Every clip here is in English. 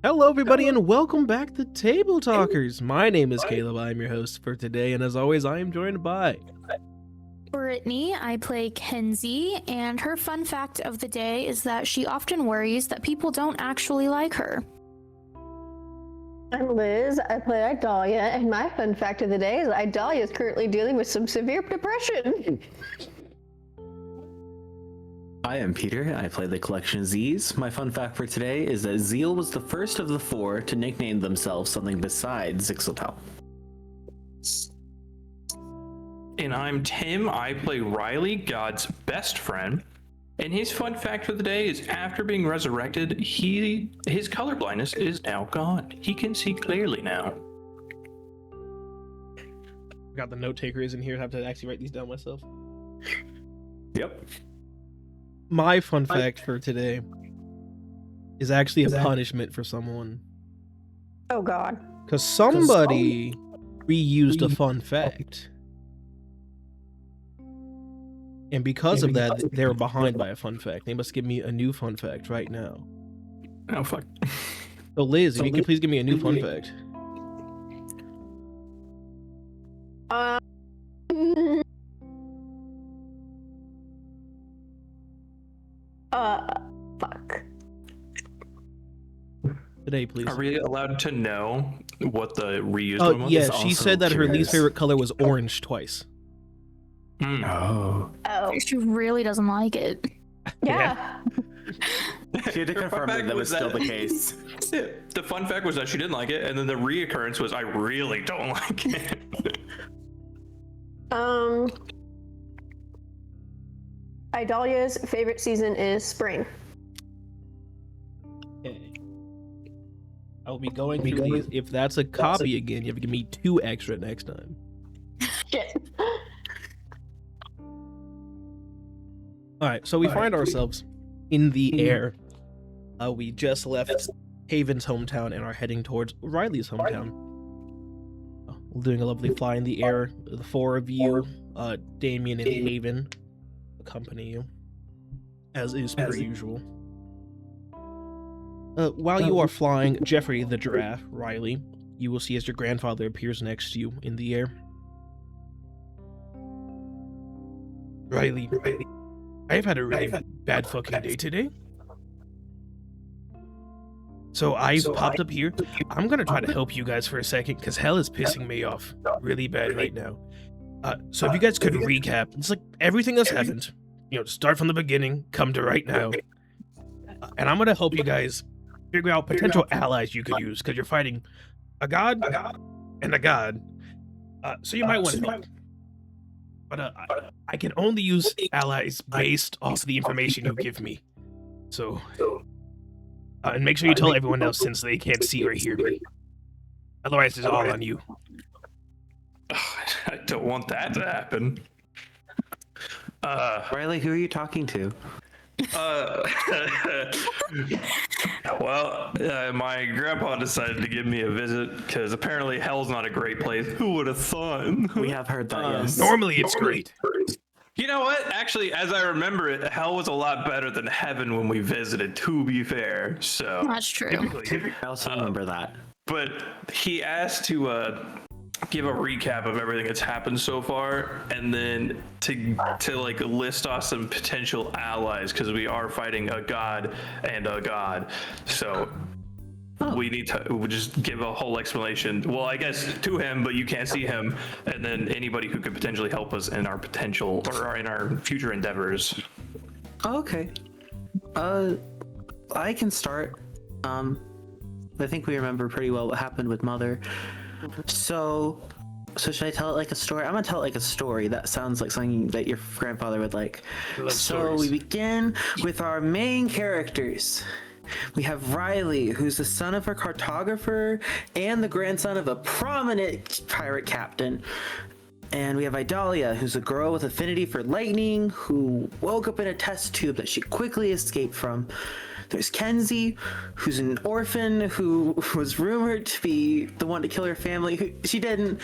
Hello, everybody, and welcome back to Tabletalkers. My name is Kaleb. I'm your host for today, and as always, I am joined by Brittany. I play Kenzie, and her fun fact of the day is that she often worries that people don't actually like her. I'm Liz. I play Idalia, and my fun fact of the day is that Idalia is currently dealing with some severe depression. I am Peter. I play the collection Z's. My fun fact for today is that Zeal was the first of the four to nickname themselves something besides Zixeltel. And I'm Tim. I play Rylee, God's best friend. And his fun fact for the day is after being resurrected, his color blindness is now gone. He can see clearly now. got the note taker is in here. I have to actually write these down myself. Yep. My fun fact for today is actually a punishment for someone. Oh God. Because somebody reused a fun fact. And because of that, they were behind by a fun fact. They must give me a new fun fact right now. Oh, fuck. So Liz, if you could please give me a new fun fact. Fuck. Today, please. Are we allowed to know what the reused one was? Yeah, she said that her least favorite color was orange twice. Oh. Oh. She really doesn't like it. Yeah. She had to confirm that was still the case. Yeah, the fun fact was that she didn't like it, and then the reoccurrence was I really don't like it. Idalia's favorite season is spring. Okay. I'll be going through these. If that's a copy again, you have to give me 2 extra next time. Shit. Alright, so we find ourselves in the air. We just left Haven's hometown and are heading towards Riley's hometown. We're doing a lovely fly in the air. The 4 of you, Damien and Haven, accompany you, as is per usual. While you are flying, Jeffrey the giraffe, Rylee, you will see as your grandfather appears next to you in the air. Rylee, I've had a really bad fucking day today. So I've popped up here. I'm gonna try to help you guys for a second, because hell is pissing me off really bad right now. So if you guys could recap, it's like everything that's happened. You know, start from the beginning, come to right now. And I'm gonna help you guys figure out potential allies you could use, because you're fighting a god and a god. So you might want to pick. But I can only use allies based off the information you give me. So, and make sure you tell everyone else since they can't see or hear me. Otherwise, it's all on you. I don't want that to happen. Rylee, who are you talking to? My grandpa decided to give me a visit because apparently hell's not a great place. Who would have thought? We have heard that, yes. Normally, it's great. You know what? Actually, as I remember it, hell was a lot better than heaven when we visited, to be fair. So That's true. I also remember that. But he asked to give a recap of everything that's happened so far, and then to like list off some potential allies, because we are fighting a god and a god. So we need to just give a whole explanation. Well, I guess to him, but you can't see him, and then anybody who could potentially help us in our potential or in our future endeavors. Okay. I can start. I think we remember pretty well what happened with Mother. So should I tell it like a story? I'm gonna tell it like a story. That sounds like something that your grandfather would like. So we begin with our main characters. We have Rylee, who's the son of a cartographer and the grandson of a prominent pirate captain. And we have Idalia, who's a girl with affinity for lightning, who woke up in a test tube that she quickly escaped from. There's Kenzie, who's an orphan who was rumored to be the one to kill her family. She didn't,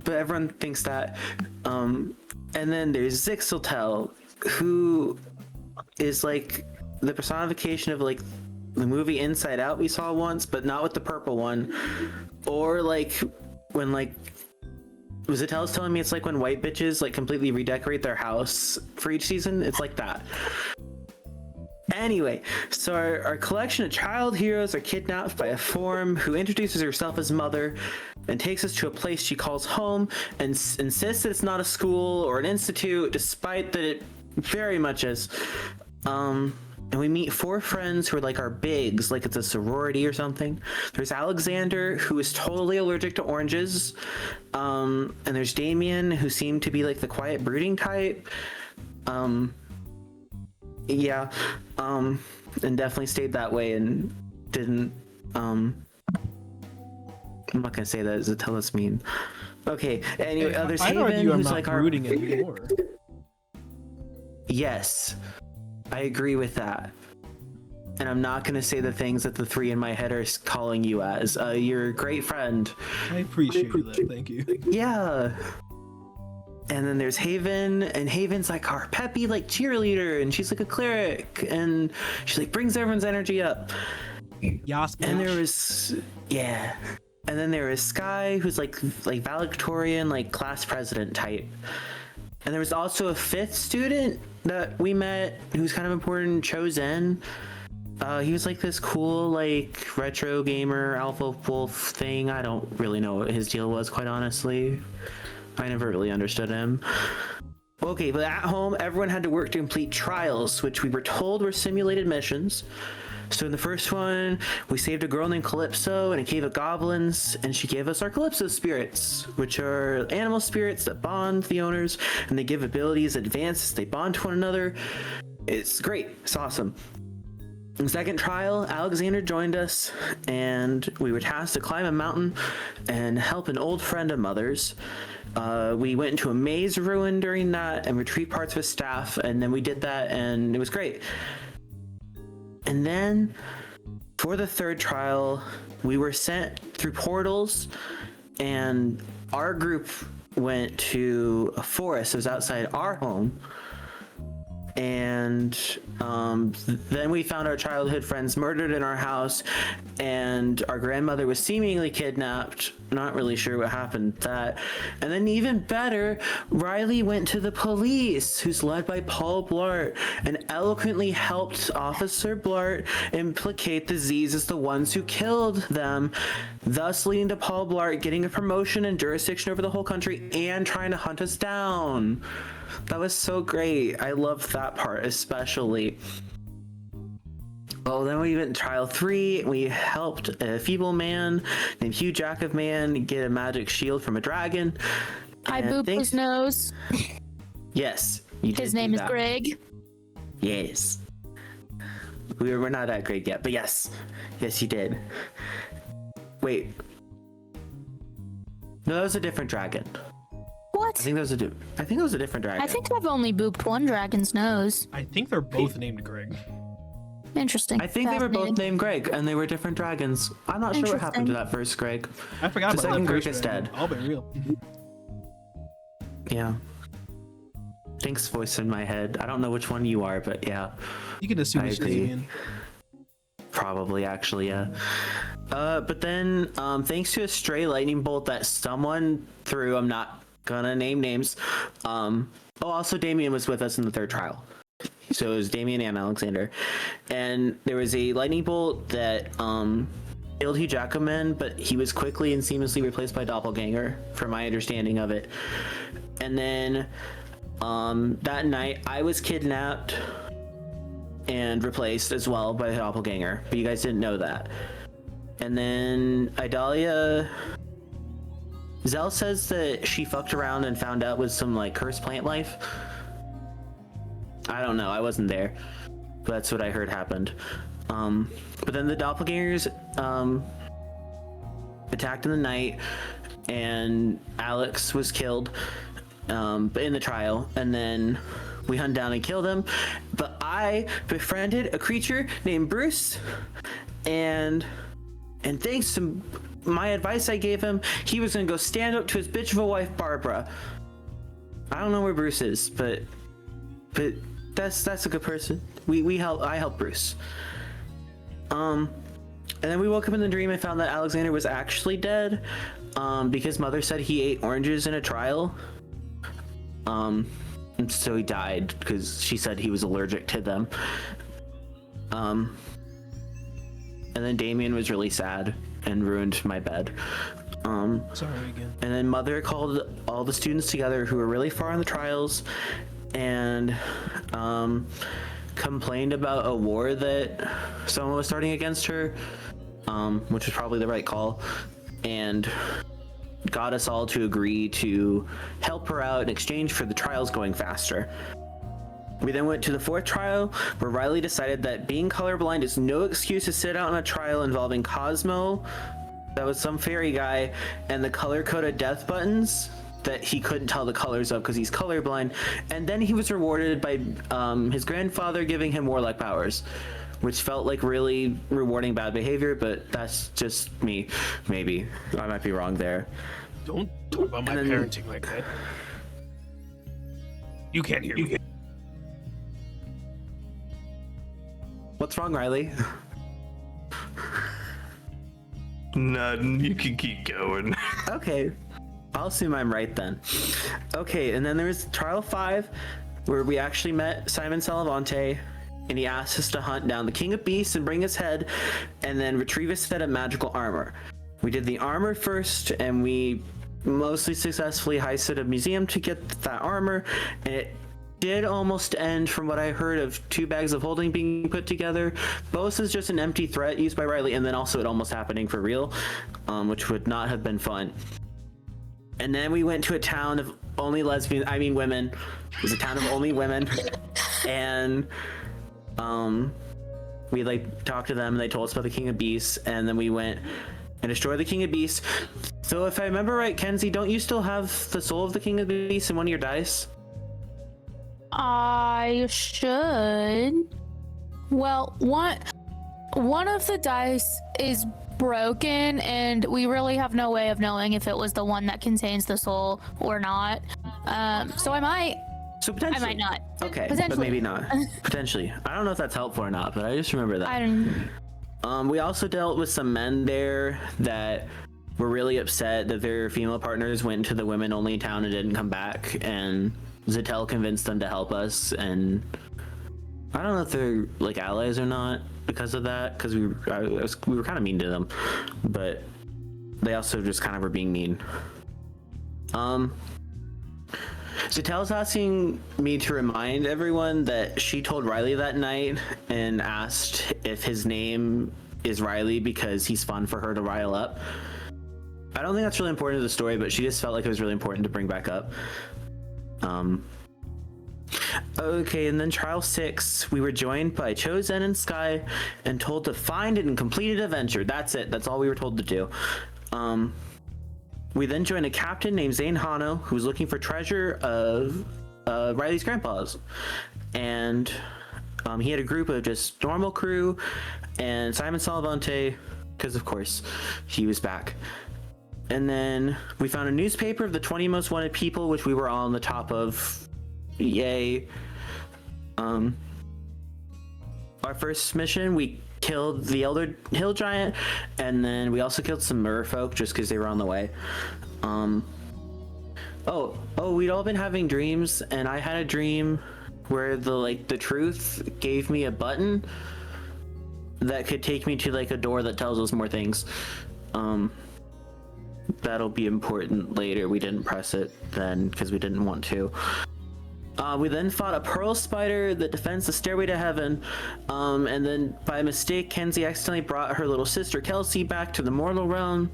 but everyone thinks that. And then there's Zixeltel, who is like the personification of like the movie Inside Out we saw once, but not with the purple one. Or like when like Zixeltel's telling me it's like when white bitches like completely redecorate their house for each season. It's like that. Anyway, so our collection of child heroes are kidnapped by a form who introduces herself as mother and takes us to a place she calls home and insists that it's not a school or an institute, despite that it very much is. And we meet 4 friends who are like our bigs, like it's a sorority or something. There's Alexander, who is totally allergic to oranges. And there's Damien, who seemed to be like the quiet brooding type. Yeah. And definitely stayed that way and didn't, I'm not gonna say that Zixeltel's mean. Okay, anyway, there's Haven, who's like our... brooding anymore. Yes. I agree with that. And I'm not going to say the things that the 3 in my head are calling you as. You're a great friend. I appreciate that. Thank you. Yeah. And then there's Haven, and Haven's like our peppy like cheerleader, and she's like a cleric, and she like brings everyone's energy up. Yas. And there was and then there is Sky, who's like valedictorian, like class president type. And there was also a 5th student that we met who's kind of important, Chosen. He was like this cool like retro gamer alpha wolf thing. I don't really know what his deal was, quite honestly. I never really understood him. Okay, but at home, everyone had to work to complete trials, which we were told were simulated missions. So in the first one, we saved a girl named Calypso in a cave of goblins, and she gave us our Calypso spirits, which are animal spirits that bond the owners, and they give abilities advanced as they bond to one another. It's great. It's awesome. In the second trial, Alexander joined us, and we were tasked to climb a mountain and help an old friend of Mother's. We went into a maze ruin during that and retrieved parts with staff, and then we did that, and it was great. And then for the third trial, we were sent through portals, and our group went to a forest that was outside our home. And then we found our childhood friends murdered in our house, and our grandmother was seemingly kidnapped. Not really sure what happened to that. And then even better, Rylee went to the police, who's led by Paul Blart, and eloquently helped Officer Blart implicate the Z's as the ones who killed them, thus leading to Paul Blart getting a promotion and jurisdiction over the whole country and trying to hunt us down. That was so great. I loved that part especially. Well, then we went to trial 3. We helped a feeble man named Hugh Jack of Man get a magic shield from a dragon. I booped his nose. Yes, you did. His name is Greg. Yes. We're not at Greg yet, but yes. Yes, you did. Wait. No, that was a different dragon. What? I think that was a different dragon. I think I've only booped one dragon's nose. I think they're both named Greg. Interesting. I think they were both named Greg, and they were different dragons. I'm not sure what happened to that first Greg. I forgot about second that Greg first is dragon. dead. I'll be real. Yeah. Thanks, voice in my head. I don't know which one you are, but yeah. You can assume I it's agree. Damien. Probably, actually, yeah. But then, thanks to a stray lightning bolt that someone threw, I'm not gonna name names. Also Damien was with us in the third trial. So it was Damien and Alexander. And there was a lightning bolt that killed Hugh Jackman, but he was quickly and seamlessly replaced by Doppelganger, from my understanding of it. And then that night I was kidnapped and replaced as well by the Doppelganger, but you guys didn't know that. And then Idalia, Zell says that she fucked around and found out with some like cursed plant life. I don't know, I wasn't there, but that's what I heard happened. But then the Doppelgangers attacked in the night, and Alex was killed in the trial, and then we hunt down and killed him. But I befriended a creature named Bruce, and thanks to my advice I gave him, he was gonna go stand up to his bitch of a wife, Barbara. I don't know where Bruce is, but that's a good person. I help Bruce. And then we woke up in the dream and found that Alexander was actually dead, because Mother said he ate oranges in a trial. And so he died because she said he was allergic to them. And then Damien was really sad and ruined my bed. Sorry again. And then Mother called all the students together who were really far in the trials and complained about a war that someone was starting against her, which was probably the right call, and got us all to agree to help her out in exchange for the trials going faster. We then went to the fourth trial, where Rylee decided that being colorblind is no excuse to sit out on a trial involving Cosmo, that was some fairy guy, and the color-coded death buttons that he couldn't tell the colors of because he's colorblind. And then he was rewarded by his grandfather giving him warlock powers, which felt like really rewarding bad behavior, but that's just me. Maybe. I might be wrong there. Don't talk about my parenting like that. You can't hear me. What's wrong, Rylee? None. You can keep going. Okay. I'll assume I'm right then. Okay, and then there was Trial 5, where we actually met Simon Salavante, and he asked us to hunt down the King of Beasts and bring his head, and then retrieve a set of magical armor. We did the armor first, and we mostly successfully heisted a museum to get that armor, and it did almost end, from what I heard, of 2 bags of holding being put together. Both is just an empty threat used by Rylee, and then also it almost happening for real, which would not have been fun. And then we went to a town of only women. It was a town of only women. And we talked to them, and they told us about the King of Beasts, and then we went and destroyed the King of Beasts. So if I remember right, Kenzie, don't you still have the soul of the King of Beasts in one of your dice? I should. Well, one of the dice is broken, and we really have no way of knowing if it was the one that contains the soul or not. So I might. So potentially. I might not. Okay, Potentially. but maybe not. Potentially. I don't know if that's helpful or not, but I just remember that. I don't. We also dealt with some men there that were really upset that their female partners went to the women-only town and didn't come back, and Zixeltel convinced them to help us, and I don't know if they're allies or not because of that, because we were kind of mean to them, but they also just kind of were being mean. Zixeltel's asking me to remind everyone that she told Rylee that night and asked if his name is Rylee because he's fun for her to rile up. I don't think that's really important to the story, but she just felt like it was really important to bring back up. Okay, and then Trial 6, we were joined by Chosen and Sky and told to find and complete an adventure. That's it. That's all we were told to do. We then joined a captain named Zane Hano, who was looking for treasure of Rylee's grandpa's. And he had a group of just normal crew and Simon Salavante, because of course he was back. And then we found a newspaper of the 20 most wanted people, which we were all on the top of. Yay. Our first mission, we killed the Elder Hill Giant, and then we also killed some merfolk just because they were on the way. We'd all been having dreams, and I had a dream where the truth gave me a button that could take me to a door that tells us more things. That'll be important later. We didn't press it then because we didn't want to. We then fought a pearl spider that defends the stairway to heaven, and then by mistake Kenzie accidentally brought her little sister Kelsey back to the mortal realm.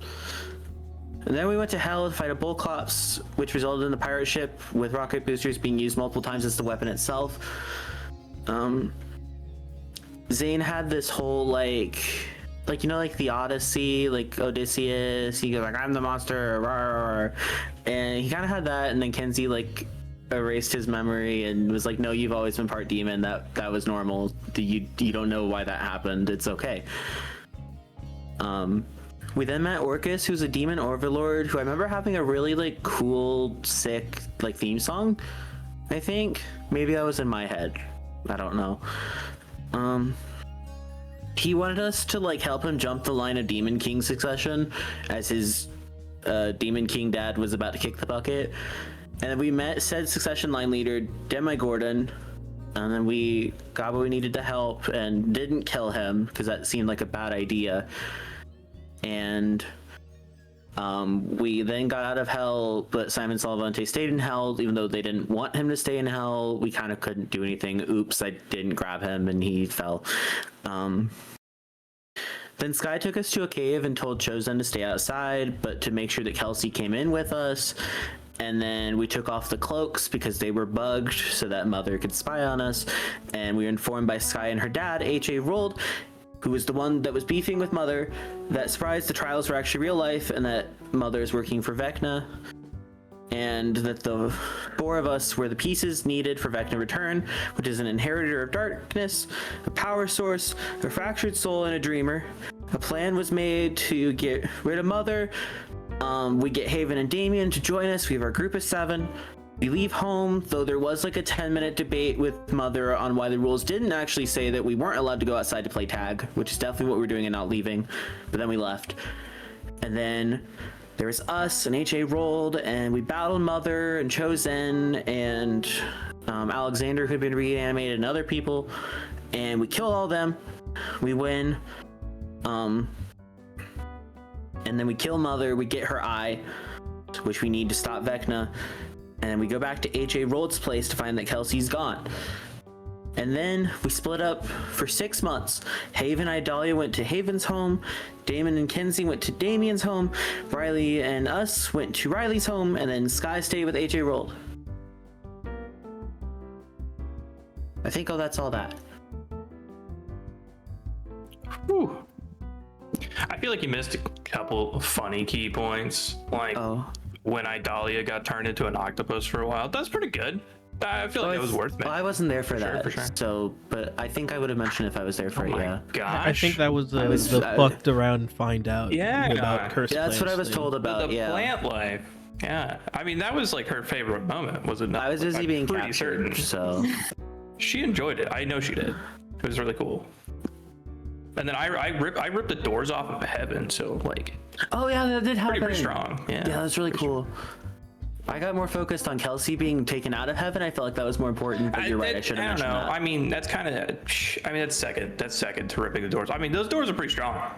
And then we went to hell to fight a bullclops, which resulted in the pirate ship with rocket boosters being used multiple times as the weapon itself. Zane had this whole the Odyssey, Odysseus, he goes I'm the monster, rah, and he kind of had that, and then Kenzie erased his memory and was like, no, you've always been part demon, that was normal, you don't know why that happened, it's okay. We then met Orcus, who's a demon overlord, who I remember having a really cool, sick theme song. I think maybe that was in my head, I don't know. he wanted us to like help him jump the line of Demon King succession, as his Demon King dad was about to kick the bucket. And then we met said succession line leader, Demi Gordon, and then we got what we needed to help and didn't kill him because that seemed like a bad idea. And we then got out of hell, but Simon Salavante stayed in hell, even though they didn't want him to stay in hell. We kind of couldn't do anything. Oops, I didn't grab him and he fell. Then Sky took us to a cave and told Chosen to stay outside, but to make sure that Kelsey came in with us. And then we took off the cloaks because they were bugged so that Mother could spy on us. And we were informed by Sky and her dad, H.A. Rold, who was the one that was beefing with Mother, that surprised the trials were actually real life and that Mother is working for Vecna. And that the 4 of us were the pieces needed for Vecna Return, which is an inheritor of darkness, a power source, a fractured soul, and a dreamer. A plan was made to get rid of Mother. We get Haven and Damien to join us. We have our group of 7. We leave home, though there was like a 10-minute debate with Mother on why the rules didn't actually say that we weren't allowed to go outside to play tag, which is definitely what we're doing and not leaving. But then we left. And then there was us and H.A. Rolled, and we battled Mother and Chosen and Alexander, who had been reanimated, and other people. And we kill all of them. We win. And then we kill Mother, we get her eye, which we need to stop Vecna, and then we go back to H.A. Rold's place to find that Kelsey's gone. And then we split up for 6 months. Haven and Idalia went to Haven's home, Damon and Kenzie went to Damien's home, Rylee and us went to Riley's home, and then Sky stayed with H.A. Rold. I think that's all that. Whew. I feel like you missed a couple of funny key points, like when Idalia got turned into an octopus for a while. That's pretty good. I feel like it was worth it. Well, I wasn't there for that, sure. So, but I think I would have mentioned if I was there for it. Yeah. Gosh. I think that was the fucked around and find out about cursed Yeah, that's what I was thing. told about. The plant life. Yeah, I mean that was like her favorite moment, was it not? I was busy being pretty captured, so she enjoyed it. I know she did. It was really cool. And then I ripped the doors off of heaven, so like. Oh yeah, that did happen. Pretty strong. Yeah, that's really cool. I got more focused on Kelsey being taken out of heaven. I felt like that was more important, but you're right. I should have mentioned that. I mean, that's kind of. I mean, that's second to ripping the doors. I mean, those doors are pretty strong.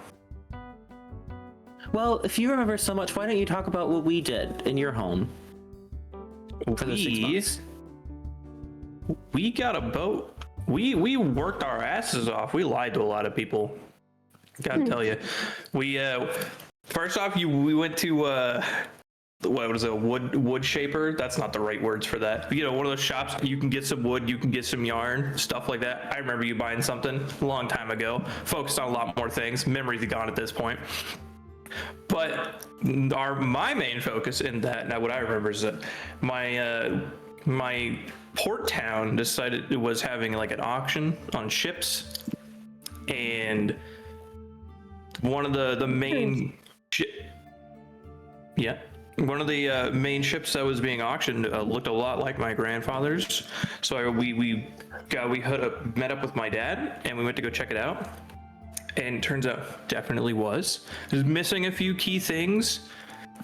Well, if you remember so much, why don't you talk about what we did in your home for those 6 months? We got a boat. We worked our asses off. We lied to a lot of people. Gotta tell you, we first off, we went to what was it, a wood shaper? That's not the right words for that. You know, one of those shops you can get some wood, you can get some yarn, stuff like that. I remember you buying something a long time ago. Focused on a lot more things. Memory's gone at this point. But my main focus in that, now what I remember is that my port town decided it was having like an auction on ships, and one of the main one of the main ships that was being auctioned looked a lot like my grandfather's. So we met up with my dad and we went to go check it out, and it turns out definitely was. It was missing a few key things,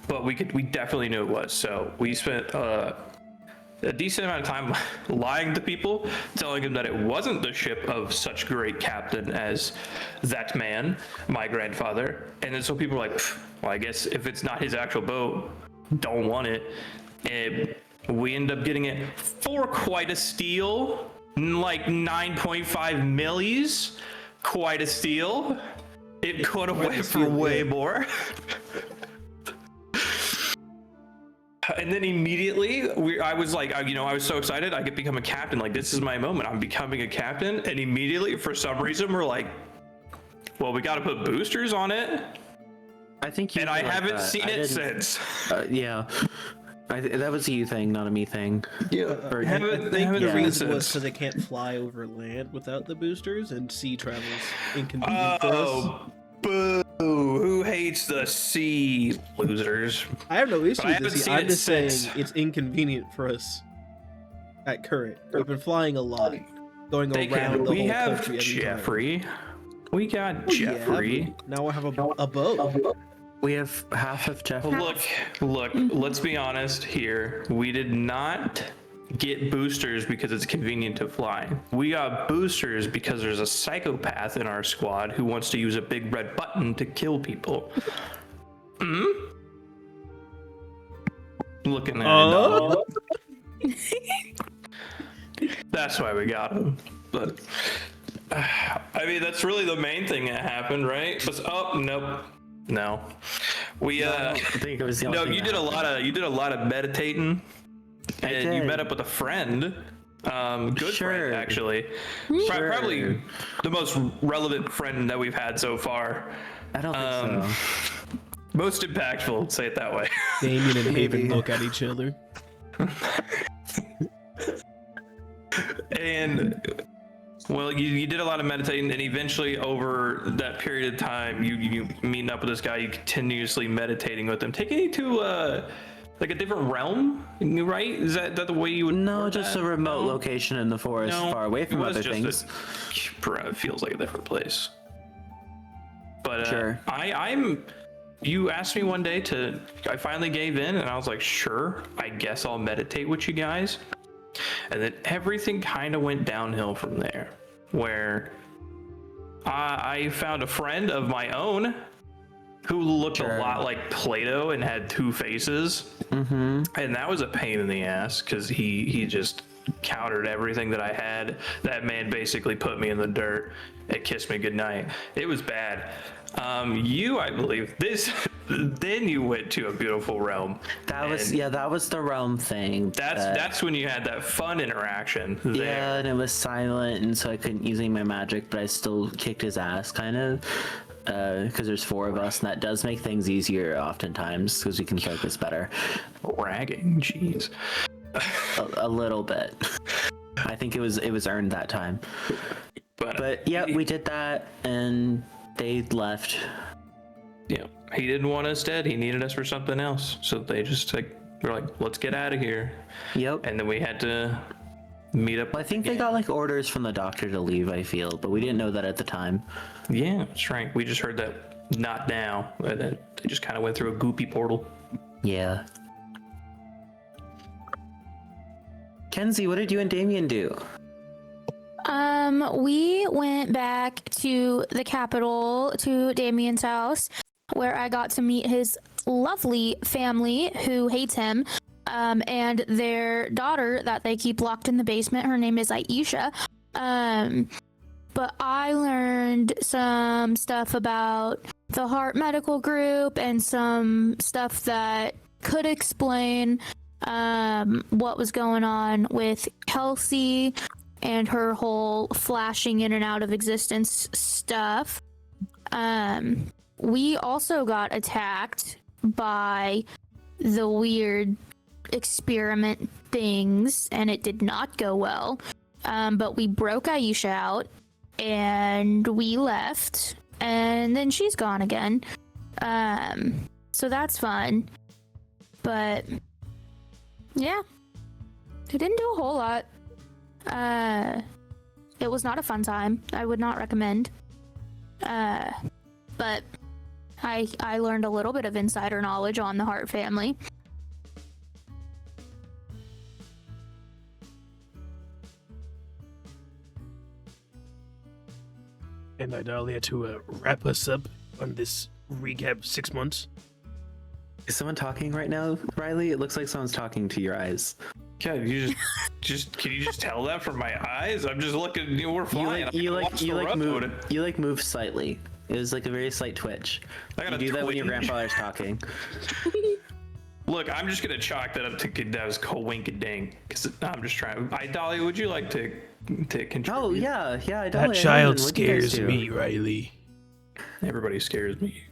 but we definitely knew it was. So we spent a decent amount of time lying to people, telling them that it wasn't the ship of such great captain as that man, my grandfather. And then so people were like, well, I guess if it's not his actual boat, don't want it. And we end up getting it for quite a steal, like 9.5 millis, quite a steal. It could have went for way more. And then immediately, I was like, I was so excited. I could become a captain. Like, this is my moment. I'm becoming a captain. And immediately, for some reason, we're like, well, we got to put boosters on it. I think you. And I haven't seen it since. Yeah. That was a you thing, not a me thing. Yeah. I think the reason was because they can't fly over land without the boosters, and sea travel's inconvenient for us. Boo! Who hates the sea, losers? I have no issue with this. I'm just saying it's inconvenient for us at current. We've been flying a lot, going around the whole country every Jeffrey. time. We got Jeffrey. Now I have a bow. We have half of Jeffrey. Look, let's be honest here. We did not get boosters because it's convenient to fly. We got boosters because there's a psychopath in our squad who wants to use a big red button to kill people. Looking at That's why we got him. But I mean, that's really the main thing that happened, right? No. We I think it was the only thing you did a lot of meditating, and you met up with a friend. Good friend, actually. Probably the most relevant friend that we've had so far. I don't think so. Most impactful, say it that way. Damien and Haven look at each other. And well, you did a lot of meditating, and eventually over that period of time, you meeting up with this guy, you continuously meditating with him, taking you to like a different realm, right? Is that the way you would? No, just a remote location in the forest, far away from other things. It feels like a different place. But sure. You asked me one day I finally gave in, and I was like, sure, I guess I'll meditate with you guys. And then everything kind of went downhill from there, where I found a friend of my own who looked a lot like Plato and had two faces. And that was a pain in the ass because he just countered everything that I had. That man basically put me in the dirt and kissed me goodnight. It was bad. I believe then you went to a beautiful realm. That was the realm thing. That's when you had that fun interaction there. Yeah, and it was silent, and so I couldn't use any of my magic, but I still kicked his ass, kind of, because there's 4 of us, and that does make things easier oftentimes because we can focus better. Bragging, jeez. A little bit. I think it was earned that time. But yeah, we did that, and they left. Yeah, he didn't want us dead. He needed us for something else. So they just we're like, let's get out of here. Yep. And then we had to meet up. Well, I think they got like orders from the doctor to leave, I feel, but we didn't know that at the time. Yeah, that's right. We just heard that not now. And then they just kind of went through a goopy portal. Yeah. Kenzie, what did you and Damien do? We went back to the capital, to Damien's house, where I got to meet his lovely family who hates him, and their daughter that they keep locked in the basement. Her name is Aisha. But I learned some stuff about the Heart Medical Group and some stuff that could explain what was going on with Kelsey and her whole flashing in and out of existence stuff. We also got attacked by the weird experiment things, and it did not go well. But we broke Aisha out, and we left, and then she's gone again. So that's fun. But yeah, I didn't do a whole lot. It was not a fun time. I would not recommend. But I learned a little bit of insider knowledge on the Hart family. And Idalia, to wrap us up on this recap 6 months. Is someone talking right now, Rylee? It looks like someone's talking to your eyes. Yeah, you just can you just tell that from my eyes? I'm just looking. We're flying. You move slightly. It was like a very slight twitch. You do that when your grandfather's talking. Look, I'm just gonna chalk that up to that was coinkadink. Because I'm just trying. Idalia, would you like to contribute? Oh yeah, Idalia. That child scares me, Rylee. Everybody scares me.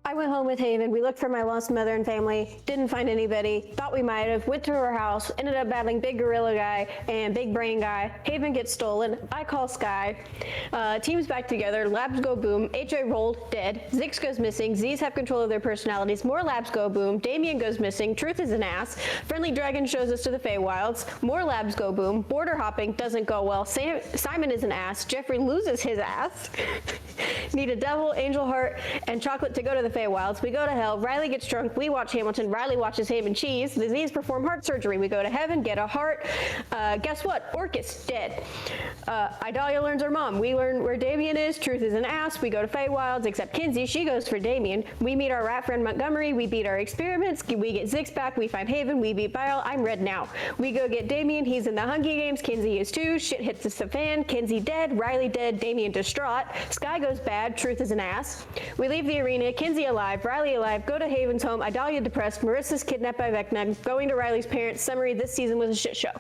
I went went home with Haven. We looked for my lost mother and family. Didn't find anybody. Thought we might have. Went to her house. Ended up battling Big Gorilla Guy and Big Brain Guy. Haven gets stolen. I call Sky. Teams back together. Labs go boom. HA rolled. Dead. Zix goes missing. Z's have control of their personalities. More labs go boom. Damien goes missing. Truth is an ass. Friendly Dragon shows us to the Feywilds. More labs go boom. Border hopping doesn't go well. Simon is an ass. Jeffrey loses his ass. Need a devil, angel heart, and chocolate to go to the Feywilds. We go to hell. Rylee gets drunk. We watch Hamilton. Rylee watches Ham and Cheese. The Z's perform heart surgery. We go to heaven, get a heart. Guess what? Orcus dead. Idalia learns her mom. We learn where Damien is. Truth is an ass. We go to Feywilds, except Kinsey. She goes for Damien. We meet our rat friend Montgomery. We beat our experiments. We get Zix back. We find Haven. We beat Bile. I'm red now. We go get Damien. He's in the Hungry Games. Kinsey is too. Shit hits the fan. Kinsey dead. Rylee dead. Damien distraught. Sky goes bad. Truth is an ass. We leave the arena. Kinsey alive. Rylee alive. Go to Haven's home. Idalia depressed. Marissa's kidnapped by Vecna. Going to Riley's parents. Summary: this season was a shit show.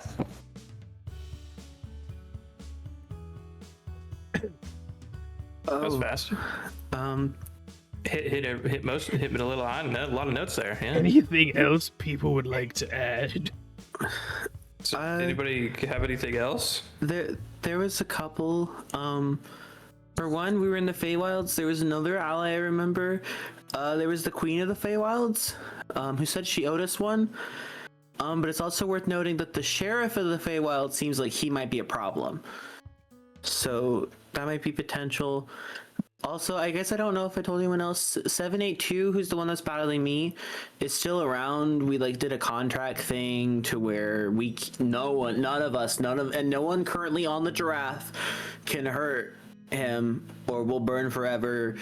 That was fast. Hit me a little on. A lot of notes there. Yeah. Anything else people would like to add? So, anybody have anything else? There was a couple. For one, we were in the Feywilds. There was another ally I remember. There was the Queen of the Feywilds, who said she owed us one. But it's also worth noting that the Sheriff of the Feywilds seems like he might be a problem. So that might be potential. Also, I guess I don't know if I told anyone else. 782, who's the one that's battling me, is still around. We did a contract thing to where no one currently on the giraffe can hurt him or will burn forever.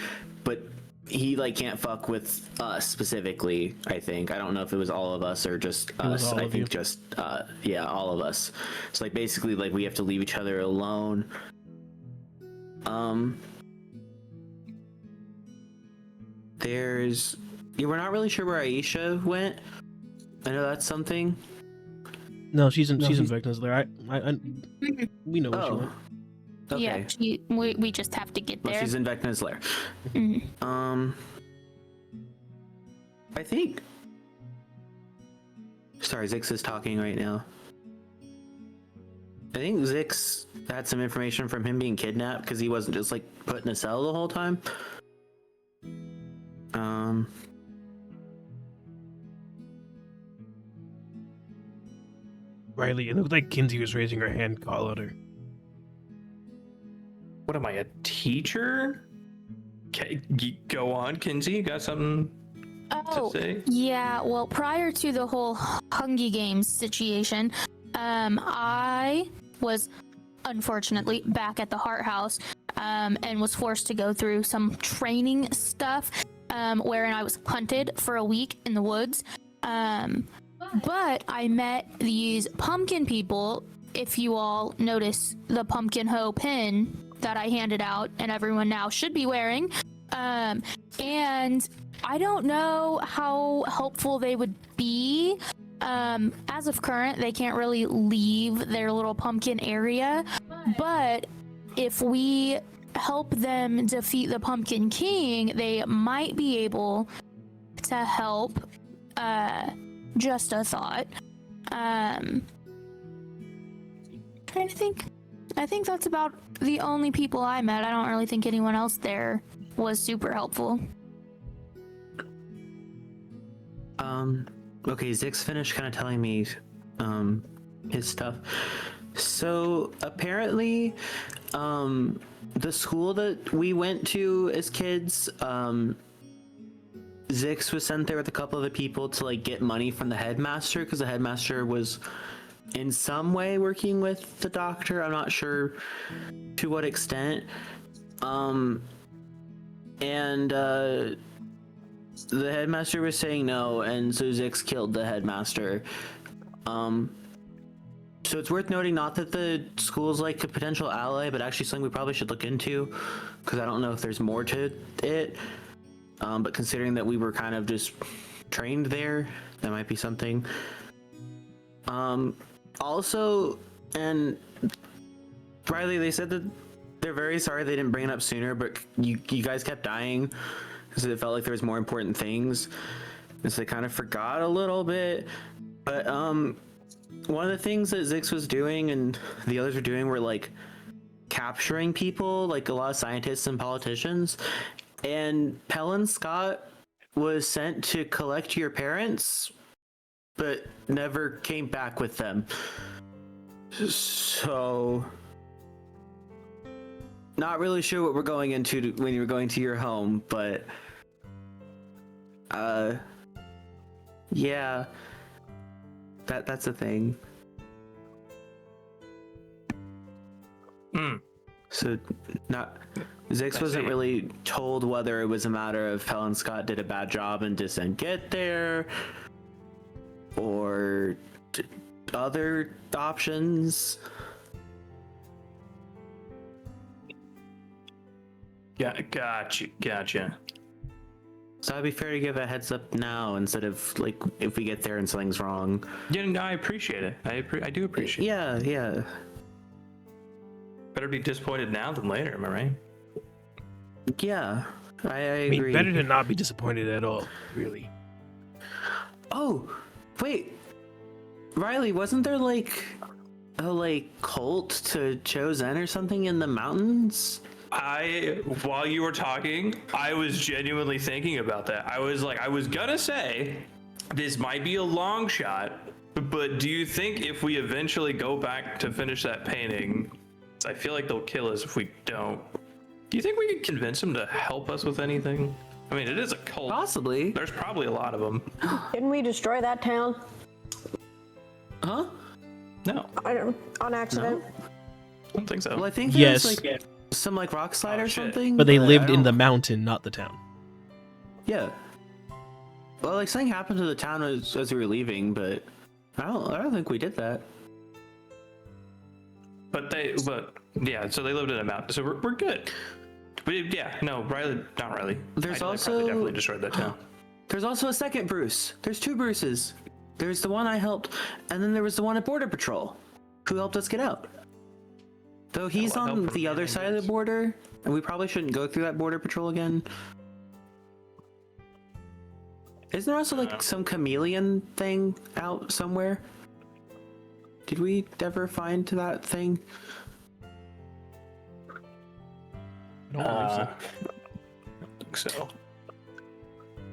But he can't fuck with us specifically. I think I don't know if it was all of us or just us. I think just all of us. So basically we have to leave each other alone. We're not really sure where Aisha went. I know that's something. No, she's in Vecna's lair. We know where she went. Okay. Yeah, we just have to get there. Well, she's in Vecna's lair. Mm-hmm. I think. Sorry, Zix is talking right now. I think Zix had some information from him being kidnapped because he wasn't just put in a cell the whole time. Rylee, it looked like Kinsey was raising her hand. Call out her. What am I, a teacher? Go on, Kinsey. You got something to say? Yeah. Well, prior to the whole Hungry Games situation, I was unfortunately back at the Heart House and was forced to go through some training stuff wherein I was hunted for a week in the woods. But I met these pumpkin people. If you all notice the pumpkin hoe pin that I handed out and everyone now should be wearing. And I don't know how helpful they would be. As of current, they can't really leave their little pumpkin area. But if we help them defeat the Pumpkin King, they might be able to help. Just a thought. Trying to think. I think that's about the only people I met. I don't really think anyone else there was super helpful. Okay, Zix finished kind of telling me his stuff. So apparently the school that we went to as kids, Zix was sent there with a couple of the people to get money from the headmaster because the headmaster was in some way working with the doctor. I'm not sure to what extent. The headmaster was saying no, and so Zix killed the headmaster. So it's worth noting not that the school's a potential ally, but actually something we probably should look into, because I don't know if there's more to it. But considering that we were kind of just trained there, that might be something. Also, and Rylee, they said that they're very sorry they didn't bring it up sooner, but you guys kept dying because it felt like there was more important things, and so they kind of forgot a little bit. But one of the things that Zix was doing and the others were doing were like capturing people, like a lot of scientists and politicians. And Helen Scott was sent to collect your parents, but never came back with them. So, not really sure what we're going into when you're going to your home, but yeah, that's a thing. So, Zix wasn't really told whether it was a matter of Helen Scott did a bad job and just didn't get there, or other options. Yeah, gotcha. So it'd be fair to give a heads up now instead of like if we get there and something's wrong. Yeah, no, I appreciate it. I do appreciate it. Yeah. Better be disappointed now than later, am I right? Yeah, I mean, agree. better to not be disappointed at all, really. Oh, wait, Rylee, wasn't there like a cult to Chosen or something in the mountains? While you were talking, I was genuinely thinking about that. I was gonna say this might be a long shot, but do you think if we eventually go back to finish that painting, I feel like they'll kill us if we don't. Do you think we could convince them to help us with anything? I mean, it is a cult. Possibly. There's probably a lot of them. Didn't we destroy that town? Huh? No, On accident? I don't think so. Well, I think Yes. there's like some like rock slide or shit. something. But they I lived in don't- the mountain, not the town. Yeah. Well, like something happened to the town as we were leaving, but I don't think we did that. But yeah, so they lived in a mountain, so we're good. But yeah, no, not Rylee. There's I also- probably definitely destroyed that town. There's also a second Bruce. There's two Bruces. There's the one I helped, and then there was the one at Border Patrol, who helped us get out. Though he's well, help on from the other behind, side of yes. the border, and we probably shouldn't go through that Border Patrol again. Isn't there also like some chameleon thing out somewhere? Did we ever find that thing? I don't believe so. I don't think so.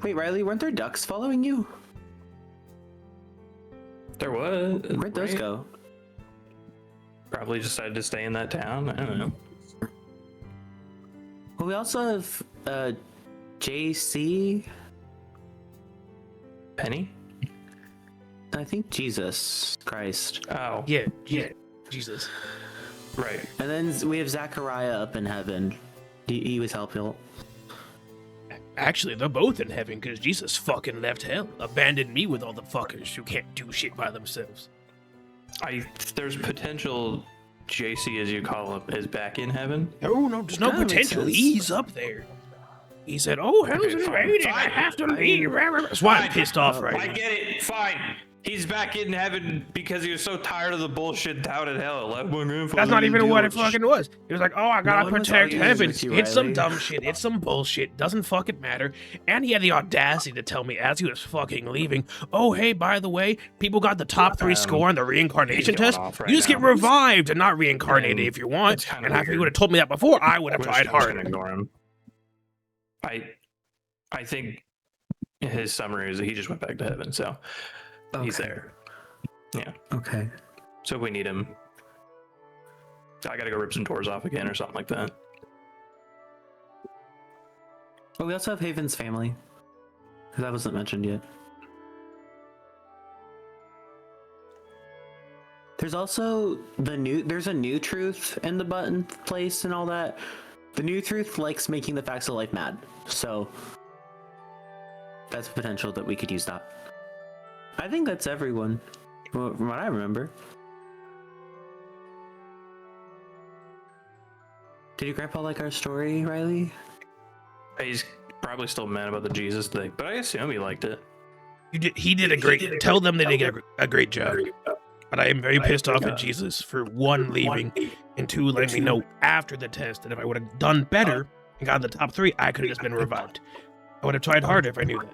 Wait, Rylee, weren't there ducks following you? There was. Where'd those right? go? Probably decided to stay in that town. I don't know. Well, we also have JC. Penny? I think Jesus Christ. Oh, Yeah, Jesus. right. And then we have Zachariah up in heaven. He was helpful. Actually, they're both in heaven because Jesus fucking left hell, abandoned me with all the fuckers who can't do shit by themselves. There's potential JC, as you call him, is back in heaven. No, there's no Kinda makes potential. sense. He's up there. He said, "Oh, hell's Okay, fine, invading. I fine. have to leave." That's why I'm pissed off right I now. get it. Fine. He's back in heaven because he was so tired of the bullshit down in hell. Like, my grandfather That's not didn't even do what it fucking was. It was like, "Oh, I No gotta one was protect arguing heaven. with you, It's some Rylee. dumb shit. It's some bullshit. Doesn't fucking matter." And he had the audacity to tell me as he was fucking leaving, "Oh, hey, by the way, people got the top 3 score on the reincarnation he's going test. off right You just get now. revived and not reincarnated if you want." it's kinda And if he weird. would have told me that before, I would have We're tried just gonna harder. ignore him. I think his summary is that he just went back to heaven, so he's Okay. there. Yeah. Okay. So if we need him, I gotta go rip some doors off again or something like that. Well, we also have Haven's family. That wasn't mentioned yet. There's also there's a new truth in the button place and all that. The new truth likes making the facts of life mad. So that's potential that we could use that. I think that's everyone, from what I remember. Did your grandpa like our story, Rylee? He's probably still mad about the Jesus thing, but I assume he liked it. He did a great. Tell them they did a great job. But I am very pissed off at Jesus for 1, leaving, and 2, letting me know after the test that if I would have done better and got the top 3, I could have just been revived. I would have tried harder if I knew that.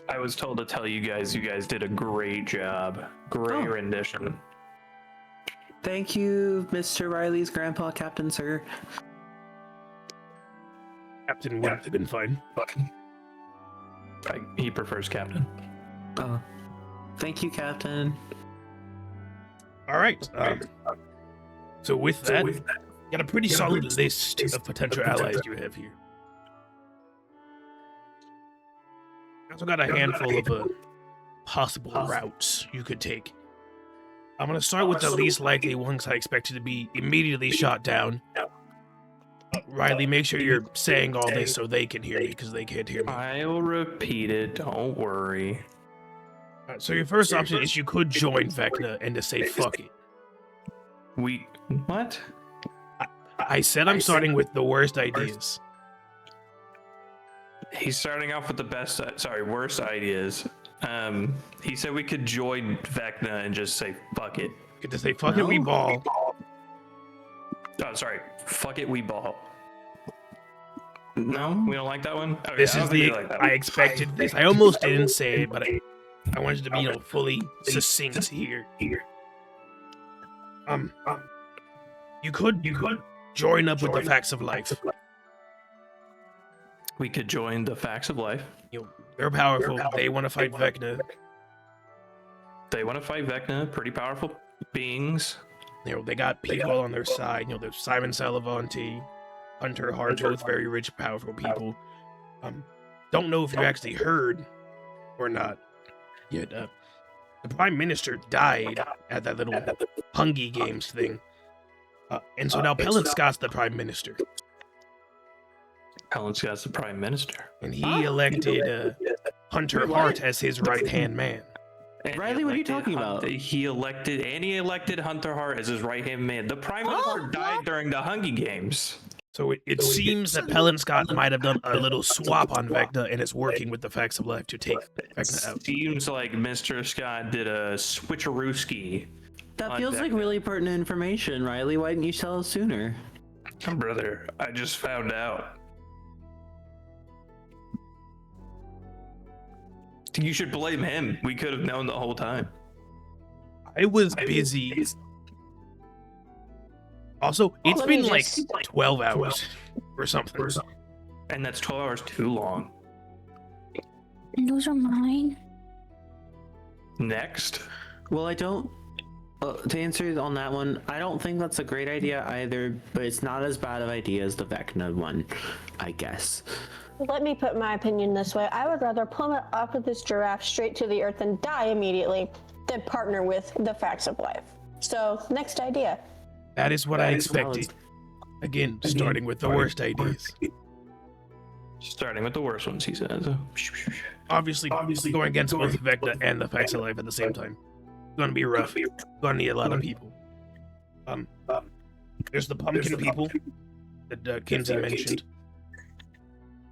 I was told to tell you guys did a great job. Great rendition. Thank you, Mr. Rylee's grandpa, Captain Sir. Captain would have been fine. He prefers Captain. Oh, thank you, Captain. All right. So with that, you got a pretty solid list of potential allies you have here. You also got a handful of possible routes you could take. I'm going to start with the least likely ones I expect you to be immediately shot down. Rylee, make sure you're saying all this so they can hear me, because they can't hear me. I'll repeat it, don't worry. So your first option is you could join Vecna and just say fuck it. What? I said I'm starting with the worst ideas. He's starting off with the worst ideas. He said we could join Vecna and just say fuck it. Get to say fuck it, we ball. Oh, sorry. Fuck it, we ball. No, we don't like that one. Okay, This is I expected this. I almost didn't say it, but I wanted to be, fully succinct here. You could join up with the Facts of Life. We could join the Facts of Life. They're powerful. They want to fight Vecna. They want to fight Vecna. Pretty powerful beings. They got people on their side. There's Simon Salavanti, Hunter Hart, both very rich, powerful people. Don't know if you actually heard or not yet. The Prime Minister died at that little Hungy Games thing. And so now Pelin Scott's the Prime Minister. Pelin Scott's the Prime Minister. And he elected Hunter Hart as his right-hand man. Rylee, what are you talking about? He elected Hunter Hart as his right-hand man. The Prime Minister died during the Hungy Games. So it seems that Pelin Scott might have done a little swap on Vecna and is working with the Facts of Life to take Vecna out. Seems like Mr. Scott did a switcherooski. That feels like really pertinent information, Rylee. Why didn't you tell us sooner? Brother, I just found out. You should blame him. We could have known the whole time. I was busy. Also, it's been like 12 hours or something. And that's 12 hours too long. Those are mine. Next. Well, to answer on that one, I don't think that's a great idea either, but it's not as bad of an idea as the Vecna one, I guess. Let me put my opinion this way. I would rather plummet off of this giraffe straight to the earth and die immediately than partner with the Facts of Life. So, next idea. That is what I expected. Again, starting with the worst ideas. Starting with the worst ones, he says. Obviously going against both Vecna and the Facts of Life at the same time. It's gonna be rough. Gonna need a lot of people. There's the pumpkin people that Kinsey mentioned.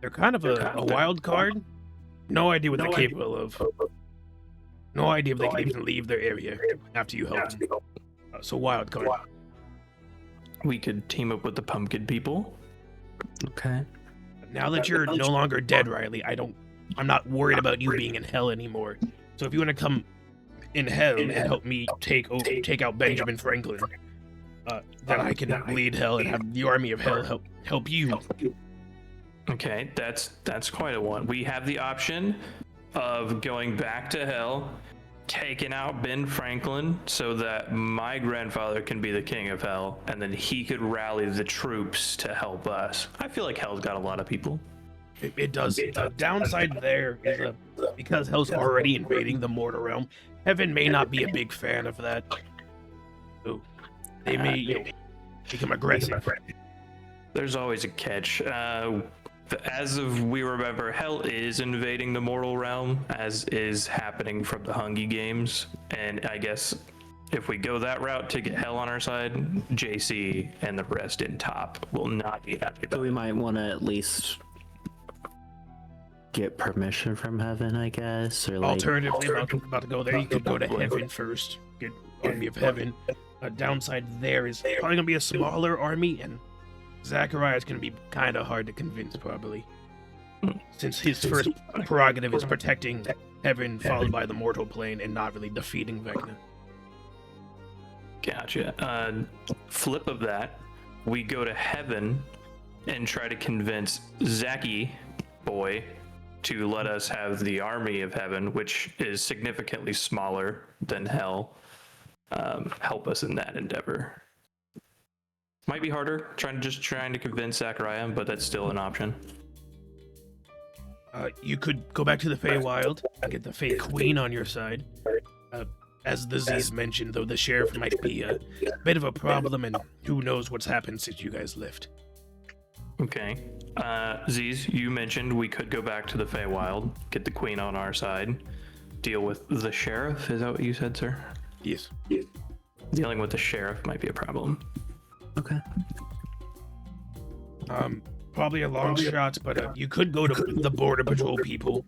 They're kind of a wild card. No idea what they're capable of. No idea if they can even leave their area after you help them. So wild card. We could team up with the pumpkin people. Okay. Now that you're no longer dead, Rylee, I'm not worried about you being in hell anymore. So if you want to come in hell and help me take out Benjamin Franklin, then I can lead hell and have the army of hell help you. Okay, that's quite a one. We have the option of going back to hell, taking out Ben Franklin so that my grandfather can be the king of hell, and then he could rally the troops to help us. I feel like hell's got a lot of people. It does. The downside there is because hell's already invading the mortal realm, heaven may not be a big fan of that. So they may become aggressive. There's always a catch. As of we remember, hell is invading the mortal realm, as is happening from the Hungy Games. And I guess if we go that route to get hell on our side, JC and the rest in top will not be happy. So we might want to at least get permission from heaven, I guess, or like... Alternatively, I'm about to go there. You could go to heaven first. Get army of heaven. Downside there is probably gonna be a smaller army, and Zachariah's gonna be kind of hard to convince, probably, since his first prerogative is protecting heaven, followed by the mortal plane, and not really defeating Vecna. Gotcha. Flip of that, we go to heaven and try to convince Zaki boy to let us have the army of heaven, which is significantly smaller than hell. Help us in that endeavor. Might be harder trying to convince Zachariah, but that's still an option. You could go back to the Feywild and get the Fey Queen on your side. As the Z's mentioned, though, the sheriff might be a bit of a problem, and who knows what's happened since you guys left. Okay. Z's, you mentioned we could go back to the Feywild, get the queen on our side, deal with the sheriff. Is that what you said, sir? Yes. Dealing with the sheriff might be a problem. Okay. Probably a long shot, but you could go to the Border Patrol people.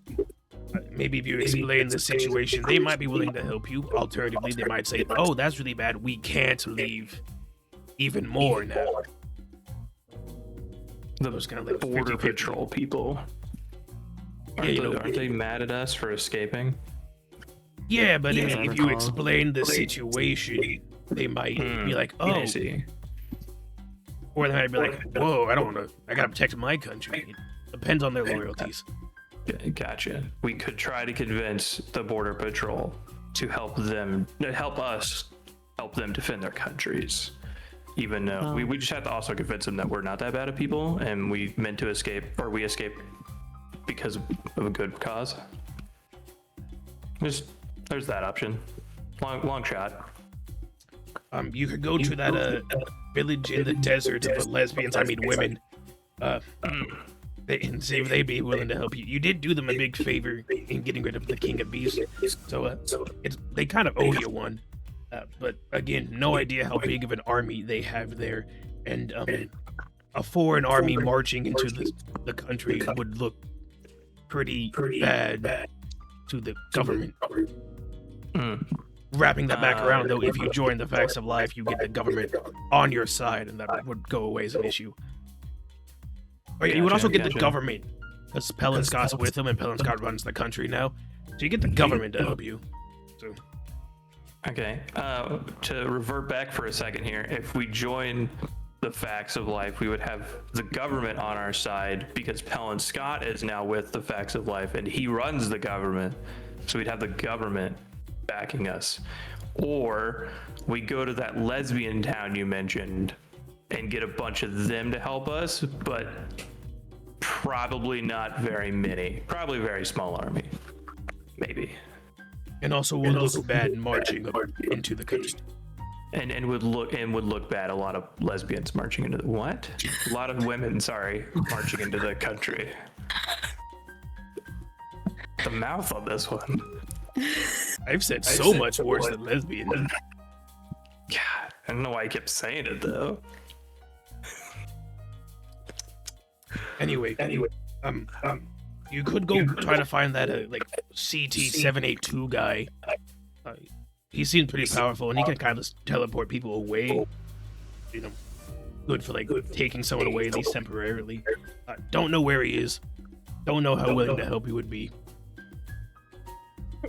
Maybe if you explain the situation, they might be willing to help you. Alternatively, they might say, "Oh, that's really bad. We can't leave even more now." Those kind of like Border Patrol people. Aren't they mad at us for escaping? Yeah, but if you explain the situation, they might be like, "Oh," I see. or they might be like, "Whoa, I don't want to. I gotta protect my country." It depends on their loyalties. Gotcha. We could try to convince the Border Patrol to help them defend their countries. Even though we just have to also convince them that we're not that bad of people and we meant to escape, or we escaped because of a good cause. There's that option. Long shot. You could go to that village in the desert of lesbians, women. And see if they'd be willing to help you. You did do them a big favor in getting rid of the King of Beasts, so they kind of owe you one. But again, no idea how big of an army they have there, and a foreign army marching into the country would look pretty bad to the government. Wrapping that back around, though, if you join the Facts of Life, you get the government on your side, and that would go away as an issue. Oh, yeah, you would also get the government, because Pelin Scott's with him, and Pelin Scott runs the country now. So you get the government to help you. So. Okay. To revert back for a second here, if we join the Facts of Life, we would have the government on our side because Pelin Scott is now with the Facts of Life, and he runs the government. So we'd have the government backing us. Or we go to that lesbian town you mentioned and get a bunch of them to help us, but probably not very many. Probably a very small army. Maybe. And also would look bad marching into the coast. And would look bad. A lot of lesbians marching into the what? A lot of women, marching into the country. The mouth on this one. I've said so much worse than lesbian. God, I don't know why I kept saying it though. Anyway, you could go try to find that CT-782 guy. He seems pretty powerful, and he can kind of teleport people away. You know, good for taking someone away at least temporarily. Don't know where he is. Don't know how willing to help he would be.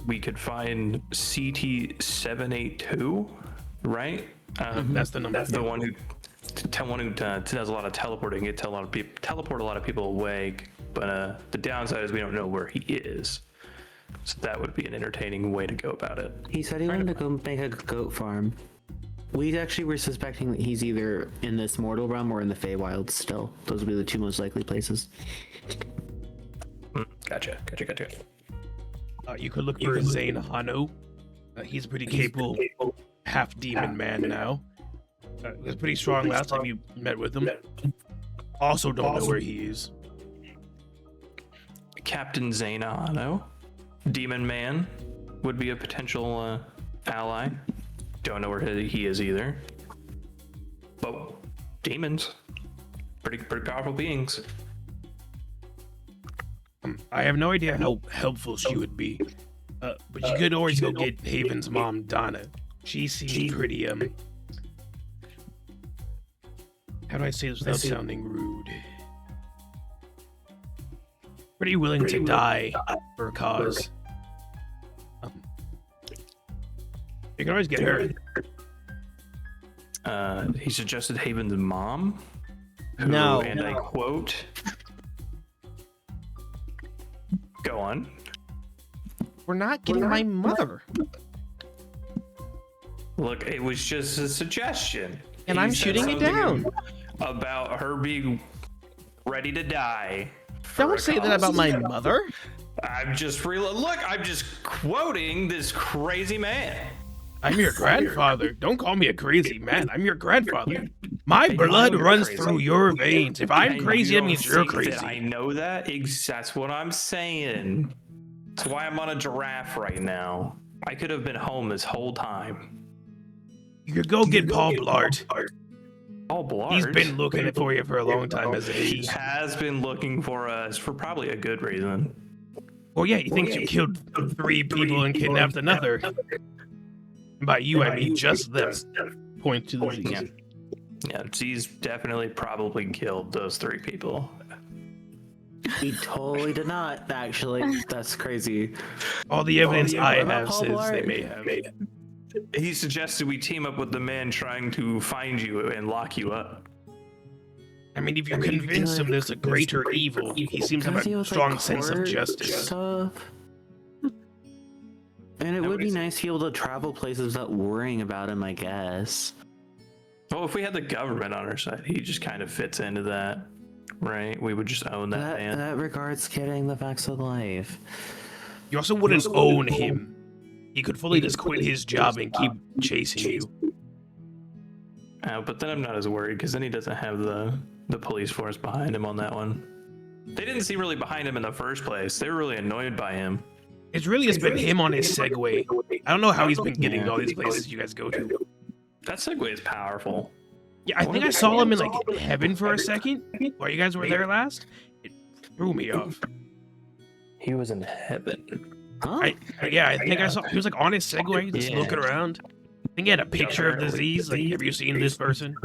We could find CT-782, right? That's the number. The one who does a lot of teleporting. It teleport a lot of people away. But the downside is we don't know where he is. So that would be an entertaining way to go about it. He said he wanted to go make a goat farm. We actually were suspecting that he's either in this mortal realm or in the Feywild still. Those would be the two most likely places. Gotcha. You could look for Zane Hano. He's a pretty capable half-demon man now. He was pretty strong last time you met with him. Also don't know where he is. Captain Zane Hano. Demon Man would be a potential ally. Don't know where he is either. But demons. Pretty powerful beings. I have no idea how helpful she would be, but you could always go get Haven's mom, Donna. She seems pretty How do I say this without sounding rude? Pretty willing to die for a cause. You can always get hurt. He suggested Haven's mom. Who, No. And I quote. Go on. We're not getting my mother. Look, it was just a suggestion. And He I'm said shooting it something down. About her being ready to die. for Don't a say that cause. about my mother. I'm just I'm just quoting this crazy man. I'm your grandfather. Don't call me a crazy man. I'm your grandfather. My blood you're runs crazy. through your veins. If I'm And crazy, you that means don't you're think that crazy. I know that. That's what I'm saying. That's why I'm on a giraffe right now. I could have been home this whole time. You could go get Paul Blart. Oh, Blart. He's been looking for you for a long time as it He is. has been looking for us for probably a good reason. Well, yeah, he thinks you killed 3 people and kidnapped another. By you, I mean just them. Point to the Yeah. Yeah, Z's definitely probably killed those 3 people. He totally did not, actually. That's crazy. All the evidence I What about have Paul says they Blart? may have. He suggested we team up with the man trying to find you and lock you up. I mean, if you convince him there's a greater evil, he seems to have Does he a have, strong like, sense of court justice. Stuff? And it would be nice to be able to travel places without worrying about him, I guess. Well, if we had the government on our side, he just kind of fits into that, right? We would just own that man. That regards getting the facts of life. You also wouldn't own him. He could fully just quit his job and keep chasing you. But then I'm not as worried because then he doesn't have the police force behind him on that one. They didn't seem really behind him in the first place. They were really annoyed by him. It's really just been him on his Segway. I don't know how he's been getting to all these places you guys go to. That Segway is powerful. Yeah, I think I saw him in like heaven for a second while you guys were there last. It threw me off. He was in heaven. Huh? I think I saw he was like on his Segway just Yeah. looking around. I think he had a picture of disease. Like, have you seen this person?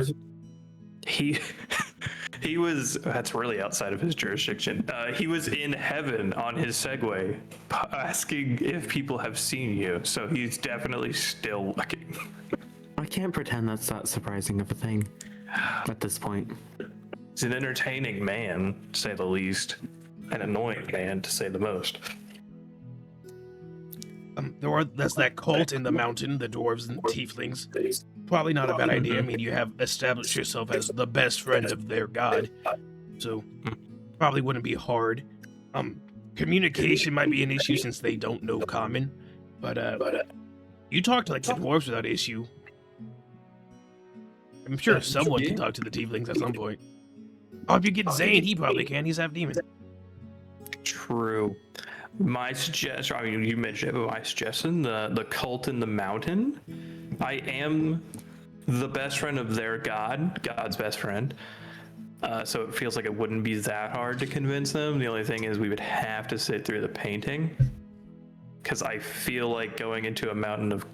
He was. That's really outside of his jurisdiction. He was in heaven on his Segway, asking if people have seen you. So he's definitely still looking. I can't pretend that's not surprising of a thing at this point. He's an entertaining man, to say the least. An annoying man, to say the most. That's that cult in the mountain, the dwarves and tieflings. Probably not a bad idea. I mean, you have established yourself as the best friend of their god, so probably wouldn't be hard. Communication might be an issue since they don't know common, but you talk to like the dwarves without issue. I'm sure someone can talk to the tieflings at some point. Oh, if you get Zane, he probably can. He's half demon. True. My suggestion, I mean, you mentioned it, but my suggestion, the cult in the mountain. I am the best friend of their god, God's best friend. So it feels like it wouldn't be that hard to convince them. The only thing is we would have to sit through the painting. Because I feel like going into a mountain of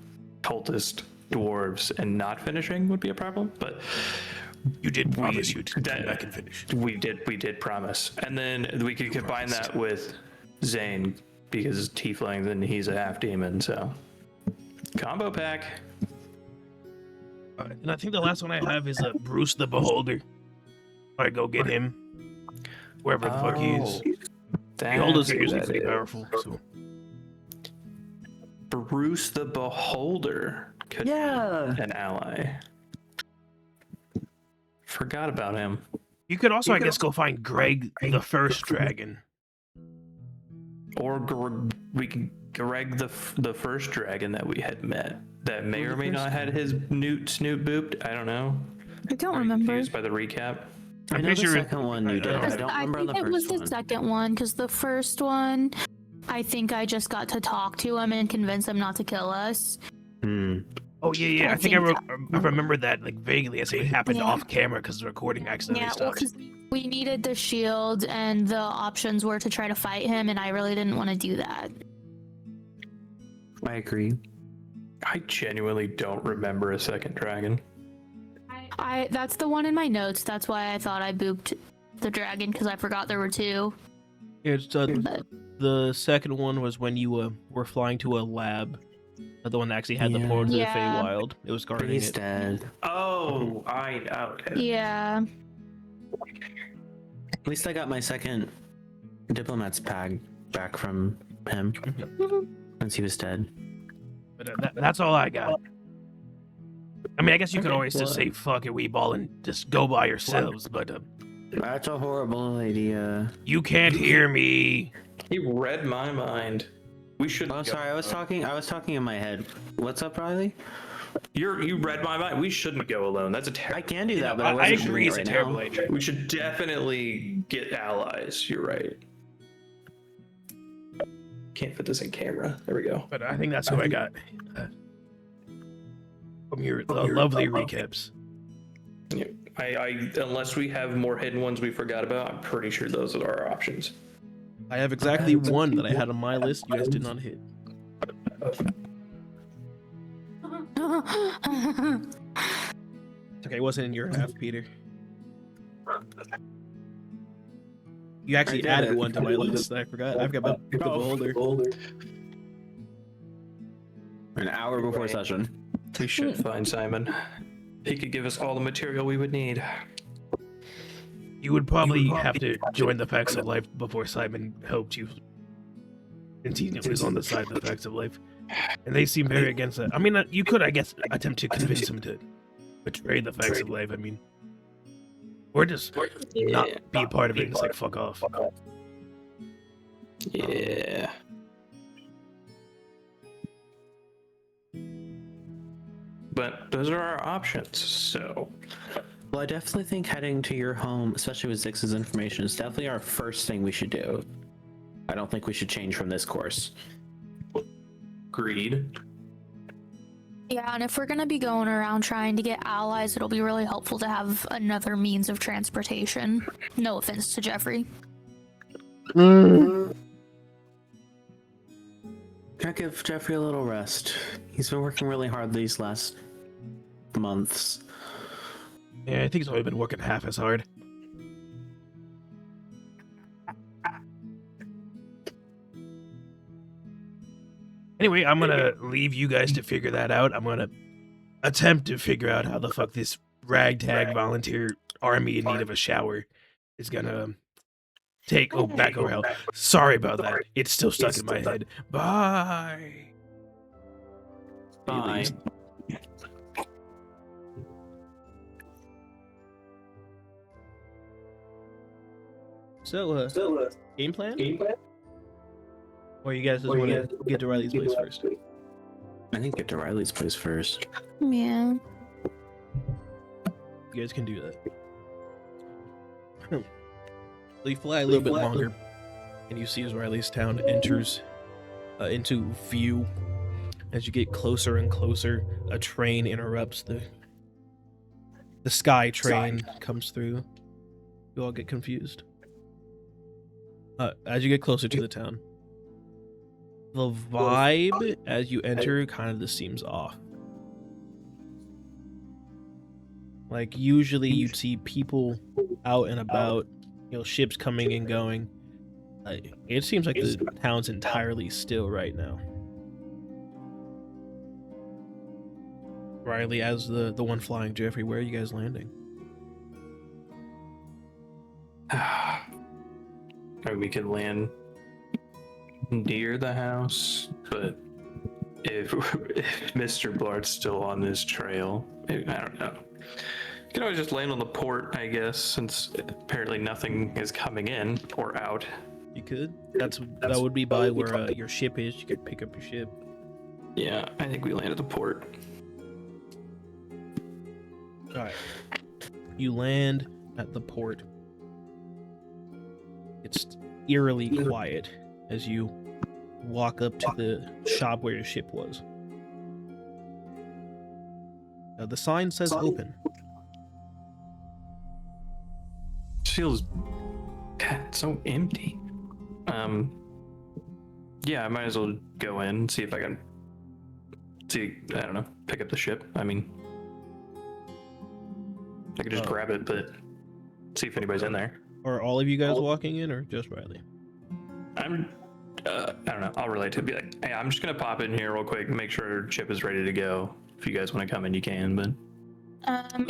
cultist dwarves and not finishing would be a problem. But You did promise you'd come back and finish. we did promise. And then we could combine that with Zane, because tiefling, then he's a half demon, so combo pack. And I think the last one I have is Bruce the Beholder. I go get him, wherever the fuck he is. Beholders are usually pretty powerful. So. Bruce the Beholder could be an ally. Forgot about him. You could also, I guess, go find Greg the First Dragon. Or we can Greg the first dragon that we had met. That may or may not had his newt snoot booped. I don't know. I don't Are you remember. confused by the recap? I know pretty the sure- second one you did. I don't I remember on think the it was first the one. second one, because the first one, I think I just got to talk to him and convince him not to kill us. Oh yeah. I think I remember that like vaguely as it happened Yeah. off camera because the recording accidentally Yeah, well, stopped. 'cause we needed the shield, and the options were to try to fight him, and I really didn't want to do that. I agree. I genuinely don't remember a second dragon. That's the one in my notes. That's why I thought I booped the dragon, because I forgot there were two. It's the second one was when you were flying to a lab. The one that actually had the portal to the Yeah. Feywild. It was guarding He's it. dead. Oh, okay. Yeah. At least I got my second diplomat's bag back from him once he was dead. But that's all I got. I mean, I guess you could always just say "fuck it, we ball" and just go by yourselves. But That's a horrible idea. you can't hear me. He read my mind. We should. Oh, sorry. I was talking in my head. What's up, Rylee? You read my mind. We shouldn't go alone. That's a terrible. I can do that, but I I wasn't agree. doing It's it a right terrible now. idea. We should definitely get allies. You're right. Can't fit this in camera. There we go. But I think that's who I got from your lovely recaps. Yeah. I unless we have more hidden ones we forgot about, I'm pretty sure those are our options. I have exactly one that I had on my list. You guys did not hit. It's okay. It wasn't in your half, Peter. You actually added one to my list that I forgot. I've got about the beholder. An hour before session. We should find Simon. He could give us all the material we would need. You would probably have to join the Facts of Life before Simon helped you. Since he was on the side of the Facts of Life. And they seem very against that. I mean, you could, I guess, attempt to convince him to betray the Facts of Life. I mean, or just not be a part of it and just like fuck off. Yeah. But those are our options, so. Well, I definitely think heading to your home, especially with Zix's information, is definitely our first thing we should do. I don't think we should change from this course. Agreed. Yeah, and if we're gonna be going around trying to get allies, it'll be really helpful to have another means of transportation. No offense to Jeffrey. Gotta give Jeffrey a little rest. He's been working really hard these last months. Yeah, I think he's only been working half as hard. Anyway, I'm gonna leave you guys to figure that out. I'm gonna attempt to figure out how the fuck this ragtag volunteer army in need of a shower is gonna take. Oh, back around. Sorry about that. It's still stuck in my head. Bye. Bye. So, game plan? Or you guys just want to get to Riley's place first? I think get to Riley's place first. Yeah. You guys can do that. So you fly a little bit longer, and you see as Riley's town enters into view. As you get closer and closer, a train interrupts the sky train comes through. You all get confused. As you get closer to the town, the vibe as you enter kind of just seems off. Like usually you'd see people out and about, ships coming and going. It seems like the town's entirely still right now. Rylee, as the one flying Jeffrey, where are you guys landing? We could land near the house, but if Mr. Blard's still on this trail, I don't know. You can always just land on the port, I guess, since apparently nothing is coming in or out. You could. That would be by where your ship is. You could pick up your ship. Yeah, I think we land at the port. Alright. You land at the port. It's eerily quiet as you walk up to the shop where your ship was. The sign says open. Feels so empty. Yeah, I might as well go in and see if I can pick up the ship. I mean, I could just grab it, but see if anybody's in there. Are all of you guys walking in, or just Rylee? I don't know. I'll relate to it. Be like, hey, I'm just gonna pop in here real quick and make sure Chip is ready to go. If you guys want to come in, you can. But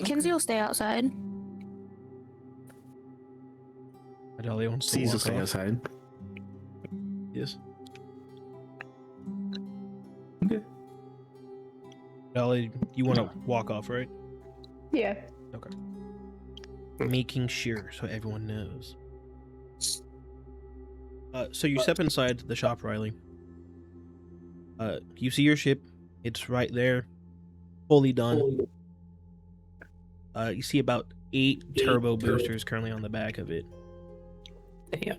Kinsey will stay outside. Idalia wants to C's will walk stay off. outside. Yes. okay. Idalia, you want to walk off, right? Yeah. Okay. Making sure so everyone knows. So you step inside the shop, Rylee. You see your ship. It's right there, fully done. You see about 8 turbo boosters currently on the back of it. Damn.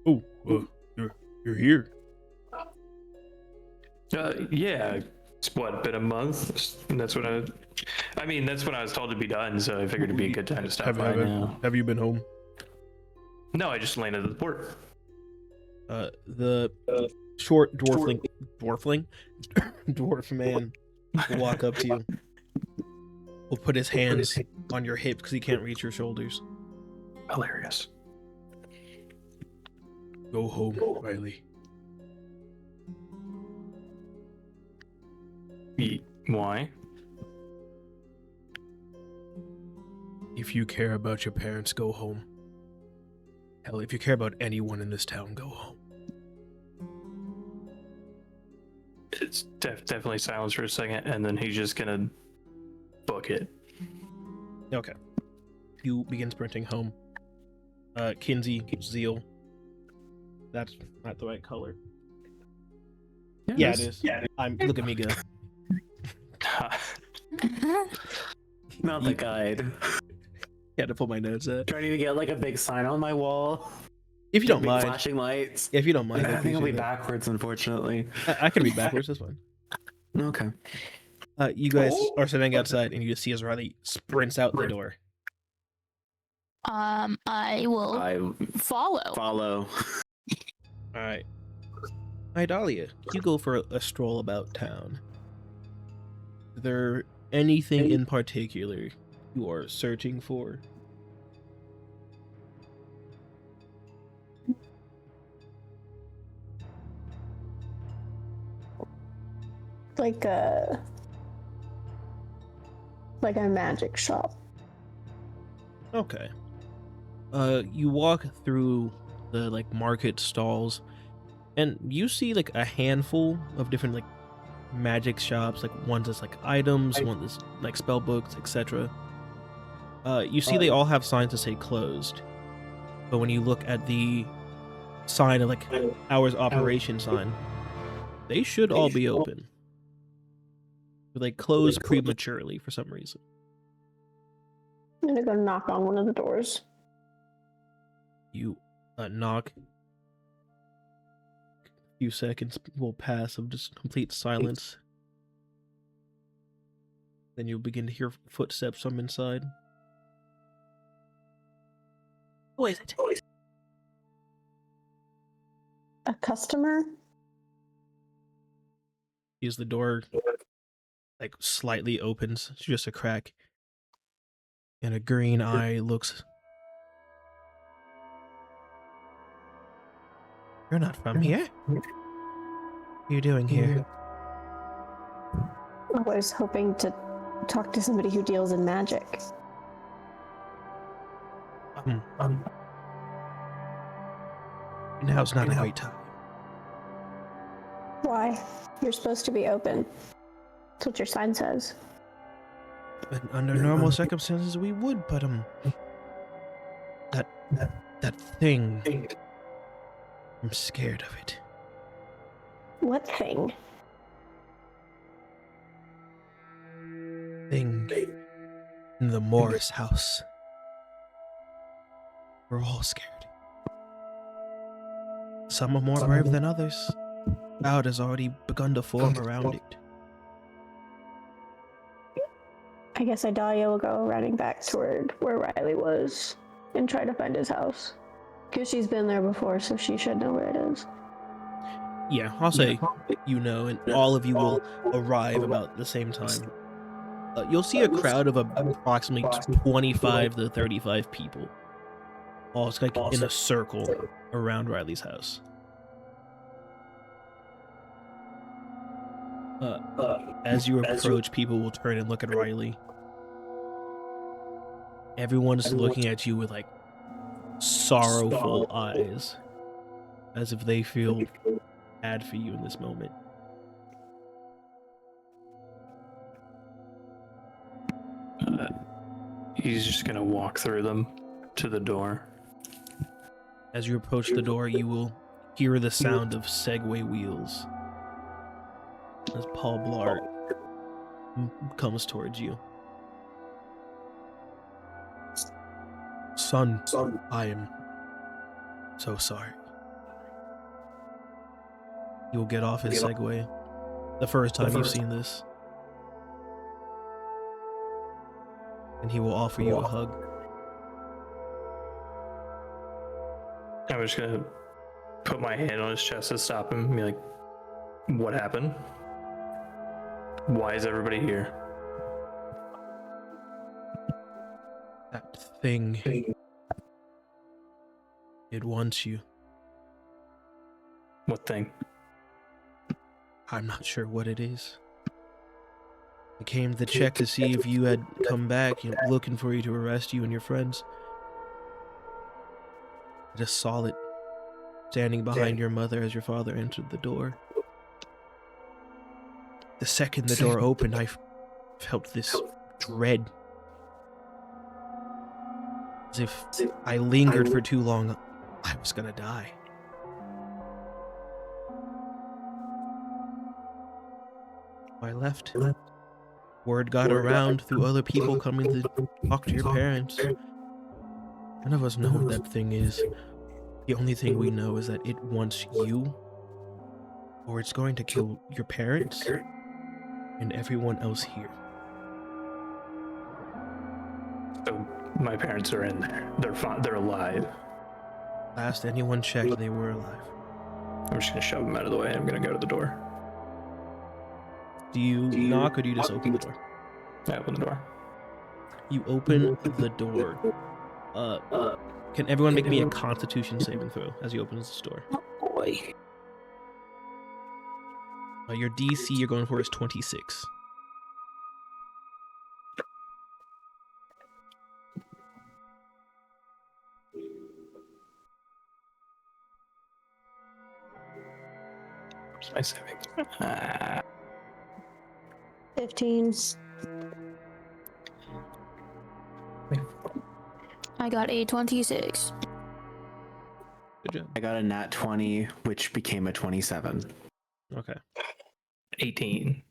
Oh, you're here. Yeah. It's what, been a month? And that's when that's when I was told to be done, so I figured it'd be a good time to stop by now. Have you been home? No, I just landed at the port. The short dwarf man will walk up to you. Will put his hands on your hips because he can't reach your shoulders. Hilarious. Go home, Rylee. Why? If you care about your parents, go home. Hell, if you care about anyone in this town, go home. It's definitely silence for a second, and then he's just gonna book it. Okay. You begin sprinting home. Kinsey, Zeal. That's not the right color. Yeah, it is. Yeah, look at me go. Not the guide. Had to pull my notes up. Trying to get like a big sign on my wall. If you don't Big mind. flashing lights. If you don't mind. I think I'll be appreciate backwards, unfortunately. that. I can read backwards, that's fine. Okay. You guys are sitting outside and you just see as Rylee sprints out the door. I will I follow. follow. Alright. Idalia, you go for a stroll about town. Is there anything in particular you are searching for? Like a magic shop. Okay. You walk through the market stalls and you see a handful of different magic shops, ones that's items, one that's spell books, etc. You see they all have signs that say closed. But when you look at the sign of hours operation sign, they should all be open. But they close prematurely for some reason. I'm gonna go knock on one of the doors. You knock. A few seconds will pass of just complete silence. Then you'll begin to hear footsteps from inside. Who is it? A customer? As the door slightly opens, it's just a crack, and a green eye looks. You're not from here. What are you doing here? I was hoping to talk to somebody who deals in magic. Now's not a great time. Why? You're supposed to be open. That's what your sign says. And under normal circumstances, we would, but that thing. I'm scared of it. What thing? Thing in the Morris house. We're all scared. Some are more brave than others. Cloud has already begun to form around it. I guess Idalia will go running back toward where Rylee was and try to find his house. Because she's been there before, so she should know where it is. Yeah, I'll say and all of you will arrive about the same time. You'll see a crowd of approximately 25 to 35 people, all just like in a circle around Rylee's house. As you approach, people will turn and look at Rylee. Everyone is looking at you with like sorrowful eyes, as if they feel bad for you in this moment. He's just gonna walk through them to the door. As you approach the door, you will hear the sound of Segway wheels as Paul Blart comes towards you. Son, I am so sorry. He will get off his Segway. The first time you've seen this. And he will offer you a hug. I'm just gonna put my hand on his chest to stop him and be like, what happened? Why is everybody here? That thing. It wants you. What thing? I'm not sure what it is. I came to check to see if you had come back, looking for you to arrest you and your friends. I just saw it standing behind your mother as your father entered the door. The second the door opened, I felt this dread. As if I lingered for too long, I was gonna die. I left. Word got around through other people coming to talk to your parents. None of us know what that thing is. The only thing we know is that it wants you, or it's going to kill your parents and everyone else here. So my parents are in there. They're fine. They're alive. Last anyone checked, they were alive. I'm just gonna shove them out of the way. I'm gonna go to the door. Do you knock or do you just open the door? I open the door. You open the door. Can everyone make me a Constitution saving throw as you open the door? Oh boy. Your DC you're going for is 26. Where's my saving? 15s. I got a 26. Good job. I got a nat 20, which became a 27. Okay. 18.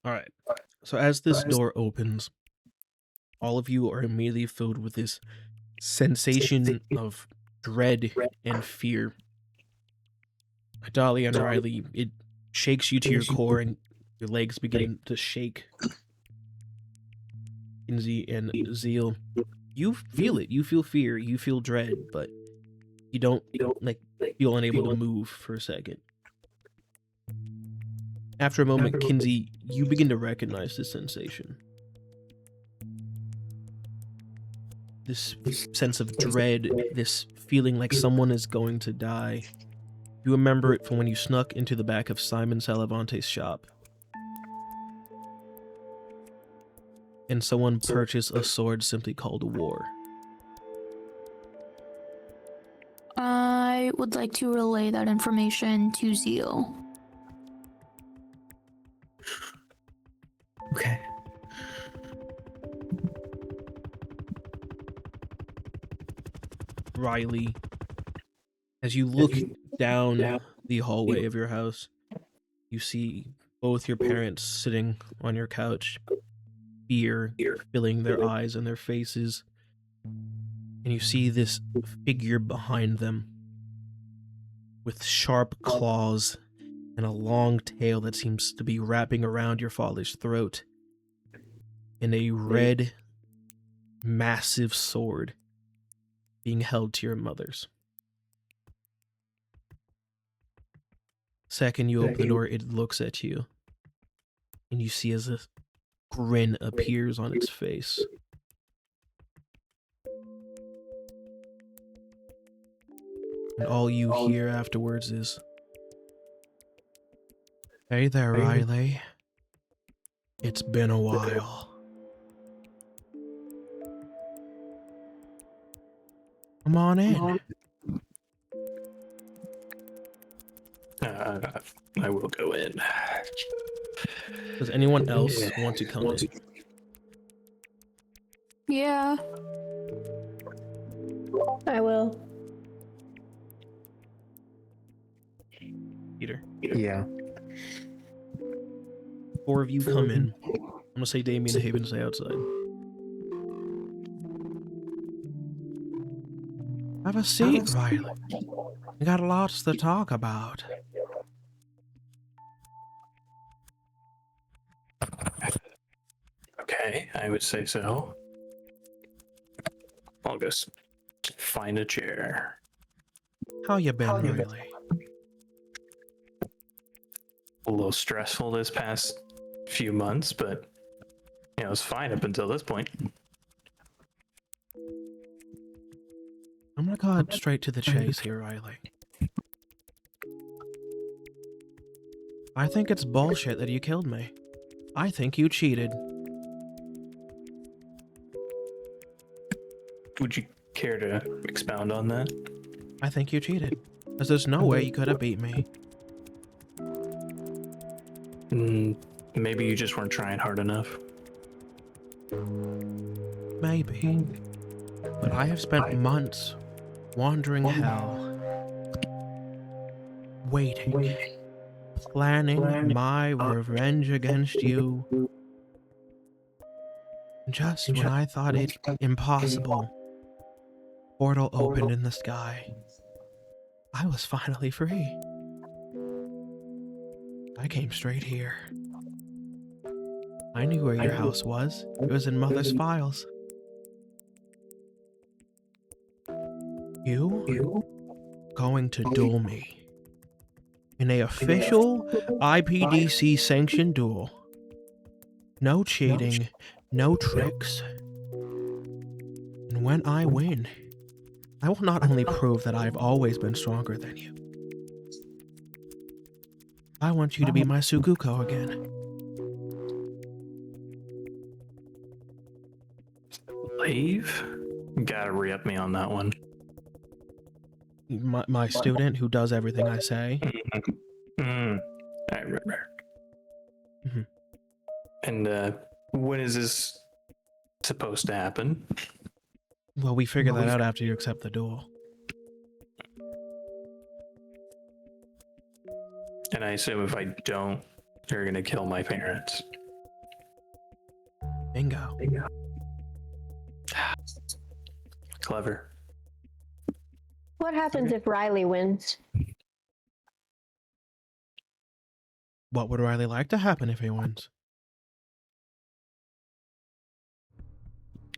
All right. So as this door opens, all of you are immediately filled with this sensation of dread and fear. Idalia and Rylee, it shakes you to your core and your legs begin to shake. Kinsey and Zeal, you feel it. You feel fear. You feel dread, but you don't like feel unable to move for a second. After a moment, Kinsey, you begin to recognize this sensation. This sense of dread, this feeling like someone is going to die. You remember it from when you snuck into the back of Simon Salavante's shop. And someone purchased a sword simply called War. I would like to relay that information to Zeal. Okay. Rylee, as you look down the hallway of your house, you see both your parents sitting on your couch, fear filling their eyes and their faces, and you see this figure behind them with sharp claws and a long tail that seems to be wrapping around your father's throat, and a red, massive sword being held to your mother's. Second you open the door, it looks at you, and you see as grin appears on its face. And all you hear afterwards is, "Hey there, Rylee. It's been a while. Come on in." I will go in. Does anyone else want to come in? Yeah. I will. Peter. Yeah. 4 of you come in. I'm gonna say Damien and Haven stay outside. Have a seat, Ryland. We got lots to talk about. Okay, I would say so. I'll go find a chair. How you been, Rylee? A little stressful this past few months, but you know, it's fine up until this point. I'm gonna cut straight to the chase here, Rylee. I think it's bullshit that you killed me. I think you cheated. Would you care to expound on that? I think you cheated. Because there's no way you could have beat me. Maybe you just weren't trying hard enough. Maybe. But I have spent months wandering hell. Waiting. Planning my revenge against you. Just when I thought it impossible, portal opened in the sky. I was finally free. I came straight here. I knew where your house was. It was in Mother's files. You? Going to duel me. In a official IPDC sanctioned duel. No cheating, no tricks. And when I win, I will not only prove that I've always been stronger than you. I want you to be my Sukuko again. Leave? Gotta re-up me on that one. My student who does everything I say. I remember. Mhm. And when is this supposed to happen? Well, we figure that out after you accept the duel. And I assume if I don't, you're gonna kill my parents. Bingo. Clever. What happens if Rylee wins? What would Rylee like to happen if he wins?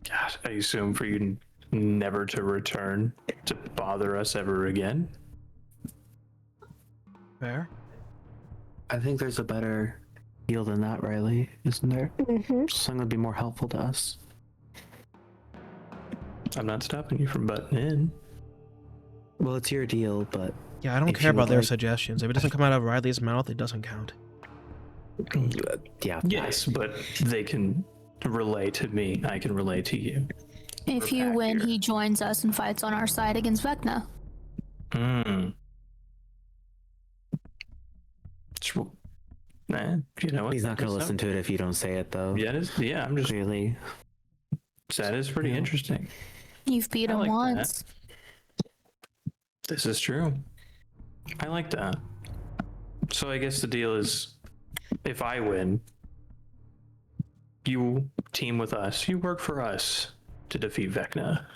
God, I assume for you never to return to bother us ever again. Fair? I think there's a better deal than that, Rylee, isn't there? Mm-hmm. Something would be more helpful to us. I'm not stopping you from butting in. Well, it's your deal, but Yeah, I don't if care you would about their like- suggestions. If it doesn't come out of Riley's mouth, it doesn't count. Yeah. Yes, but they can relay to me. I can relay to you. If We're you back win, here. he joins us and fights on our side against Vecna. Nah, you know what? He's not going to Good listen stuff. to it if you don't say it, though. Yeah, I'm just. Clearly. That is pretty Yeah. interesting. You've beat I him like that. once. This is true. I like that. So I guess the deal is, if I win, you team with us. You work for us to defeat Vecna.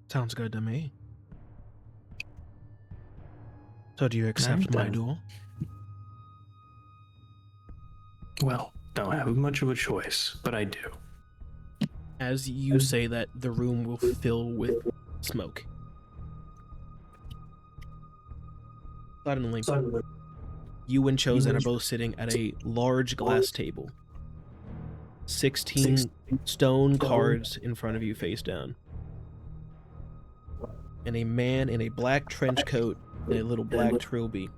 Sounds good to me. So do you accept my done. duel? Well, don't have much of a choice, but I do. As you say that, the room will fill with smoke. Suddenly, You and Chosen are both sitting at a large glass table. 16 stone cards in front of you face down. And a man in a black trench coat and a little black trilby.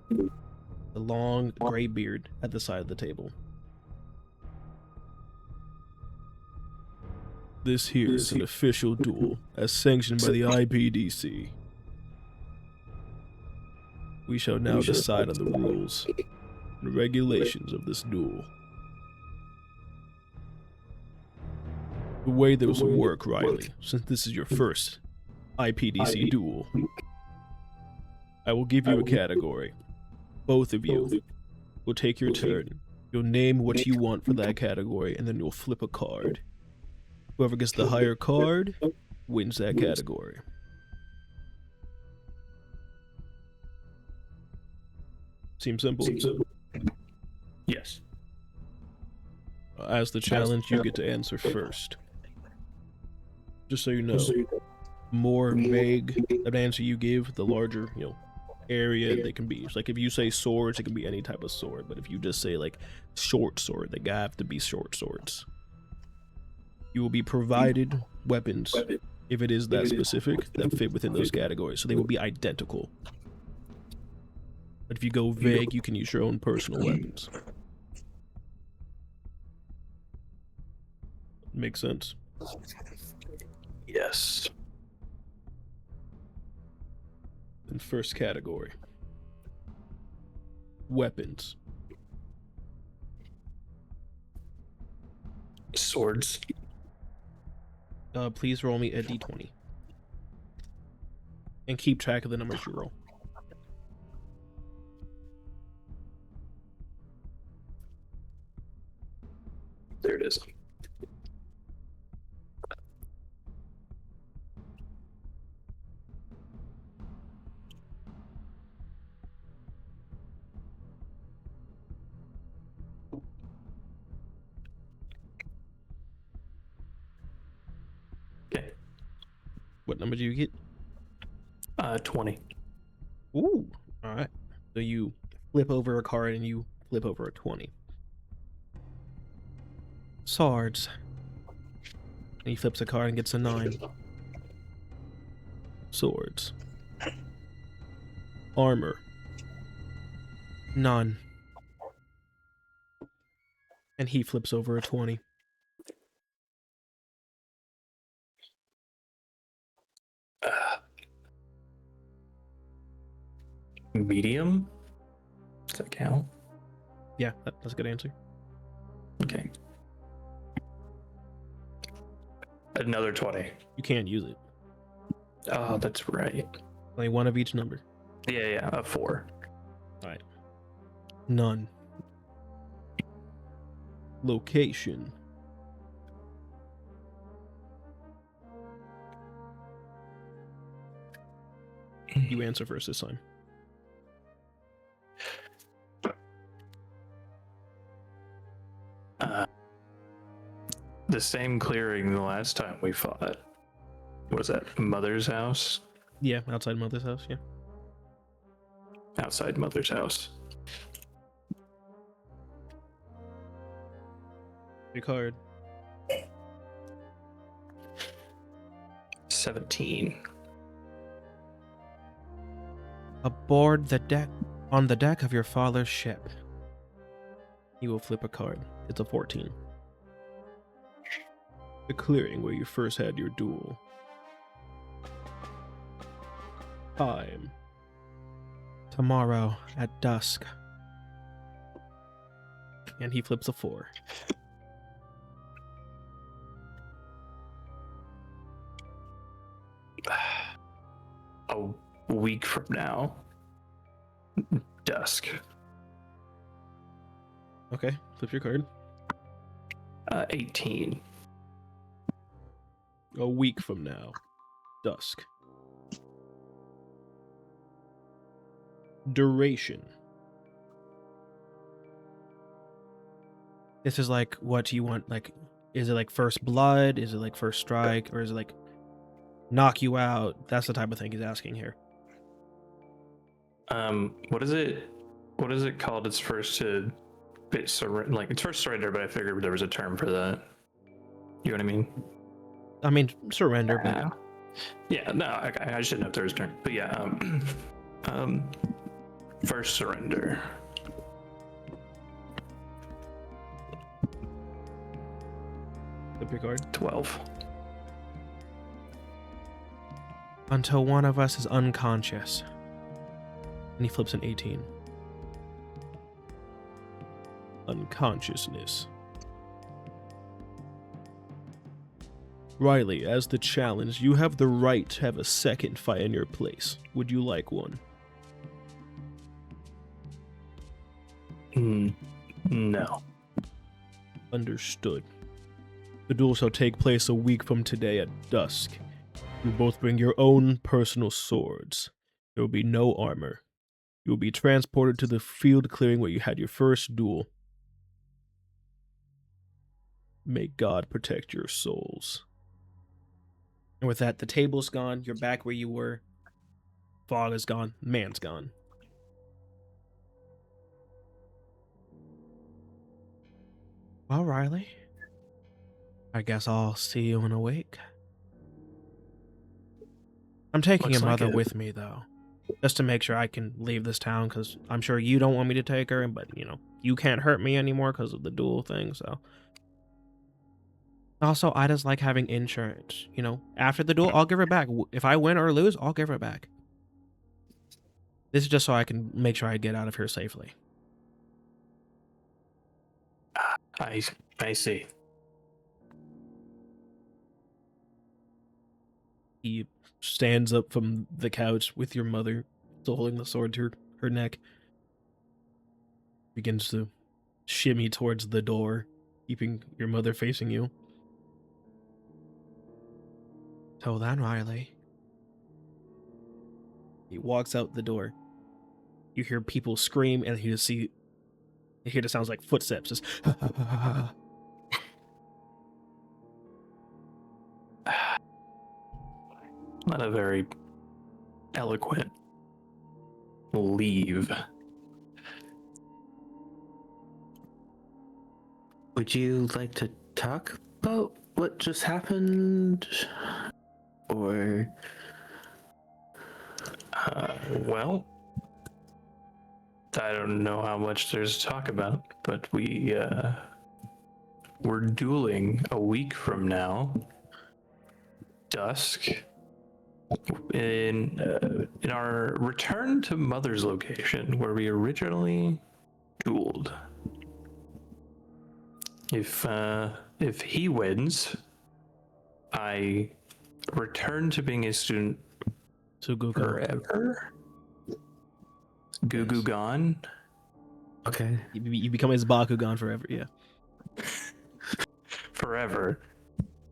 A long gray beard at the side of the table. This here is an official duel, as sanctioned by the IPDC. We shall now decide on the rules and regulations of this duel. The way this will work, Rylee, since this is your first IPDC duel, I will give you a category. Both of you will take your turn. You'll name what you want for that category, and then you'll flip a card. Whoever gets the higher card wins that category. Seems simple. Yes. As the challenge, you get to answer first. Just so you know, more vague an answer you give, the larger, area they can be. It's like if you say swords, it can be any type of sword. But if you just say like short sword, they have to be short swords. You will be provided weapons, if it is that specific, that fit within those categories. So they will be identical. But if you go vague, you can use your own personal weapons. Makes sense? Yes. And first category. Weapons. Swords. Please roll me a d20. And keep track of the numbers you roll. There it is. Okay. What number do you get? 20. Ooh. Alright. So you flip over a card and you flip over a 20. Swords. And he flips a card and gets a 9. Swords. Armor. None. And he flips over a 20. Medium? Does that count? Yeah, that's a good answer. Okay. Another 20. You can't use it. Oh, that's right. Only one of each number. Yeah, a 4. Alright. None. Location. You answer first this time. The same clearing the last time we fought. Was that Mother's house? Yeah, outside Mother's house, yeah. Outside Mother's house. Your card. 17. Aboard the deck, on the deck of your father's ship. You will flip a card. It's a 14. The clearing where you first had your duel. Time. Tomorrow at dusk. And he flips a 4. A week from now. Dusk. Okay, flip your card. 18. A week from now. Dusk. Duration. This is like, what do you want? Like, is it like first blood? Is it like first strike? Or is it like knock you out? That's the type of thing he's asking here. What is it? what is it called? It's first to bit surrender, like it's first surrender, but I figured there was a term for that. You know what I mean? I mean, surrender, but Yeah, no, I just didn't know if there was a term. But yeah, first surrender. flip your card. 12. Until one of us is unconscious. And he flips an 18. Unconsciousness. Rylee, as the challenge, you have the right to have a second fight in your place. Would you like one? No. Understood. The duel shall take place a week from today at dusk. You both bring your own personal swords. There will be no armor. You will be transported to the field clearing where you had your first duel. May God protect your souls. And with that, the table's gone. You're back where you were. Fog is gone. Man's gone. Well, Rylee, I guess I'll see you in a week. I'm taking Looks your like mother it. with me, though, just to make sure I can leave this town, because I'm sure you don't want me to take her, but, you know, you can't hurt me anymore because of the duel thing, so. Also, I just like having insurance, you know. After the duel, I'll give her back. If I win or lose, I'll give her back. This is just so I can make sure I get out of here safely. I see. He stands up from the couch with your mother still holding the sword to her neck. Begins to shimmy towards the door, keeping your mother facing you. Till then, Rylee. He walks out the door. You hear people scream, and you hear the sounds like footsteps. Just Not a very eloquent leave. Would you like to talk about what just happened? Or Well, I don't know how much there's to talk about, but we're dueling a week from now, dusk, in our return to Mother's location where we originally dueled. If he wins, I return to being a student to Google. forever. Goo Goo gone. okay. You become his Bakugan forever, yeah. Forever.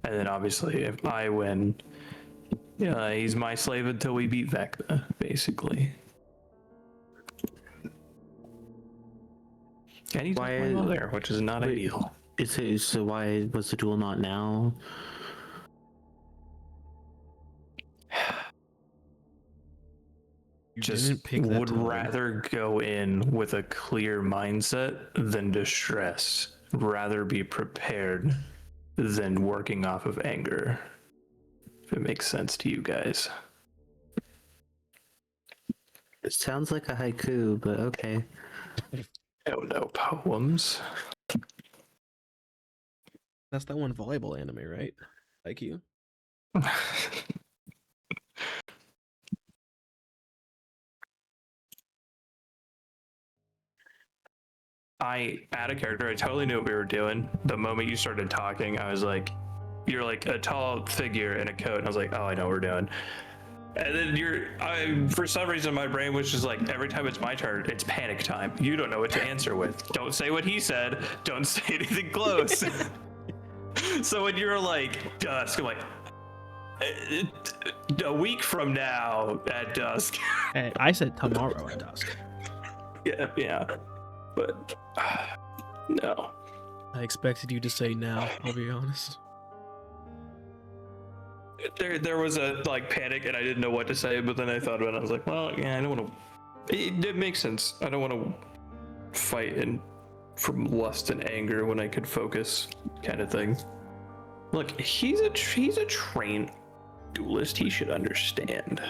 And then obviously if I win, yeah, he's my slave until we beat Vecna, basically. And he's Why- my mother, which is not wait. ideal. So why was the duel not now? You Just didn't pick that would time. rather go in with a clear mindset than distress. Rather be prepared than working off of anger. If it makes sense to you guys. It sounds like a haiku, but okay. Oh no, poems. That's that one volleyball anime, right? Like you. I, out of character, I totally knew what we were doing. The moment you started talking, I was like, you're like a tall figure in a coat. And I was like, oh, I know what we're doing. And then for some reason, my brain was just like, every time it's my turn, it's panic time. You don't know what to answer with. Don't say what he said. Don't say anything close. So when you're like, dusk, I'm like, a week from now at dusk. Hey, I said tomorrow at dusk. Yeah. But no. I expected you to say now, I'll be honest. There was a like panic and I didn't know what to say, but then I thought about it. I was like, well, yeah, I don't want to. It makes sense. I don't want to fighting from lust and anger when I could focus, kind of thing. Look, he's a trained duelist. He should understand.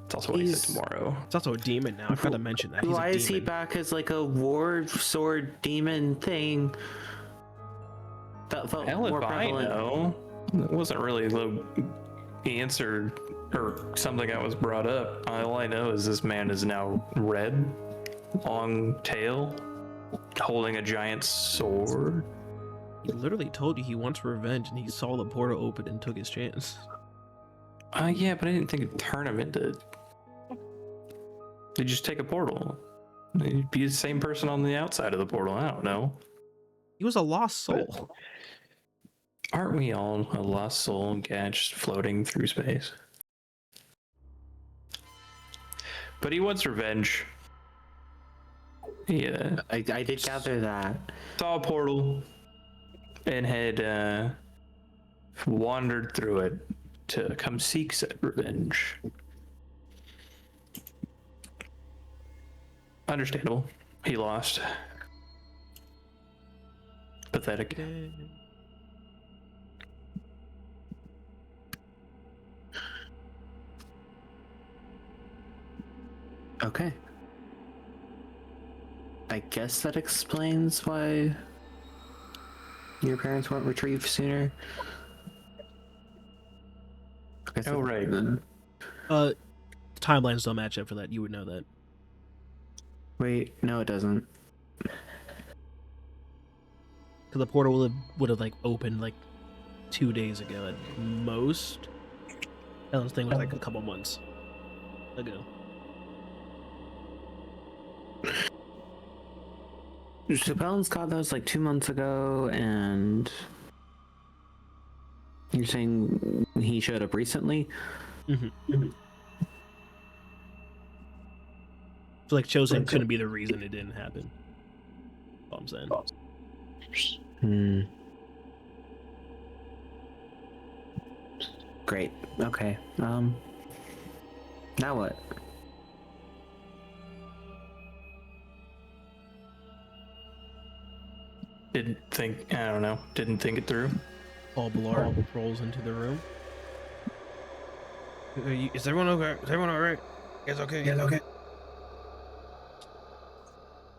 It's also what he said tomorrow. It's also a demon now. I forgot to mention that. Why is he back as like a war sword demon thing? That felt Hell more if I prevalent. know. It wasn't really the answer or something that was brought up. All I know is this man is now red, long tail, holding a giant sword. He literally told you he wants revenge, and he saw the portal open and took his chance. Yeah, but I didn't think it'd turn him into. They just take a portal. He'd be the same person on the outside of the portal. I don't know. He was a lost soul. Aren't we all a lost soul, just floating through space? But he wants revenge. Yeah, I did gather that. saw a portal and had wandered through it to come seek said revenge. Understandable. He lost. Pathetic. Okay. I guess that explains why your parents weren't retrieved sooner. Oh, right. Timelines don't match up for that. You would know that. Wait, no, it doesn't. Because the portal would have like opened like 2 days ago at most. Ellen's thing was like a couple months ago. So Balance got those like 2 months ago, and you're saying he showed up recently? Mm-hmm. So like chosen couldn't be the reason it didn't happen. That's all I'm saying. Great. Okay. Now what? Didn't think it through. Paul Blart rolls into the room. Is everyone okay? Is everyone alright? Yes, okay. Yes, okay.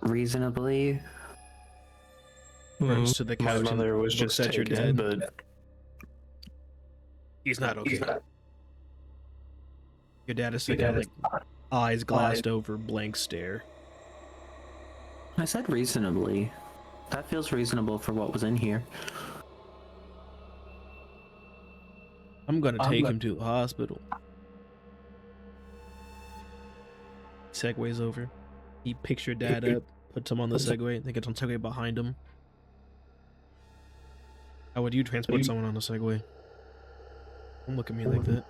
Reasonably. Runs to the couch. My mother was just at your taken, dad. but He's not okay. Your dad is sitting there, like eyes glassed over, blank stare. I said reasonably. That feels reasonable for what was in here. I'm gonna take him to the hospital. Segways over. He picks your dad up, puts him on the Segway, then gets on Segway behind him. How would you transport someone on a Segway? Don't look at me like that.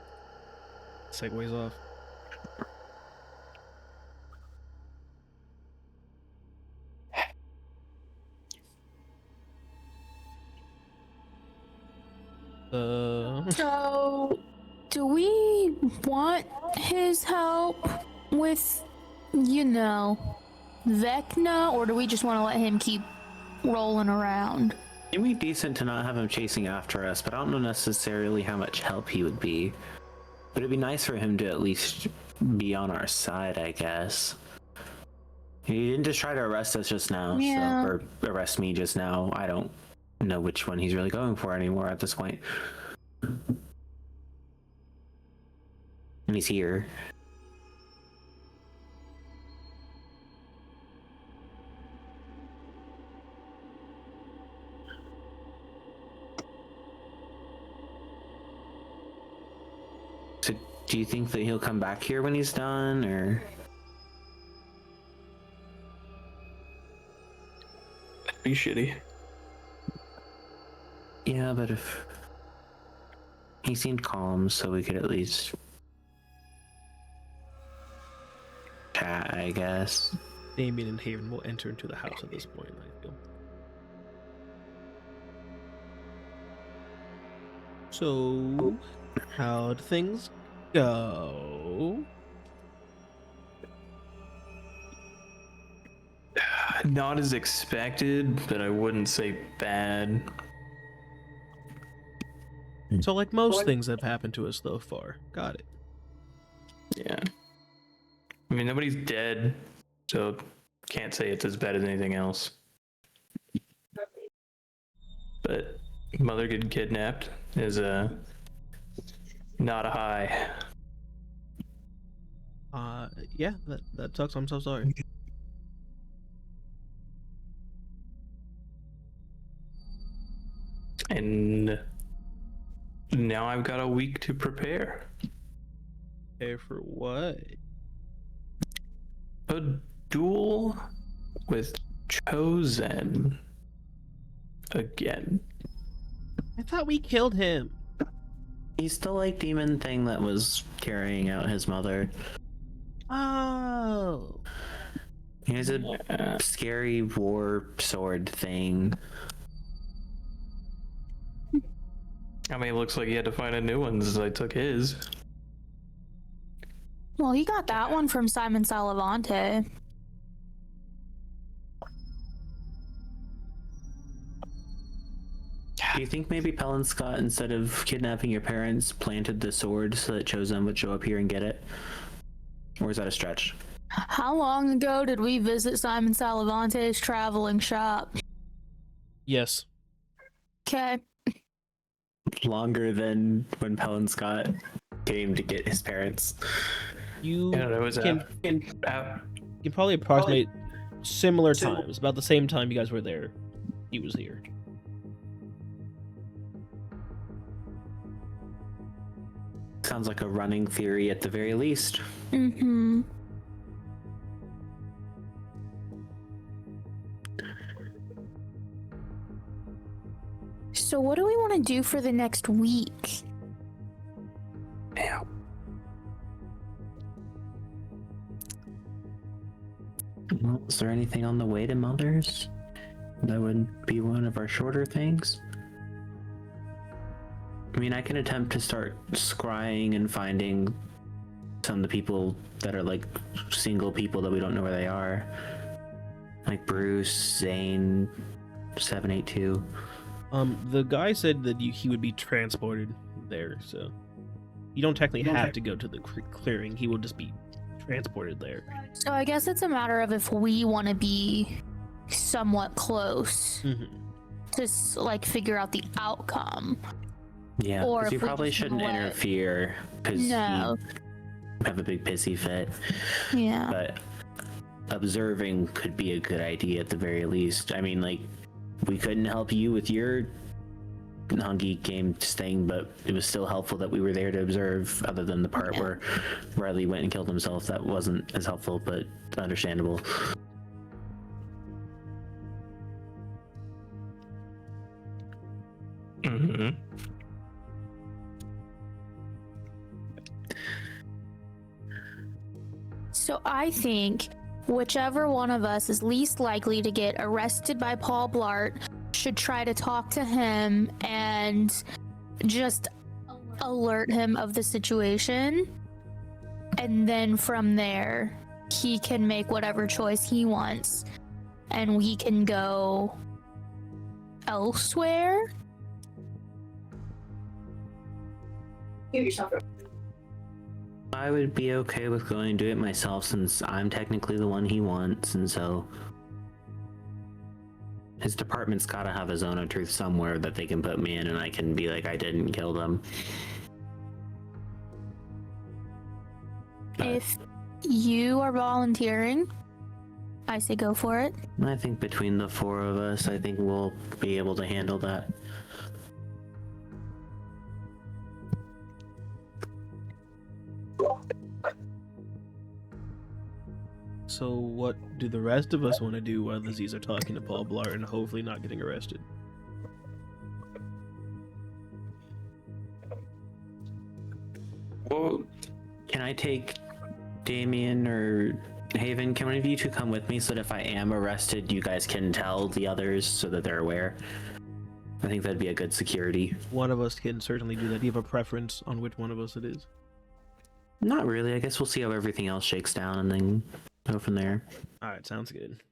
Segway's off. So, do we want his help with, Vecna, or do we just want to let him keep rolling around? It'd be decent to not have him chasing after us, but I don't know necessarily how much help he would be. But it'd be nice for him to at least be on our side, I guess. He didn't just try to arrest us just now, Yeah. or arrest me just now. I don't know which one he's really going for anymore at this point. And he's here. So, do you think that he'll come back here when he's done, or? that'd be shitty. Yeah, but if he seemed calm, so we could at least chat, I guess. Damien and Haven will enter into the house at this point, I feel. So, how'd things go? not as expected, but I wouldn't say bad. So like most things that have happened to us so far. Got it. Yeah. I mean, nobody's dead, so can't say it's as bad as anything else. But mother getting kidnapped is not a high. Yeah, that sucks. I'm so sorry. And now I've got a week to prepare. Prepare for what? A duel with Chosen again. I thought we killed him. He's the like demon thing that was carrying out his mother. Oh. He has a scary war sword thing. I mean, it looks like he had to find a new one since I took his. Well, he got that one from Simon Salavante. Do you think maybe Pelin Scott, instead of kidnapping your parents, planted the sword so that Chosen would show up here and get it? Or is that a stretch? How long ago did we visit Simon Salavante's traveling shop? Yes. Okay. Longer than when Pelin Scott came to get his parents. You I don't know, can probably approximate similar times. About the same time you guys were there, he was here. Sounds like a running theory at the very least. Mm-hmm. So what do we want to do for the next week? Damn. Well, is there anything on the way to Mother's? That would be one of our shorter things. I mean, I can attempt to start scrying and finding some of the people that are like single people that we don't know where they are. Like Bruce, Zane, 782. The guy said that he would be transported there, so you don't technically have to go to the clearing. He will just be transported there. So I guess it's a matter of if we want to be somewhat close to like figure out the outcome. Yeah, Or because you if we probably just shouldn't let- interfere because No. you have a big pissy fit. Yeah. But observing could be a good idea at the very least. I mean, like, we couldn't help you with your Hungy Games thing, but it was still helpful that we were there to observe, other than the part where Rylee went and killed himself. That wasn't as helpful, but understandable. Mm-hmm. So I think whichever one of us is least likely to get arrested by Paul Blart should try to talk to him and just alert him of the situation. And then from there, he can make whatever choice he wants and we can go elsewhere. I would be okay with going and do it myself, since I'm technically the one he wants, and so his department's gotta have a zone of truth somewhere that they can put me in, and I can be like, I didn't kill them. If you are volunteering, I say go for it. I think between the four of us, I think we'll be able to handle that. So what do the rest of us want to do while the Z's are talking to Paul Blart and hopefully not getting arrested? Well, Can I take Damien or Haven? Can one of you two come with me so that if I am arrested, you guys can tell the others so that they're aware? I think that'd be a good security. One of us can certainly do that. Do you have a preference on which one of us it is? Not really. I guess we'll see how everything else shakes down and then go from there. Alright, sounds good.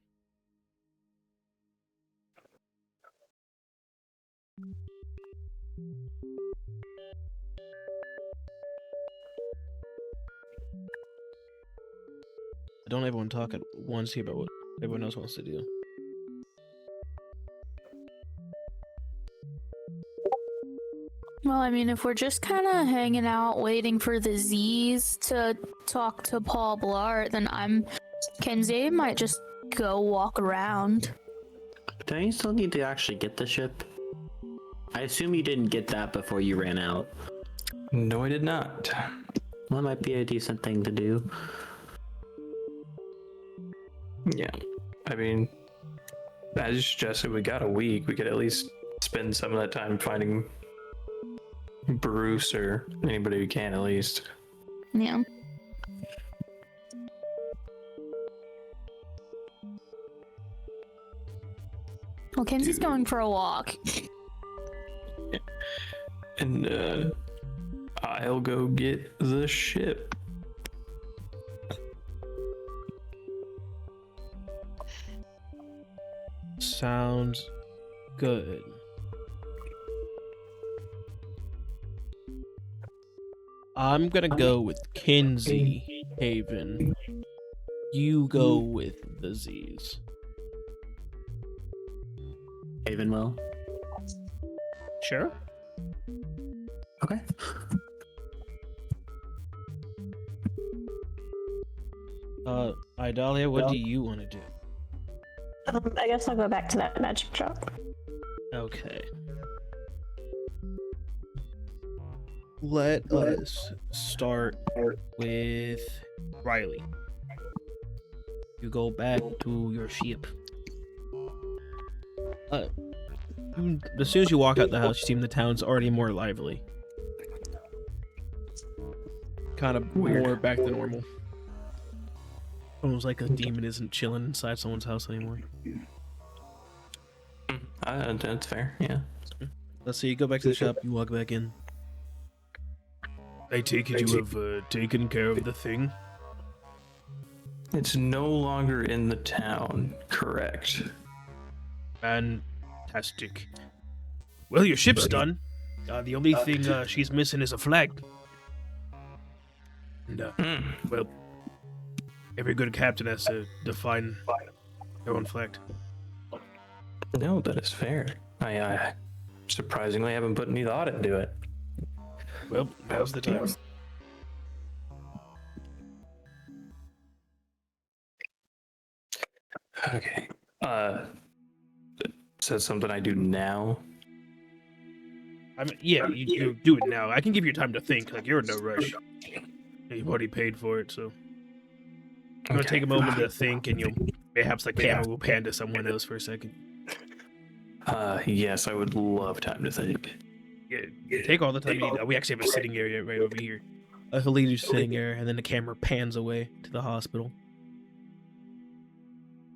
Don't everyone talk at once here about what everyone else wants to do. Well, I mean, if we're just kind of hanging out waiting for the Z's to talk to Paul Blart, then Kenzie might just go walk around. Don't you still need to actually get the ship? I assume you didn't get that before you ran out. No, I did not. Well, that might be a decent thing to do. Yeah. I mean, as you suggested, we got a week. We could at least spend some of that time finding Bruce or anybody we can, at least. Yeah. Well, Kenzie's going for a walk. And I'll go get the ship. Sounds good. I'm gonna go with Kinsey Haven. You go with the Z's. Haven will. Sure. Okay. Idalia, what do you want to do? I guess I'll go back to that magic shop. Okay. Let us start with Rylee. You go back to your ship. As soon as you walk out the house, you see the town's already more lively. Kind of more back to normal. Almost like a demon isn't chilling inside someone's house anymore. That's fair, yeah. Let's see, you go back to the shop, you walk back in. I take it you have taken care of the thing? It's no longer in the town, correct? Fantastic. Well, your ship's done. The only thing she's missing is a flag. And, well, every good captain has to define their own flag. No, that is fair. I surprisingly haven't put any thought into it. Well, now's the time. Okay. So that's something I do now? I mean, yeah, you do it now. I can give you time to think. Like, you're in no rush. You've already paid for it, so... I'm gonna take a moment to think, and perhaps the camera will pan to someone else for a second. Yes, I would love time to think. Yeah, take all the time you need. We actually have a sitting area right over here. He'll lead you sitting area, and then the camera pans away to the hospital.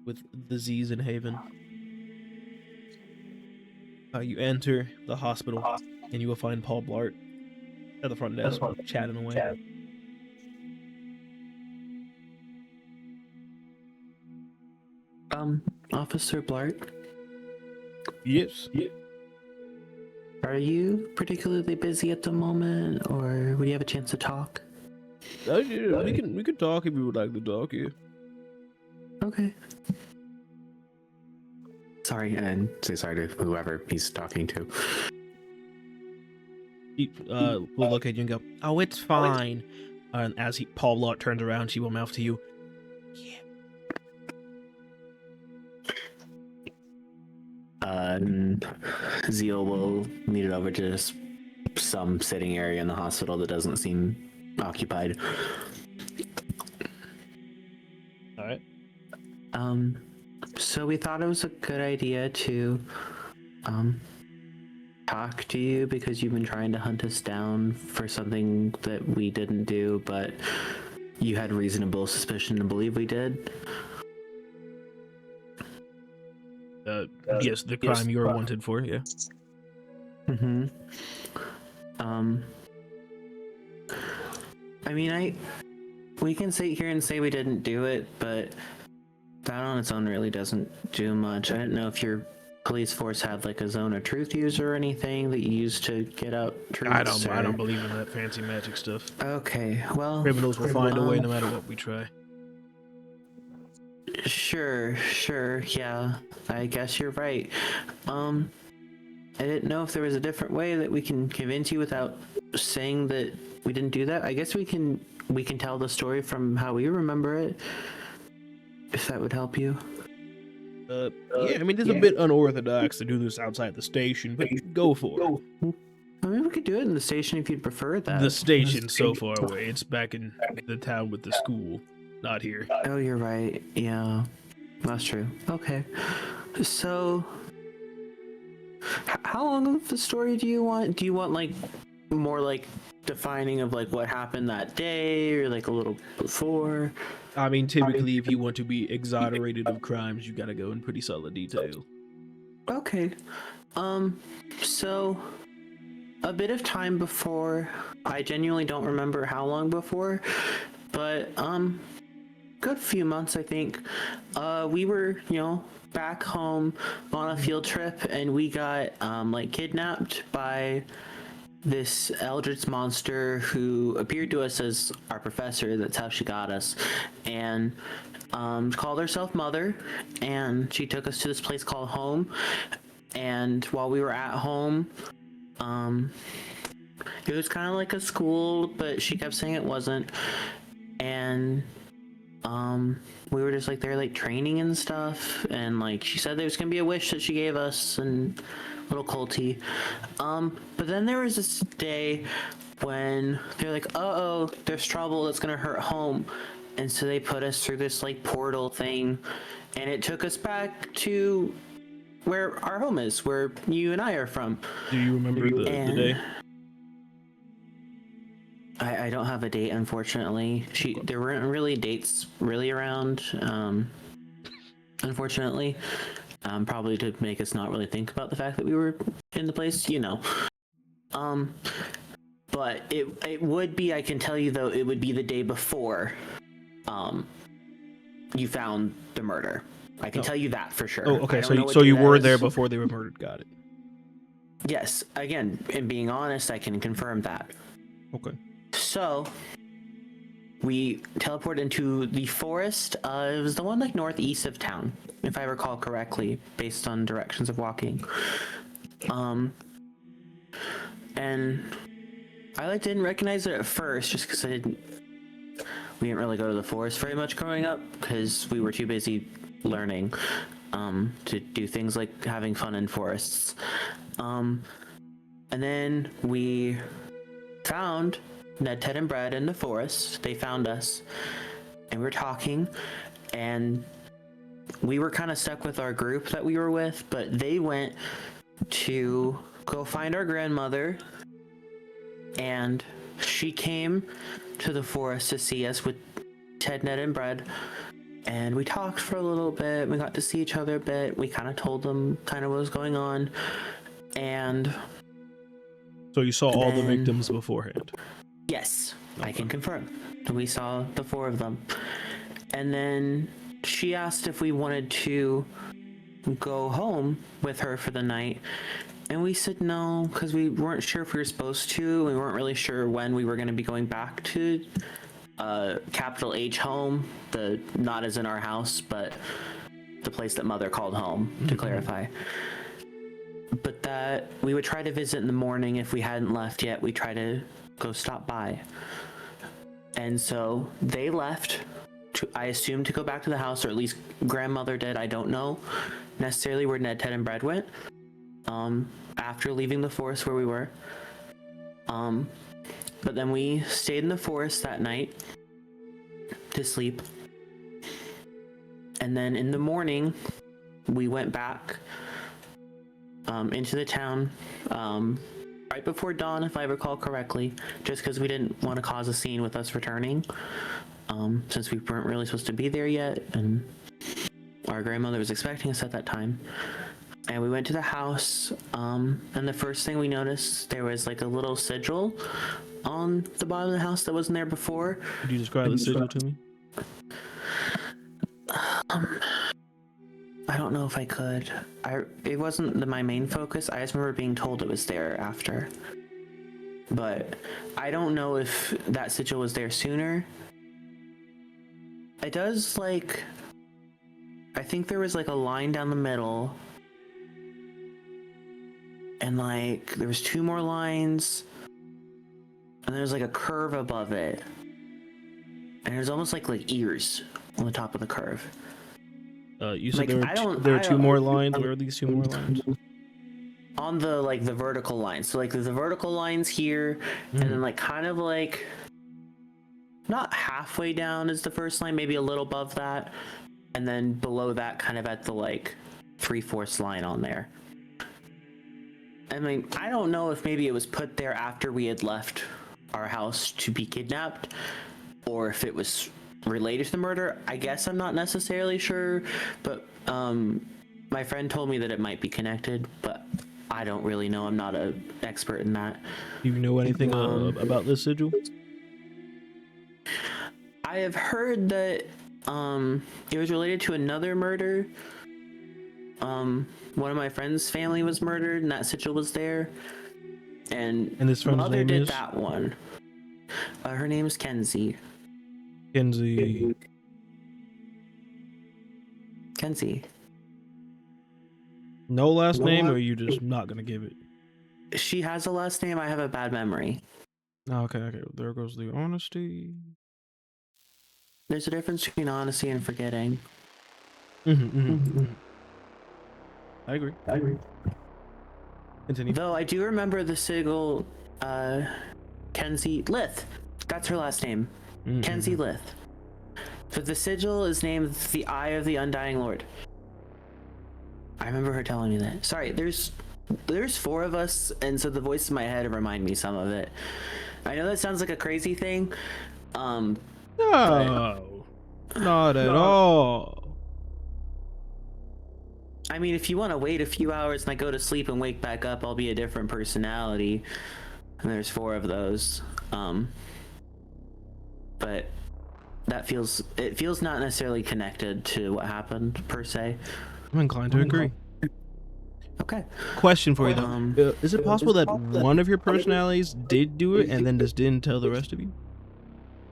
With the Z's in Haven. You enter the hospital, and you will find Paul Blart at the front desk, chatting away. Officer Blart? Yes. Are you particularly busy at the moment, or would you have a chance to talk? Yeah, we can talk if you would like to talk here. Okay. Sorry, and say sorry to whoever he's talking to. We'll look at you and go, "Oh, it's fine." And as Paul Blart turns around, she will mouth to you, "Yeah." Zeal will lead it over to just some sitting area in the hospital that doesn't seem occupied. All right. So we thought it was a good idea to talk to you because you've been trying to hunt us down for something that we didn't do, but you had reasonable suspicion to believe we did. Yes, the crime you are wanted for, yeah. Mm-hmm. I mean, we can sit here and say we didn't do it, but that on its own really doesn't do much. I don't know if you're police force had like a zone of truth user or anything that you used to get out truths? I don't believe in that fancy magic stuff. Okay, well, Criminals will find a way no matter what we try. Sure, yeah. I guess you're right. I didn't know if there was a different way that we can convince you without saying that we didn't do that. I guess we can tell the story from how we remember it, if that would help you. Yeah, I mean, it's a bit unorthodox to do this outside the station, but go for it. I mean, we could do it in the station if you'd prefer that. The station's so far away. It's back in the town with the school, not here. Oh, you're right. Yeah, that's true. Okay. So, how long of the story do you want? Do you want, like, more, like, defining of, like, what happened that day, or, like, a little before? I mean, typically, if you want to be exonerated of crimes, you gotta go in pretty solid detail. Okay. So, a bit of time before, I genuinely don't remember how long before, but, good few months, I think. We were, back home on a field trip, and we got, like, kidnapped by this eldritch monster who appeared to us as our professor. That's how she got us, and called herself Mother, and she took us to this place called home. And while we were at home, it was kind of like a school, but she kept saying it wasn't. And we were just like there, like training and stuff, and like she said there was gonna be a wish that she gave us, and little culty. But then there was this day when they're like, uh-oh, there's trouble that's gonna hurt home. And so they put us through this like portal thing, and it took us back to where our home is, where you and I are from. Do you remember the day? I don't have a date, unfortunately. There weren't really dates really around, unfortunately. Probably to make us not really think about the fact that we were in the place, But it would be, I can tell you though, it would be the day before you found the murder. I can tell you that for sure. Oh, okay, so you were there before they were murdered, got it. Yes, again, in being honest, I can confirm that. Okay. So, we teleported into the forest. It was the one like northeast of town, if I recall correctly, based on directions of walking. And I didn't recognize it at first, just because we didn't really go to the forest very much growing up, because we were too busy learning to do things like having fun in forests. And then we found Ned, Ted, and Brad in the forest. They found us, and we were talking, and we were kind of stuck with our group that we were with, but they went to go find our grandmother, and she came to the forest to see us with Ted, Ned, and Brad, and we talked for a little bit. We got to see each other a bit. We kind of told them kind of what was going on, and so you saw all the victims beforehand? Yes, I can confirm. We saw the four of them. And then she asked if we wanted to go home with her for the night. And we said no, because we weren't sure if we were supposed to. We weren't really sure when we were going to be going back to capital H home. Not as in our house, but the place that Mother called home, to clarify. But that we would try to visit in the morning if we hadn't left yet. We try to go stop by. And so they left, I assume, to go back to the house, or at least grandmother did. I don't know necessarily where Ned, Ted, and Brad went after leaving the forest where we were. But then we stayed in the forest that night to sleep. And then in the morning, we went back into the town right before dawn, if I recall correctly, just because we didn't want to cause a scene with us returning, since we weren't really supposed to be there yet, and our grandmother was expecting us at that time. And we went to the house, and the first thing we noticed, there was like a little sigil on the bottom of the house that wasn't there before. Could you describe the sigil to me? I don't know if I could. It wasn't my main focus. I just remember being told it was there after. But I don't know if that sigil was there sooner. It does, like... I think there was, like, a line down the middle. And, like, there was 2 more lines. And there's, like, a curve above it. And there's almost like ears on the top of the curve. You said like, there are 2 more lines. Where are these 2 more lines? On the, like, the vertical lines. So, like, there's the vertical lines here, and then, like, kind of, like, not halfway down is the first line, maybe a little above that. And then below that, kind of at the, like, 3/4 line on there. I mean, I don't know if maybe it was put there after we had left our house to be kidnapped, or if it was related to the murder. I guess I'm not necessarily sure, but my friend told me that it might be connected, but I don't really know. I'm not an expert in that. Do you know anything about this sigil? I have heard that it was related to another murder. One of my friend's family was murdered, and that sigil was there. And this friend's mother name did is? that one. Her name is Kenzie. Kenzie. No last name, or are you just not gonna give it? She has a last name. I have a bad memory. Okay. There goes the honesty. There's a difference between honesty and forgetting. I agree. Continue. Though I do remember the sigil, Kenzie Lith. That's her last name. Kenzie Lith. But the sigil is named the Eye of the Undying Lord. I remember her telling me that. Sorry, there's 4 of us, and so the voice in my head remind me some of it. I know that sounds like a crazy thing. No, not at all. I mean, if you want to wait a few hours and I go to sleep and wake back up, I'll be a different personality. And there's 4 of those. But it feels not necessarily connected to what happened per se. I'm inclined to agree. Okay. Question for you though: is it possible that one of your personalities did do it and then just didn't tell the rest of you?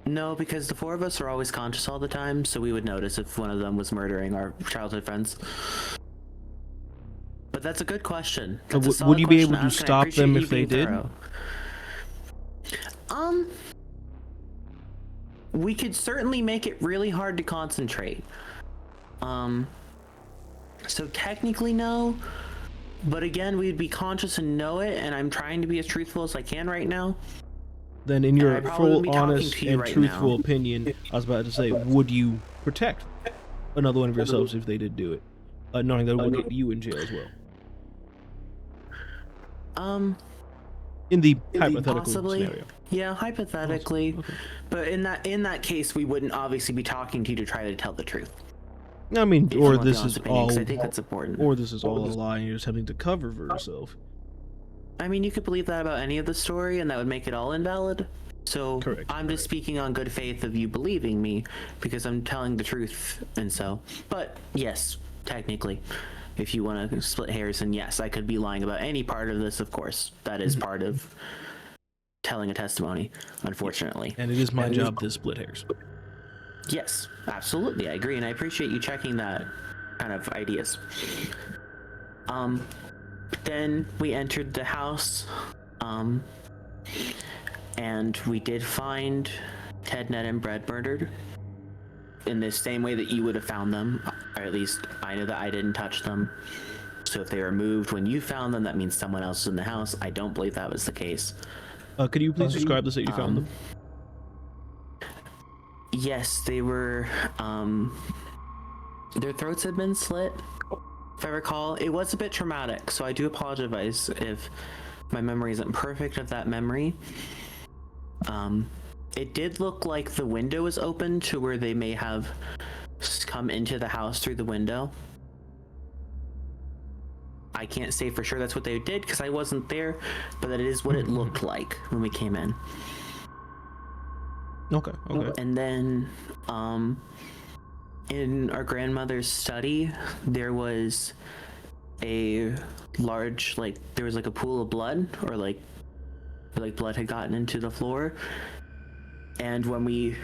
No, because the 4 of us are always conscious all the time, so we would notice if one of them was murdering our childhood friends. But that's a good question. Would you be able to stop them if they did? We could certainly make it really hard to concentrate. So technically no, but again, we'd be conscious and know it, and I'm trying to be as truthful as I can right now. Then in your full, honest, and truthful opinion, I was about to say, would you protect another one of yourselves if they did do it? Knowing that it would get you in jail as well. In the hypothetical scenario. Yeah, hypothetically. Okay. But in that case, we wouldn't obviously be talking to you to try to tell the truth. I mean, or this is opinion, all. I think that's important. Or this is all a lie, and you're just having to cover for yourself. I mean, you could believe that about any of the story, and that would make it all invalid. So Correct. I'm just speaking on good faith of you believing me, because I'm telling the truth, and so. But yes, technically, if you want to split hairs, and yes, I could be lying about any part of this. Of course, that is part of telling a testimony, unfortunately. And it is my job to split hairs. Yes, absolutely, I agree, and I appreciate you checking that kind of ideas. Then we entered the house, and we did find Ted, Ned, and Brett murdered in the same way that you would have found them, or at least I know that I didn't touch them. So if they were moved when you found them, that means someone else was in the house. I don't believe that was the case. Could you please describe this that you found them? Yes, they were, their throats had been slit, if I recall. It was a bit traumatic, so I do apologize if my memory isn't perfect of that memory. It did look like the window was open to where they may have come into the house through the window. I can't say for sure that's what they did because I wasn't there, but that is what it looked like when we came in. Okay. And then in our grandmother's study, there was a large, there was a pool of blood, or blood had gotten into the floor. And when we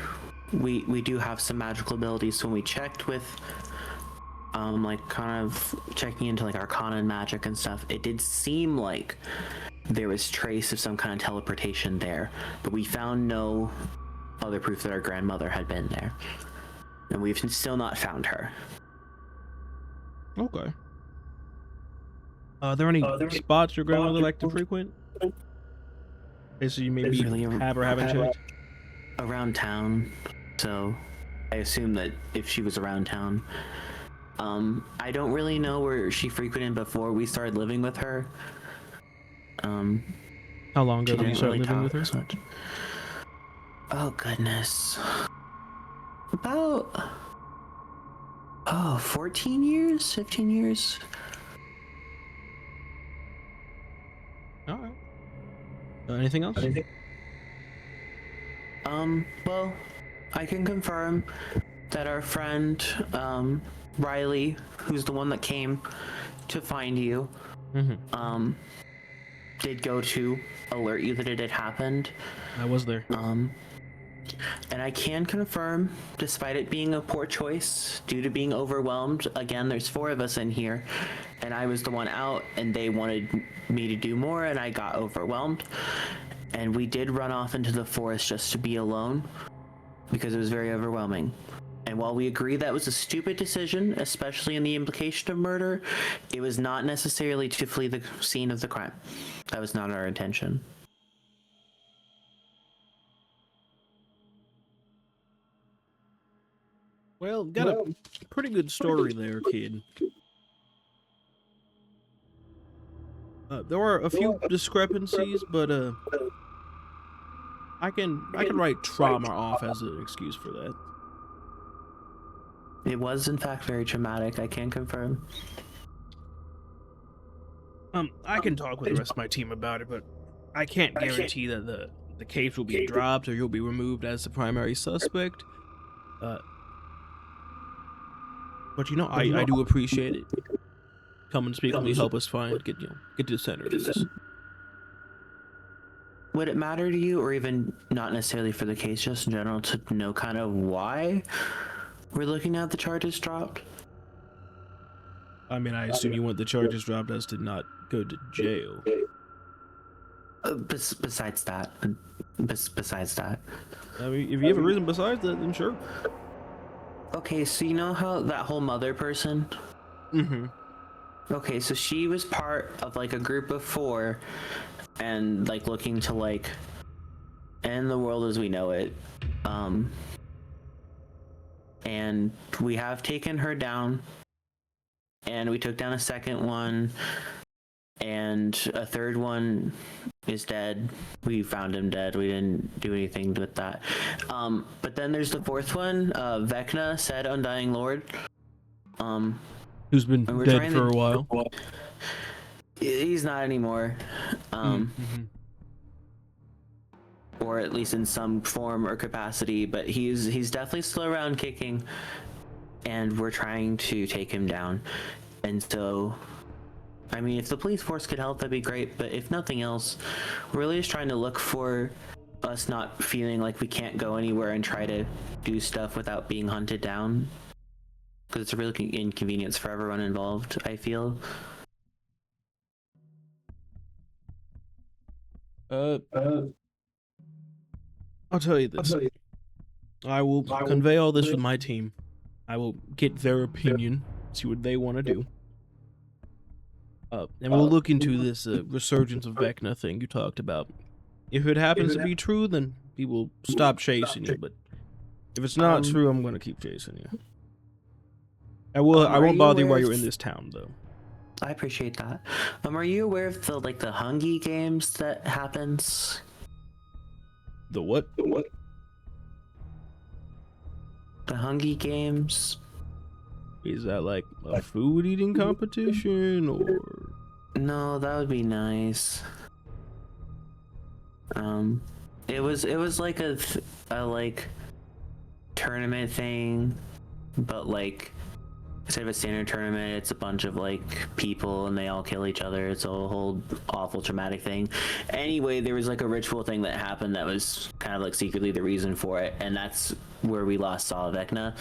do have some magical abilities, so when we checked with kind of checking into arcana and magic and stuff, it did seem like there was trace of some kind of teleportation there, but we found no other proof that our grandmother had been there, and we've still not found her. Okay. Are there any spots your grandmother liked to frequent? Okay, so you maybe have or haven't checked? Around town, so I assume that if she was around town. I don't really know where she frequented before we started living with her. How long ago did you start living with her? Oh goodness. About 14 years, 15 years. All right. Anything else? Well, I can confirm that our friend, Rylee, who's the one that came to find you, did go to alert you that it had happened. I was there. And I can confirm, despite it being a poor choice, due to being overwhelmed, again, there's 4 of us in here, and I was the one out, and they wanted me to do more, and I got overwhelmed. And we did run off into the forest just to be alone, because it was very overwhelming. And while we agree that was a stupid decision, especially in the implication of murder, it was not necessarily to flee the scene of the crime. That was not our intention. Well, got a pretty good story there, kid. There are a few discrepancies, but I can write trauma off as an excuse for that. It was, in fact, very traumatic, I can confirm. I can talk with the rest of my team about it, but I can't guarantee that the case will be dropped or you'll be removed as the primary suspect. But I do appreciate it. Come and speak with me, help us get to the center of this. Would it matter to you, or even not necessarily for the case, just in general, to know kind of why we're looking at the charges dropped? I mean, I assume you want the charges dropped as to not go to jail. Besides that. I mean, if you have a reason besides that, then sure. Okay, so you know how that whole mother person? Mm-hmm. Okay, so she was part of a group of 4, and looking to end the world as we know it. And we have taken her down, and we took down a second one, and a third one is dead. We found him dead. We didn't do anything with that. But then there's the 4th one, Vecna, said Undying Lord. Who's been dead for a while. He's not anymore. Or at least in some form or capacity, but he's definitely still around kicking, and we're trying to take him down. And so, I mean, if the police force could help, that'd be great, but if nothing else, we're really just trying to look for us not feeling like we can't go anywhere and try to do stuff without being hunted down, because it's a real inconvenience for everyone involved, I feel. I'll tell you this. I will convey all this with my team. I will get their opinion, see what they want to do. And we'll look into this resurgence of Vecna thing you talked about. If it happens to be true, then we will stop chasing you. But if it's not true, I'm going to keep chasing you. I won't bother you while you're in this town, though. I appreciate that. Are you aware of the the Hungy games that happens? The what? The Hungy games. Is that like a food eating competition, or? No, that would be nice. It was like a tournament thing, but like instead of a standard tournament, it's a bunch of like people and they all kill each other. It's a whole awful traumatic thing. Anyway, there was like a ritual thing that happened that was kind of like secretly the reason for it, and that's where we lost all of Vecna.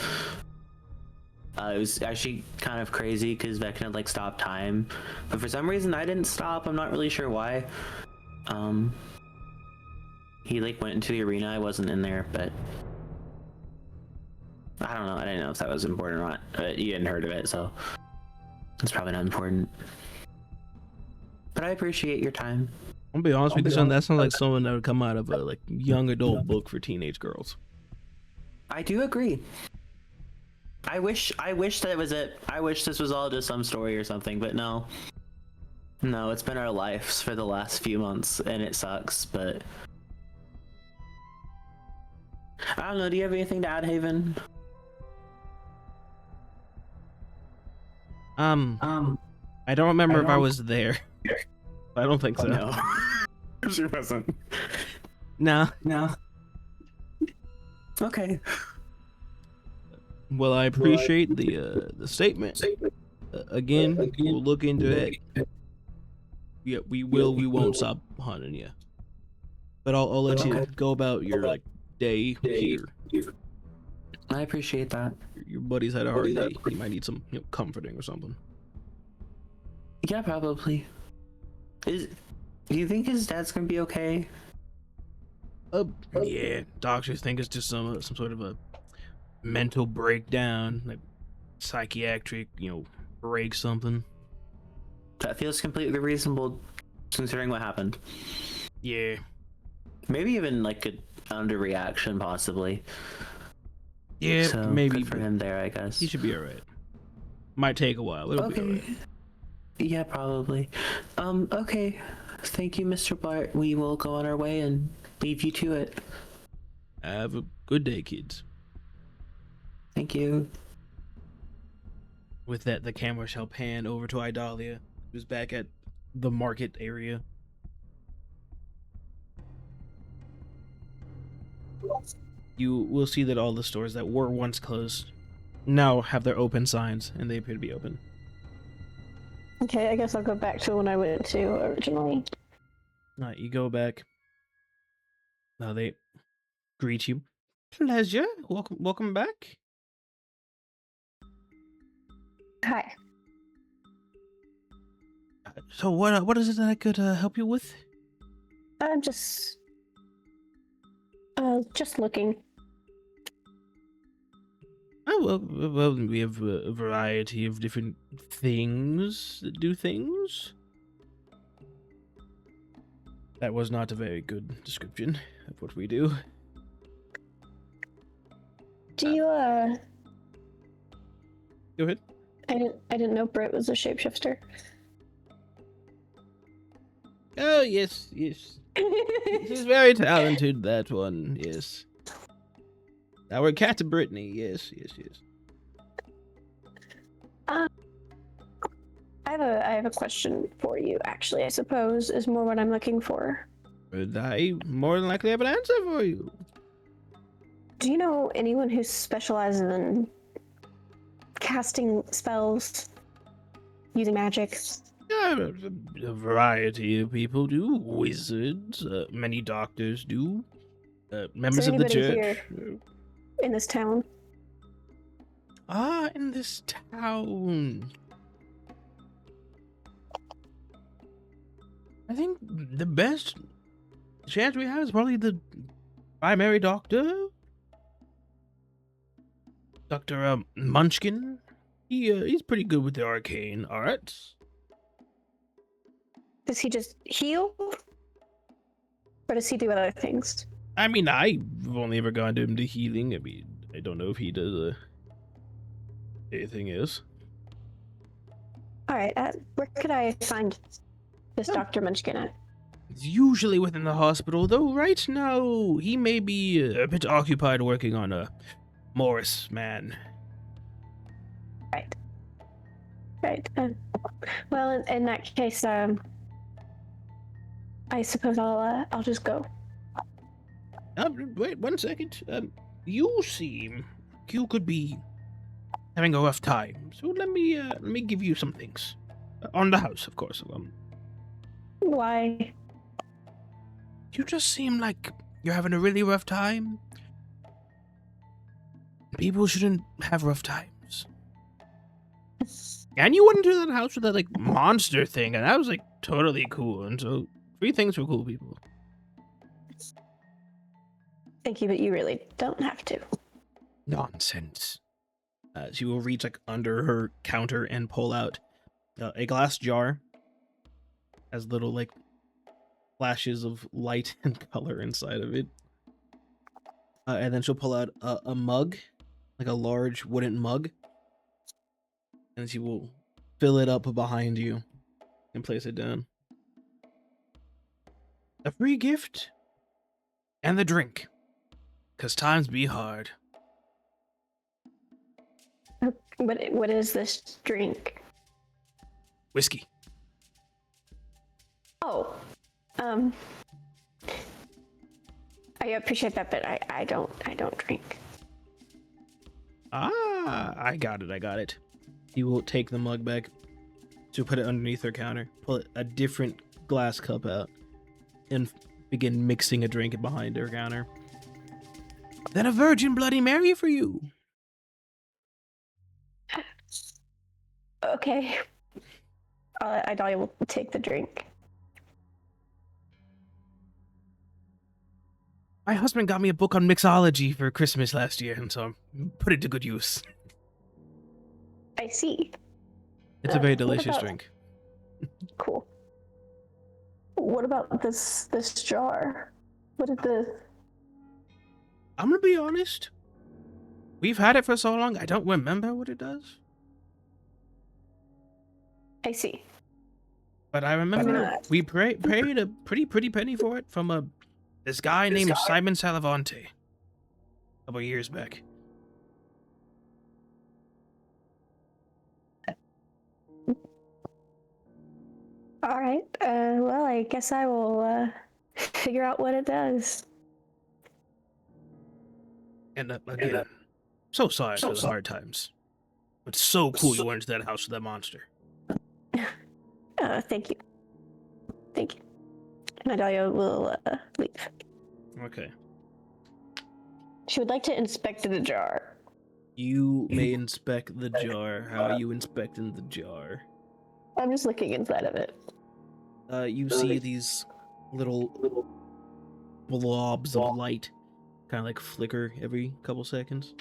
It was actually kind of crazy because Vecna like stopped time, but for some reason I didn't stop. I'm not really sure why. He like went into the arena. I wasn't in there, but I don't know. I didn't know if that was important or not. But you hadn't heard of it, so it's probably not important. But I appreciate your time. I'll be honest with you, son. That sounds like someone that would come out of a like young adult book for teenage girls. I do agree. I wish that it was it. I wish this was all just some story or something, but no. No, it's been our lives for the last few months, and it sucks, but I don't know. Do you have anything to add, Haven? I don't remember if I was there. I don't think so. No. She wasn't. No. Okay. Well, I appreciate the statement. Again, we'll look into it. Yeah, we will. We won't stop hunting you. But I'll let you go about your like day here. I appreciate that. Your buddy's had a hard day. He might need some comforting or something. Yeah, probably. Do you think his dad's gonna be okay? Yeah. Doctors think it's just some sort of a mental breakdown, like psychiatric, break something. That feels completely reasonable, considering what happened. Yeah. Maybe even like an underreaction, possibly. Yeah, so, maybe good for him there, I guess. He should be alright. Might take a while. It'll be alright. Yeah, probably. Okay. Thank you, Mr. Bart. We will go on our way and leave you to it. Have a good day, kids. Thank you. With that, the camera shall pan over to Idalia, who's back at the market area. You will see that all the stores that were once closed now have their open signs, and they appear to be open. Okay, I guess I'll go back to when I went to originally. Alright, you go back. Now they greet you. Pleasure. Welcome back. Hi. So what is it that I could help you with? I'm just looking. Oh, well, we have a variety of different things that do things. That was not a very good description of what we do. Do you Go ahead. I didn't know Britt was a shapeshifter. Oh, yes. She's very talented, that one, yes. Our cat Brittany, yes. I have a question for you, actually, I suppose, is more what I'm looking for. But I more than likely have an answer for you. Do you know anyone who specializes in casting spells using magic? A variety of people do. Wizards, many doctors do. Members of the church. Here in this town? In this town. I think the best chance we have is probably the primary doctor. Dr. Munchkin. He's pretty good with the arcane arts. Does he just heal? Or does he do other things? I mean, I've only ever gone to him to healing. I mean, I don't know if he does anything else. Alright, where could I find this Dr. Munchkin at? It's usually within the hospital, though right now he may be a bit occupied working on a Morris man. Right. Well, in that case, I suppose I'll just go. Wait 1 second. You seem you could be having a rough time. So let me give you some things. On the house, of course. Why? You just seem like you're having a really rough time. People shouldn't have rough times. And you went into that house with that like monster thing, and that was like totally cool. And so 3 things for cool people. Thank you, but you really don't have to. Nonsense. She will reach like under her counter and pull out a glass jar. Has little like flashes of light and color inside of it. And then she'll pull out a mug, like a large wooden mug. And she will fill it up behind you and place it down. A free gift and the drink. 'Cause times be hard. What is this drink? Whiskey. Oh, I appreciate that, but I don't drink. Ah, I got it. You will take the mug back to put it underneath her counter, pull a different glass cup out, and begin mixing a drink behind her counter. Then a Virgin Bloody Mary for you. Okay. Idalia will take the drink. My husband got me a book on mixology for Christmas last year, and so I put it to good use. I see. It's a very What delicious about- drink. Cool. What about this jar? What did the... I'm gonna be honest. We've had it for so long, I don't remember what it does. I see. But I remember we paid a pretty penny for it from this guy named Simon Salavante a couple years back. All right. Well, I guess I will figure out what it does. And again, so sorry for the hard times. But so cool you went into that house with that monster. Thank you. Thank you. And Idalia will leave. Okay. She would like to inspect the jar. You may inspect the jar. How are you inspecting the jar? I'm just looking inside of it. You see these little blobs of light kind of like flicker every couple seconds.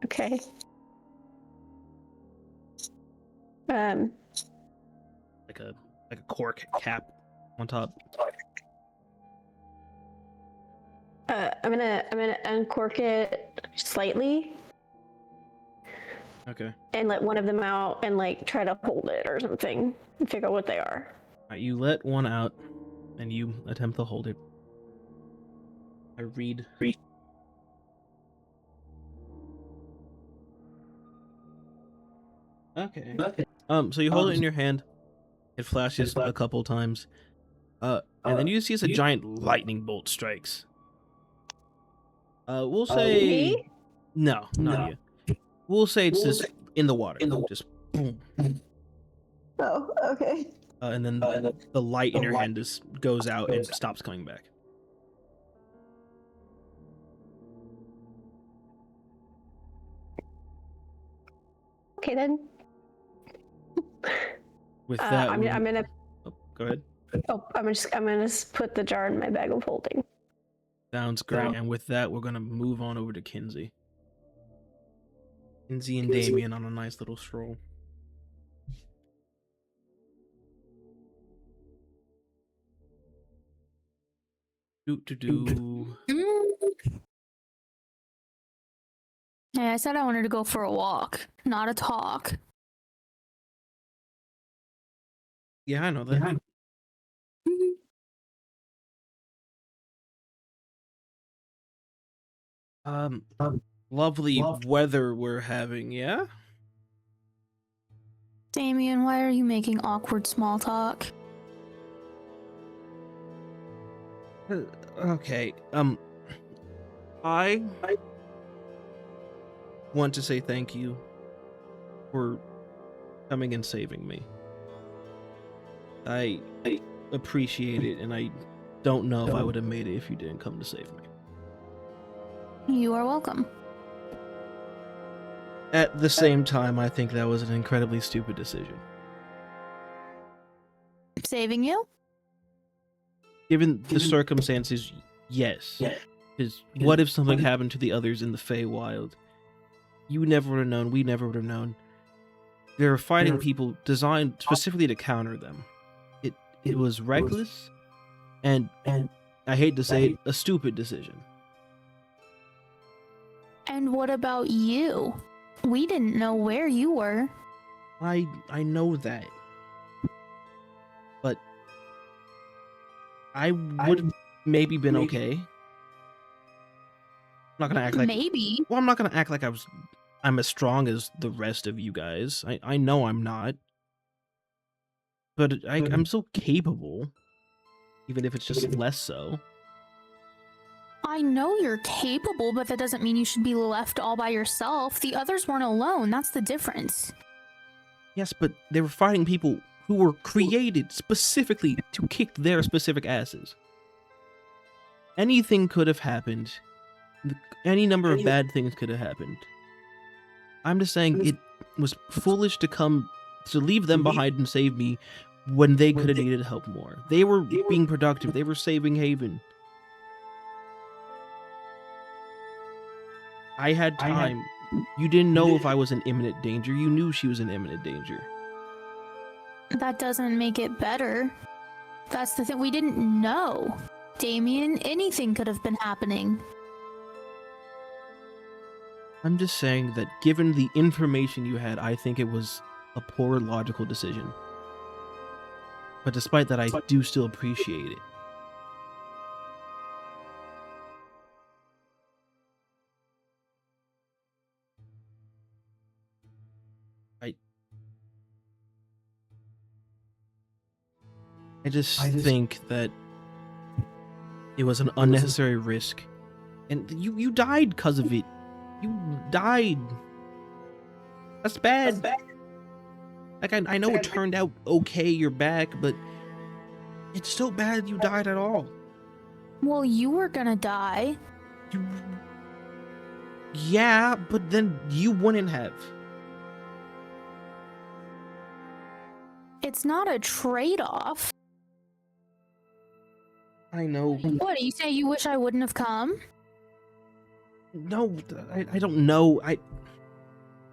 Okay. Like a cork cap on top. I'm gonna uncork it slightly Okay. and let one of them out and like try to hold it or something and figure out what they are. Alright, you let one out and you attempt to hold it. I read. Okay. So you hold it in your hand. It flashes a couple times. And then you see as a giant lightning bolt strikes. We'll say Me? no, not you. We'll say it's just in the water. Just boom. Oh, okay. And then the light in your hand just goes out and stops coming back. Okay then. With that, I'm gonna. oh, go ahead. Oh, I'm gonna put the jar in my bag of holding. Sounds great. And with that, we're gonna move on over to Kinsey. Kinsey and Damien on a nice little stroll. Do. Hey, I said I wanted to go for a walk, not a talk. Yeah, I know that. Lovely weather we're having, yeah? Damien, why are you making awkward small talk? Okay, I want to say thank you for coming and saving me. I appreciate it, and I don't know if I would have made it if you didn't come to save me. You are welcome. At the same time, I think that was an incredibly stupid decision. Saving you? Given the circumstances, yes. Because what if something happened to the others in the Feywild? You never would have known, we never would have known. They were fighting people designed specifically to counter them. It was reckless, and I hate to say it, a stupid decision. And what about you? We didn't know where you were. I know that. But I would have maybe been okay. I'm not gonna act like Maybe. Well, I'm not gonna act like I'm as strong as the rest of you guys. I know I'm not. But I'm still capable. Even if it's just less so. I know you're capable, but that doesn't mean you should be left all by yourself. The others weren't alone. That's the difference. Yes, but they were fighting people who were created specifically to kick their specific asses. Anything could have happened. Any number of bad things could have happened. I'm just saying it was foolish to leave them behind and save me when they could have needed help more. They were being productive. They were saving Haven. I had time. You didn't know if I was in imminent danger. You knew she was in imminent danger. That doesn't make it better. That's the thing. We didn't know. Damien, anything could have been happening. I'm just saying that given the information you had, I think it was a poor logical decision. But despite that, I do still appreciate it. I just think that it was an unnecessary risk. And you died because of it. You died. That's bad. Like, I know it turned out okay, you're back, but it's still bad you died at all. Well, you were gonna die. Yeah, but then you wouldn't have. It's not a trade-off. I know. What, do you say you wish I wouldn't have come? No, I don't know.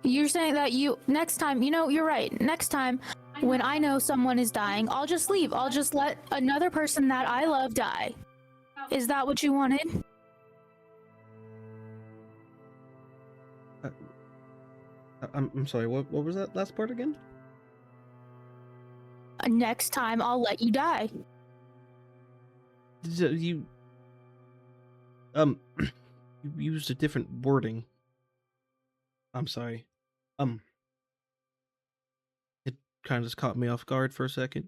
You're saying that next time, you're right. Next time, when I know someone is dying, I'll just leave. I'll just let another person that I love die. Is that what you wanted? I'm sorry, what was that last part again? Next time, I'll let you die. You used a different wording. I'm sorry. It kind of just caught me off guard for a second.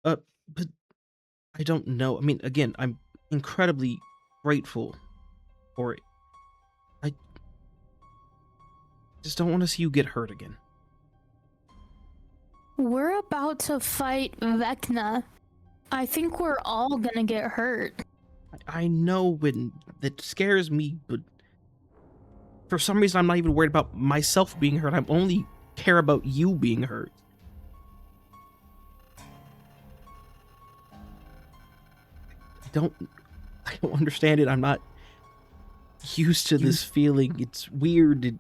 But I don't know. I mean, again, I'm incredibly grateful for it. I just don't want to see you get hurt again. We're about to fight Vecna. I think we're all gonna get hurt. I know, and that scares me, but for some reason I'm not even worried about myself being hurt. I only care about you being hurt. I don't understand it. I'm not used to this feeling. It's weird. It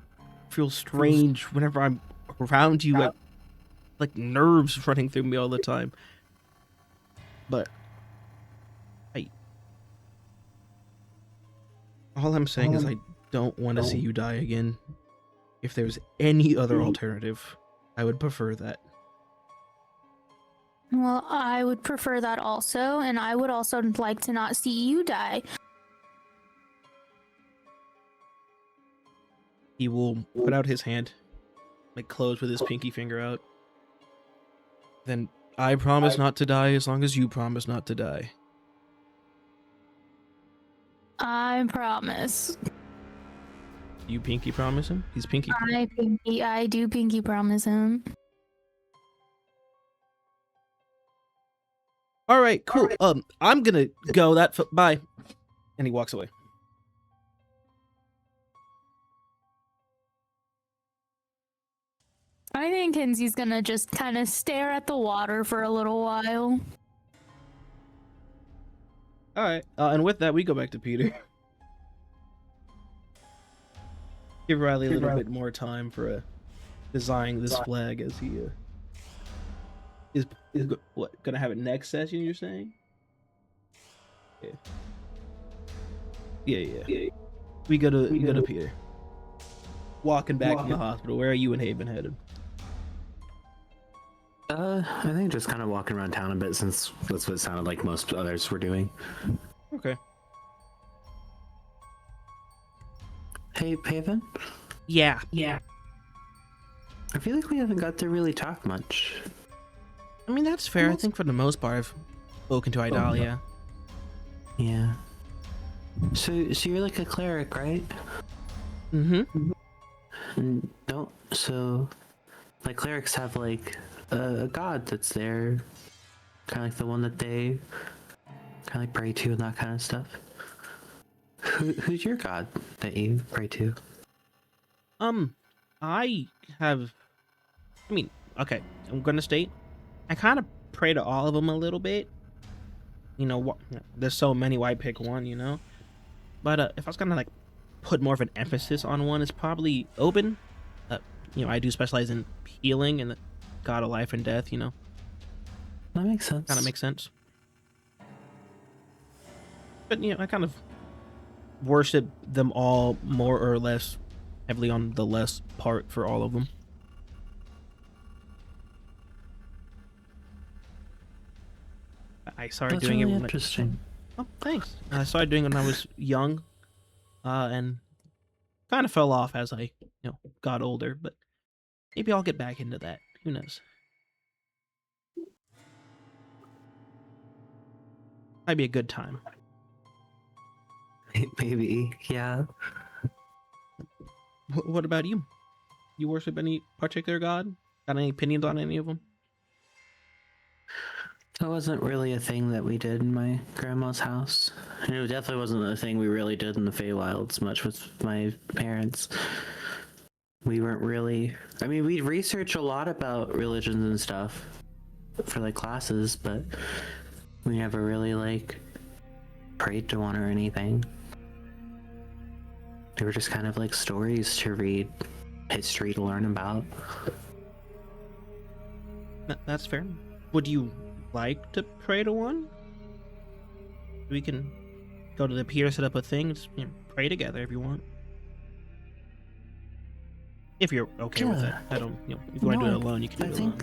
feels strange whenever I'm around you. Like nerves running through me all the time. But all I'm saying is I don't want to see you die again. If there's any other alternative, I would prefer that. Well, I would prefer that also, and I would also like to not see you die. He will put out his hand, like close with his pinky finger out. Then I promise not to die as long as you promise not to die. I promise. You pinky promise him? He's pinky. I do pinky promise him. All right, cool. I'm gonna go. Bye. And he walks away. I think Kinsey's gonna just kind of stare at the water for a little while. All right, and with that, we go back to Peter. Give Rylee a little bit more time for designing this flag as he is what gonna have it next session. You're saying? Yeah. We go to Peter. Walking back from the hospital. Where are you and Haven headed? I think just kind of walking around town a bit, since that's what it sounded like most others were doing. Okay. Hey, Haven? Yeah. I feel like we haven't got to really talk much. I mean, that's fair. I think for the most part, I've spoken to Idalia. Yeah. So you're like a cleric, right? Mm-hmm. So, like, clerics have, like, a god that's there. Kind of like the one that they kind of like pray to and that kind of stuff. Who's your god that you pray to? Okay, I'm gonna state, I kind of pray to all of them a little bit. You know, there's so many, why pick one, you know? But if I was gonna, like, put more of an emphasis on one, it's probably Oben. You know, I do specialize in healing and the god of life and death, you know? That makes sense. Kind of makes sense. But, you know, I kind of worship them all more or less heavily on the less part for all of them. I started That's doing really it interesting. Oh, thanks. I started doing it when I was young, and kind of fell off as I, got older. But maybe I'll get back into that. Who knows? Might be a good time. Maybe, yeah. What about you? You worship any particular god? Got any opinions on any of them? That wasn't really a thing that we did in my grandma's house. And it definitely wasn't a thing we really did in the Feywilds much with my parents. We weren't really... I mean, we'd research a lot about religions and stuff for, like, classes, but we never really, like, prayed to one or anything. They were just kind of like stories to read, history to learn about. That's fair. Would you like to pray to one? We can go to the pier, set up a thing, just pray together if you want. If you're okay with that. I don't, if you want to do it alone, you can do it alone.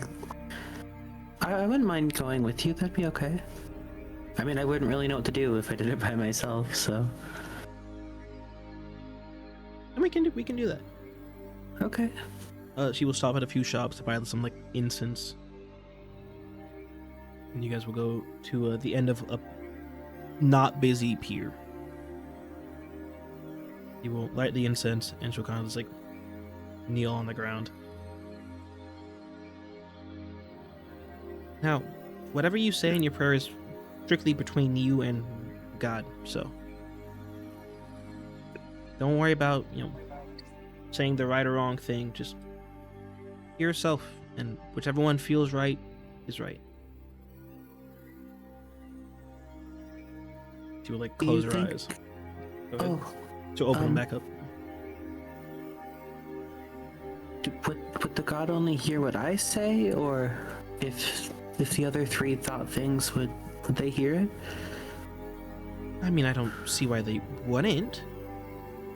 I wouldn't mind going with you, that'd be okay. I mean, I wouldn't really know what to do if I did it by myself, so... And we can do that. Okay. She will stop at a few shops to buy some, like, incense. And you guys will go to the end of a not busy pier. You will light the incense, and she'll kind of just, like, kneel on the ground. Now, whatever you say in your prayer is strictly between you and God, so don't worry about, saying the right or wrong thing. Just be yourself, and whichever one feels right is right. She will, like, close her eyes. Go ahead. To open them back up. Would the god only hear what I say, or if the other three thought things, would they hear it? I mean, I don't see why they wouldn't.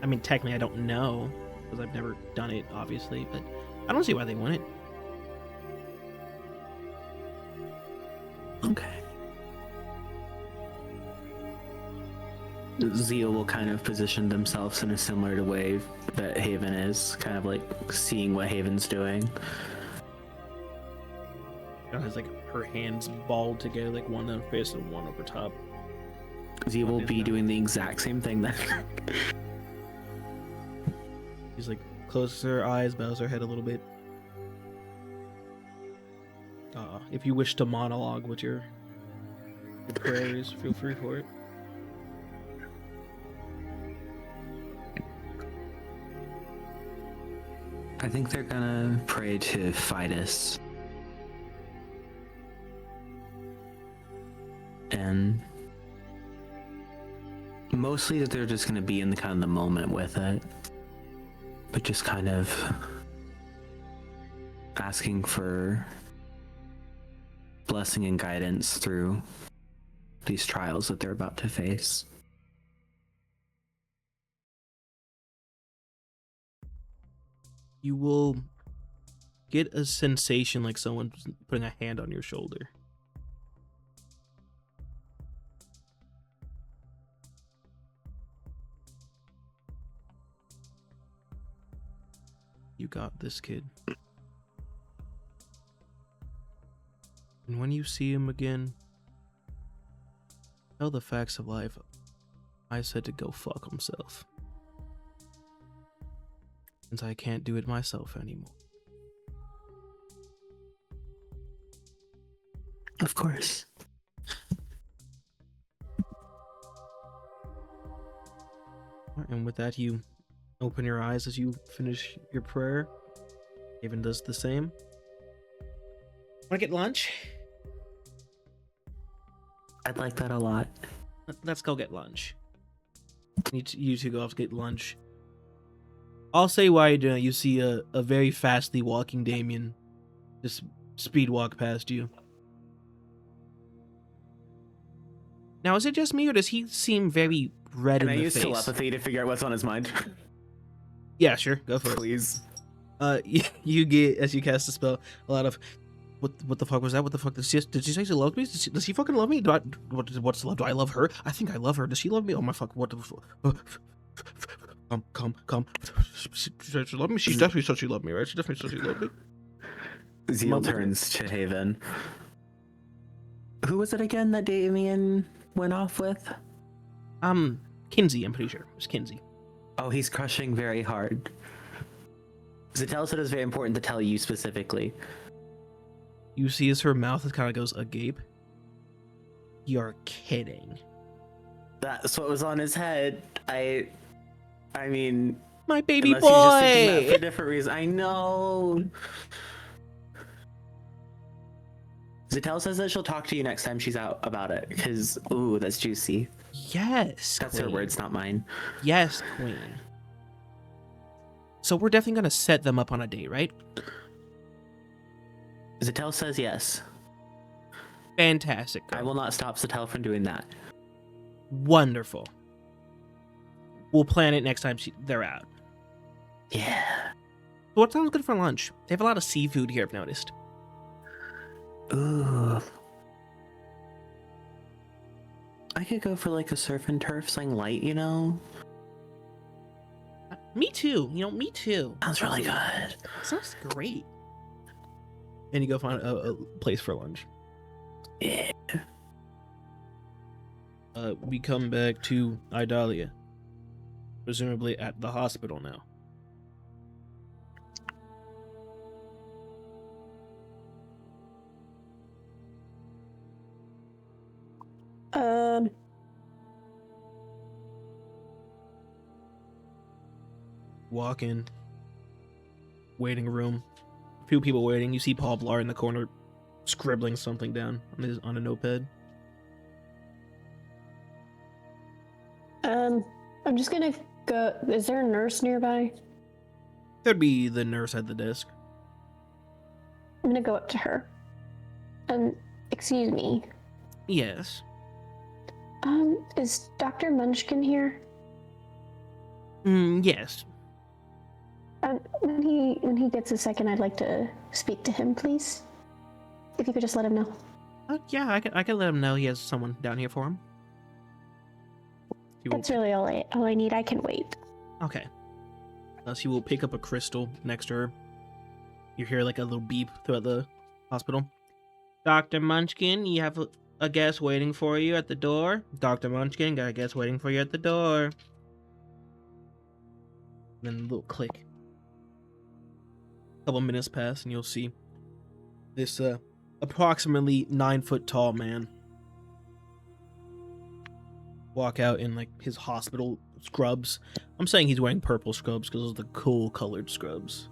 I mean, technically, I don't know, because I've never done it, obviously, but I don't see why they wouldn't. Okay. Zio will kind of position themselves in a similar way that Haven is, kind of like seeing what Haven's doing. She has, like, her hands balled together, like one on her face and one over top. Zio will be doing the exact same thing then. She's like closes her eyes, bows her head a little bit. If you wish to monologue with your prayers, feel free for it. I think they're gonna pray to Fidus. And mostly that they're just gonna be in the kind of the moment with it. But just kind of asking for blessing and guidance through these trials that they're about to face. You will get a sensation like someone's putting a hand on your shoulder. You got this, kid. And when you see him again, tell the facts of life. I said to go fuck himself. Since I can't do it myself anymore. Of course. And with that, you open your eyes as you finish your prayer. Haven does the same. Wanna get lunch? I'd like that a lot. Let's go get lunch. You two go off to get lunch. I'll say while you're doing it, you see a very fastly walking Damien just speed walk past you. Now, is it just me, or does he seem very red in the face? Can I use telepathy to figure out what's on his mind? Yeah, sure. Go for it. Please. You get, as you cast the spell, a lot of, what the fuck was that? What the fuck? Did she say she loved me? Does he fucking love me? What's love? Do I love her? I think I love her. Does she love me? Oh my fuck, what the fuck? Come. She loved me? She definitely said she loved me, right? She definitely said she loved me. Zeal turns to Haven. Who was it again that Damien went off with? Kinsey, I'm pretty sure. It was Kinsey. Oh, he's crushing very hard. Zixeltel said it was very important to tell you specifically. You see as her mouth kind of goes agape. You're kidding. That's what was on his head. I mean, My baby unless he was just thinking boy! that for different reasons. I know. Zixeltel says that she'll talk to you next time she's out about it, because, ooh, that's juicy. Yes, That's queen. her words, not mine. Yes, queen. So we're definitely gonna set them up on a date, right? Zixeltel says yes. Fantastic. I will not stop Zixeltel from doing that. Wonderful. We'll plan it next time they're out. Yeah. What sounds good for lunch? They have a lot of seafood here, I've noticed. Ooh. I could go for like a surf and turf, something light, you know? Me too. Me too. Sounds really good. Sounds great. And you go find a place for lunch. Yeah. We come back to Idalia. Presumably at the hospital now. Walk in. Waiting room. A few people waiting. You see Paul Blar in the corner scribbling something down on a notepad. I'm just gonna go. Is there a nurse nearby? There'd be the nurse at the desk. I'm gonna go up to her. Excuse me. Yes. Is Dr. Munchkin here? Yes. When he gets a second, I'd like to speak to him, please. If you could just let him know. Yeah, I can let him know he has someone down here for him. That's really all I need. I can wait. Okay. She will pick up a crystal next to her. You hear like a little beep throughout the hospital. Dr. Munchkin, you have a guest waiting for you at the door. Dr. Munchkin, got a guest waiting for you at the door. Then a little click. couple minutes pass, and you'll see this approximately 9-foot tall man walk out in like his hospital scrubs. I'm saying he's wearing purple scrubs because those are the cool colored scrubs.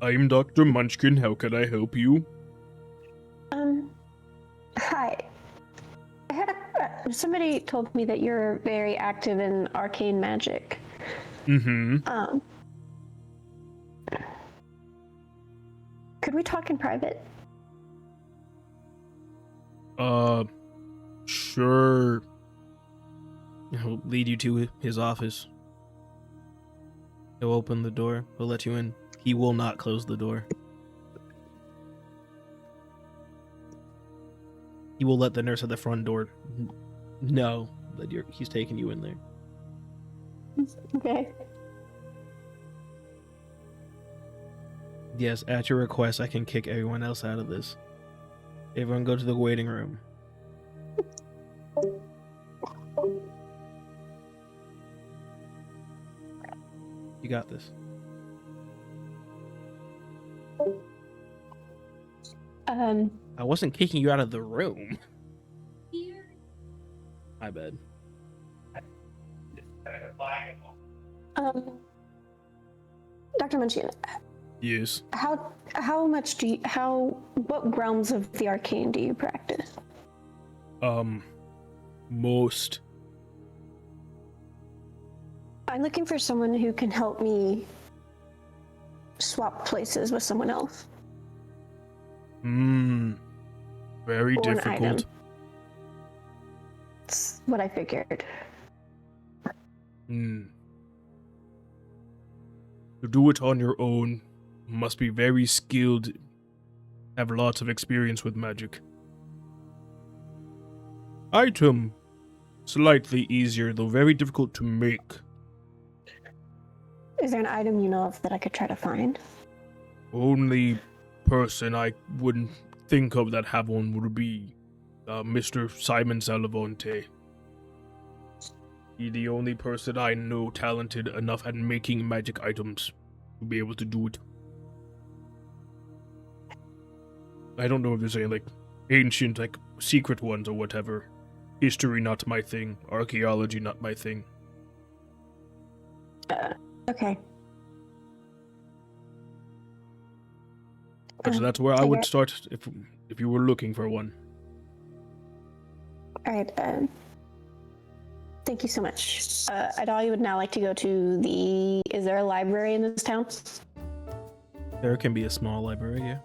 I'm Dr. Munchkin. How can I help you? Hi. I had somebody told me that you're very active in arcane magic. Mm-hmm. Could we talk in private? Sure. He'll lead you to his office. He'll open the door. He'll let you in. He will not close the door. He will let the nurse at the front door know that he's taking you in there. Okay. Yes, at your request, I can kick everyone else out of this. Everyone go to the waiting room. You got this. I wasn't kicking you out of the room. My bad. Dr. Munchkin, Yes. how much what realms of the arcane do you practice? Most. I'm looking for someone who can help me swap places with someone else. Very Or an difficult. item. That's what I figured. To do it on your own, must be very skilled, have lots of experience with magic. Item, slightly easier, though very difficult to make. Is there an item you know of that I could try to find? Only person I wouldn't think of that have one would be Mr. Simon Salavonte. He's the only person I know talented enough at making magic items to be able to do it. I don't know if there's any, like, ancient, like, secret ones or whatever. History not my thing. Archaeology not my thing. Okay. But that's where I would okay. start if you were looking for one. All right. Thank you so much. Idalia would now like to go to the. Is there a library in this town? There can be a small library, yeah.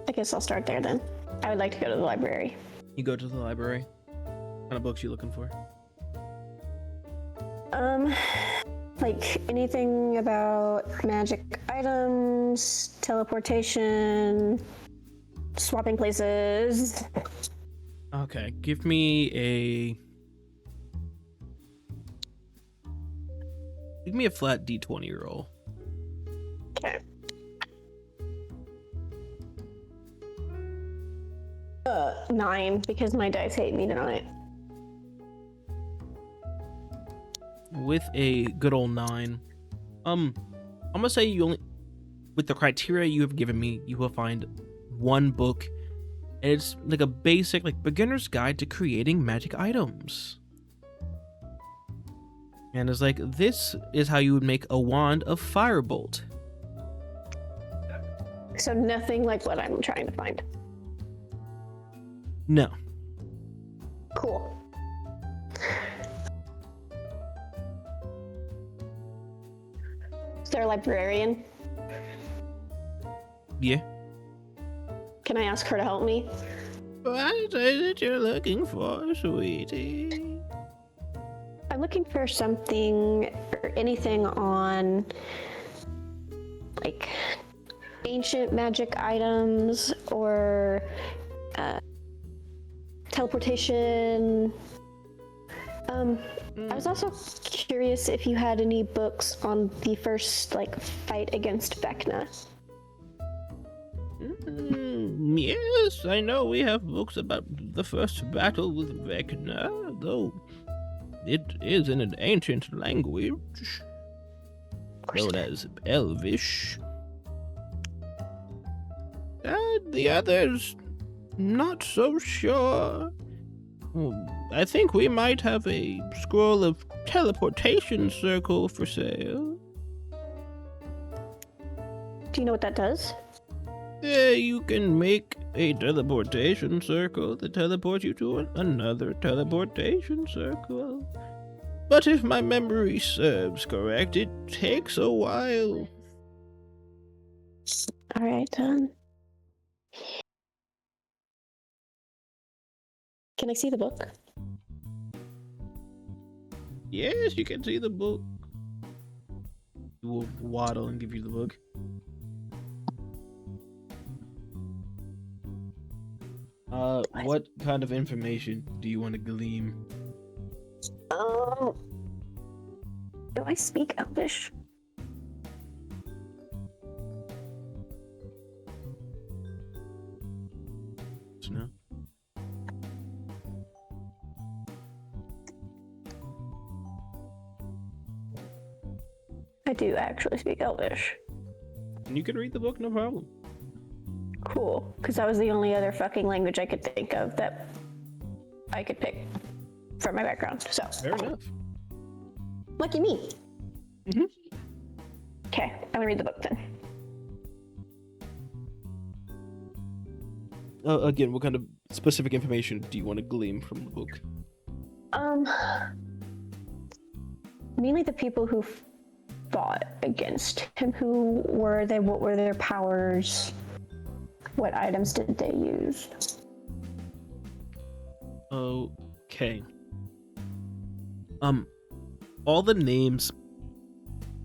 I guess I'll start there then. I would like to go to the library. You go to the library. What kind of books you looking for? Like anything about magic items, teleportation, swapping places. Okay, give me a flat D20 roll. Okay. 9, because my dice hate me tonight. With a good old 9. I'm gonna say you only, with the criteria you have given me, you will find one book, and it's like a basic, like, beginner's guide to creating magic items. And it's like, this is how you would make a wand of firebolt. So nothing like what I'm trying to find. No. Cool. Is there a librarian? Yeah. Can I ask her to help me? What is it you're looking for, sweetie? I'm looking for something or anything on like ancient magic items or teleportation. I was also curious if you had any books on the first like fight against Vecna. Yes, I know we have books about the first battle with Vecna, though it is in an ancient language. known as Elvish. The others, not so sure. I think we might have a scroll of teleportation circle for sale. Do you know what that does? You can make a teleportation circle that teleports you to another teleportation circle. But if my memory serves correct, it takes a while. All right, then. Can I see the book? Yes, you can see the book. We'll waddle and give you the book. What kind of information do you want to glean? Do I speak Elvish? No. I do actually speak Elvish. And you can read the book, no problem. Cool, because that was the only other fucking language I could think of that I could pick from my background. So Fair enough. lucky me. Mhm. Okay, I'm gonna read the book then. Again, what kind of specific information do you want to glean from the book? Mainly the people who fought against him. Who were they? What were their powers? What items did they use? Okay. All the names,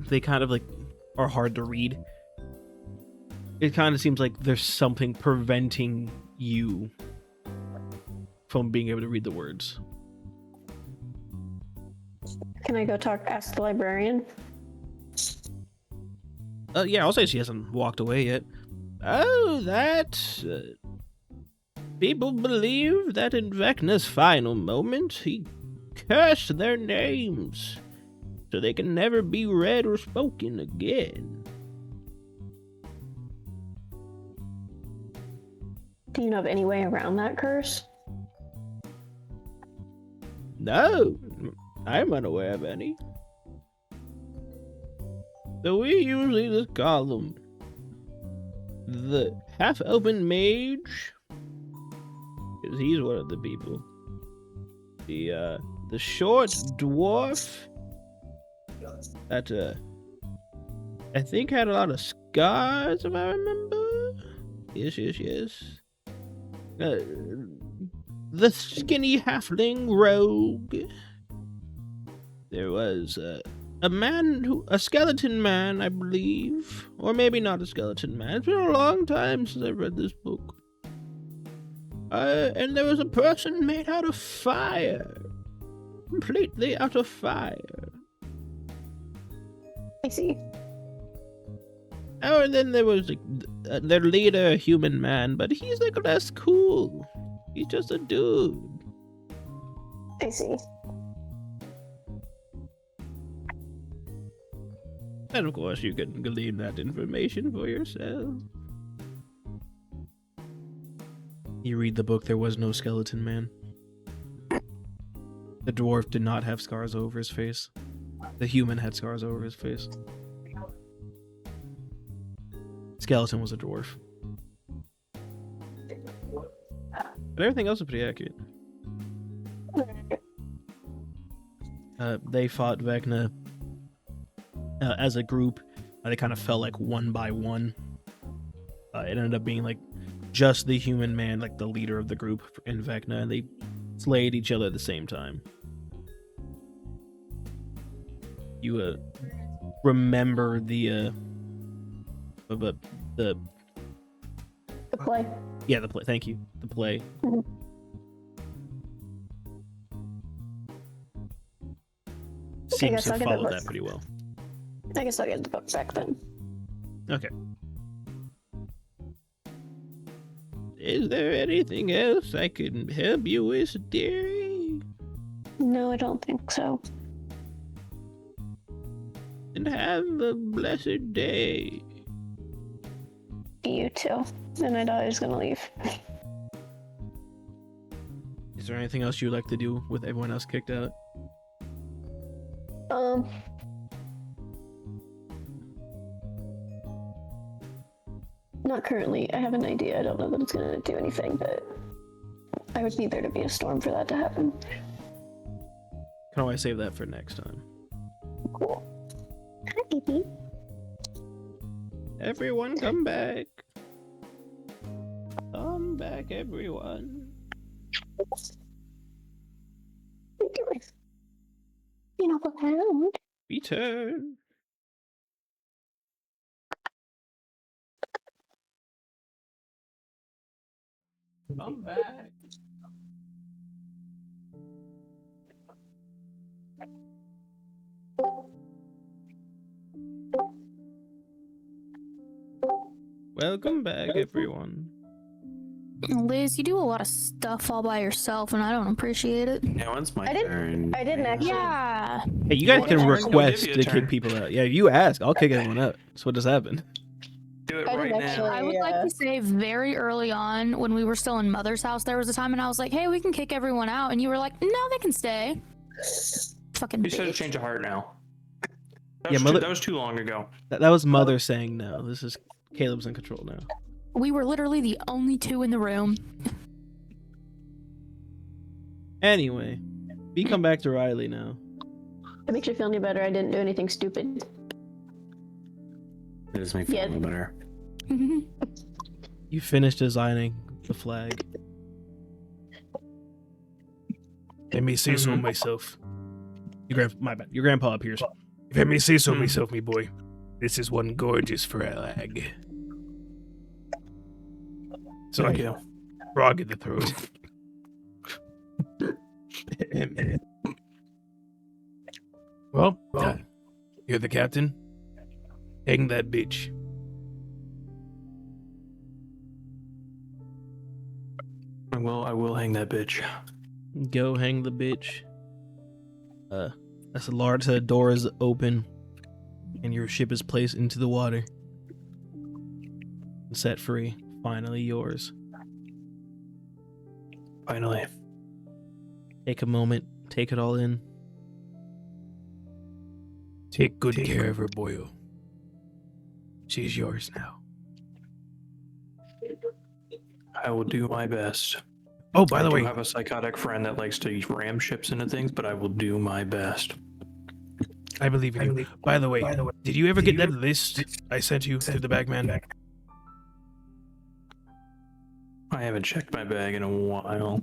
they kind of like are hard to read. It kind of seems like there's something preventing you from being able to read the words. Can I go ask the librarian? Yeah, I'll say she hasn't walked away yet. Oh, people believe that in Vecna's final moment, he cursed their names, so they can never be read or spoken again. Do you know of any way around that curse? No, I'm unaware of any. So we usually just call them the half-open mage, because he's one of the people. The short dwarf that I think had a lot of scars, if I remember. Yes. The skinny halfling rogue. There was a skeleton man, I believe. Or maybe not a skeleton man. It's been a long time since I've read this book. And there was a person made out of fire. Completely out of fire. I see. Oh, and then there was their leader, a human man, but he's like less cool. He's just a dude. I see. And of course, you can glean that information for yourself. You read the book, there was no skeleton man. The dwarf did not have scars over his face. The human had scars over his face. Skeleton was a dwarf. But everything else is pretty accurate. They fought Vecna as a group. They kind of fell like one by one. It ended up being like just the human man, like the leader of the group in Vecna, and they slayed each other at the same time. You remember the play. Yeah, the play. Thank you. The play. Mm-hmm. Seems to follow that pretty well. I guess I'll get the book back then. Okay. Is there anything else I can help you with, dearie? No, I don't think so. And have a blessed day. You too. And Idalia's gonna leave. Is there anything else you'd like to do with everyone else kicked out? Not currently. I have an idea. I don't know that it's gonna do anything, but I would need there to be a storm for that to happen. Can always save that for next time. Cool. Hi, baby. Everyone come back. Come back, everyone. What are you doing? You know, around. Return. Come back. Welcome back, everyone. Liz, you do a lot of stuff all by yourself, and I don't appreciate it. Now it's my I didn't- turn. I didn't actually. Yeah. Hey, you guys can We'll request give you a to turn. kick people out. Yeah, you ask, I'll kick everyone out. That's what just happened. Do it I right didn't now. actually- I would like to say very early on when we were still in Mother's house, there was a time and I was like, hey, we can kick everyone out. And you were like, no, they can stay. Fucking You said bitch. change of heart now. That Yeah, was Mother- that was too long ago. That was Mother saying no. This is Caleb's in control now. We were literally the only two in the room. Anyway, we come back to Rylee now. It makes you feel any better. I didn't do anything stupid. It just makes me feel a Yeah. little better. You finished designing the flag. Let me say so myself. My bad. Your grandpa appears. If I may say so myself, me boy, this is one gorgeous flag. So Thank you. frog in the throat. Well, you're the captain. Hang that bitch. I will hang that bitch. Go hang the bitch. As a large set of doors open, and your ship is placed into the water. Set free. Finally yours. Finally. Take a moment. Take it all in. Take good care of her, boyo. She's yours now. I will do my best. Oh, by the I way, do have a psychotic friend that likes to ram ships into things, but I will do my best. I believe in you. By the way, did you ever get that list I sent you through the bagman? I haven't checked my bag in a while.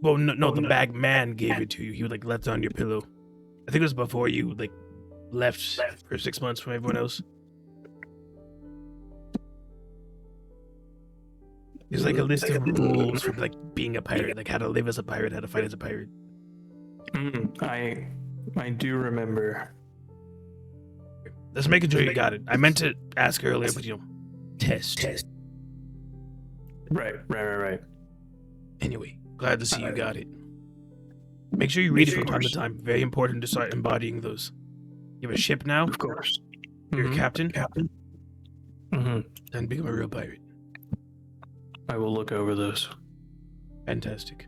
Well, no, the bagman gave it to you. He left it on your pillow. I think it was before you left for 6 months from everyone else. There's a list of rules for being a pirate, how to live as a pirate, how to fight as a pirate. I do remember. Just making sure you got it. I meant to ask earlier, but test. Right. Anyway, glad to see you got it. Make sure you read it from time to time. Very important to start embodying those. You have a ship now? Of course. You're a captain? Mm-hmm. Then become a real pirate. I will look over those. Fantastic.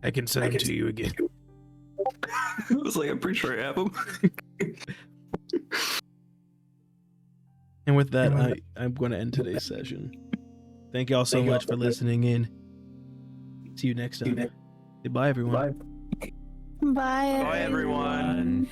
I can send them to you again. I was like, I'm pretty sure I have them. And with that, I'm going to end today's session. Thank y'all so much for listening in. See you next time. Goodbye, everyone. Bye, Bye, everyone.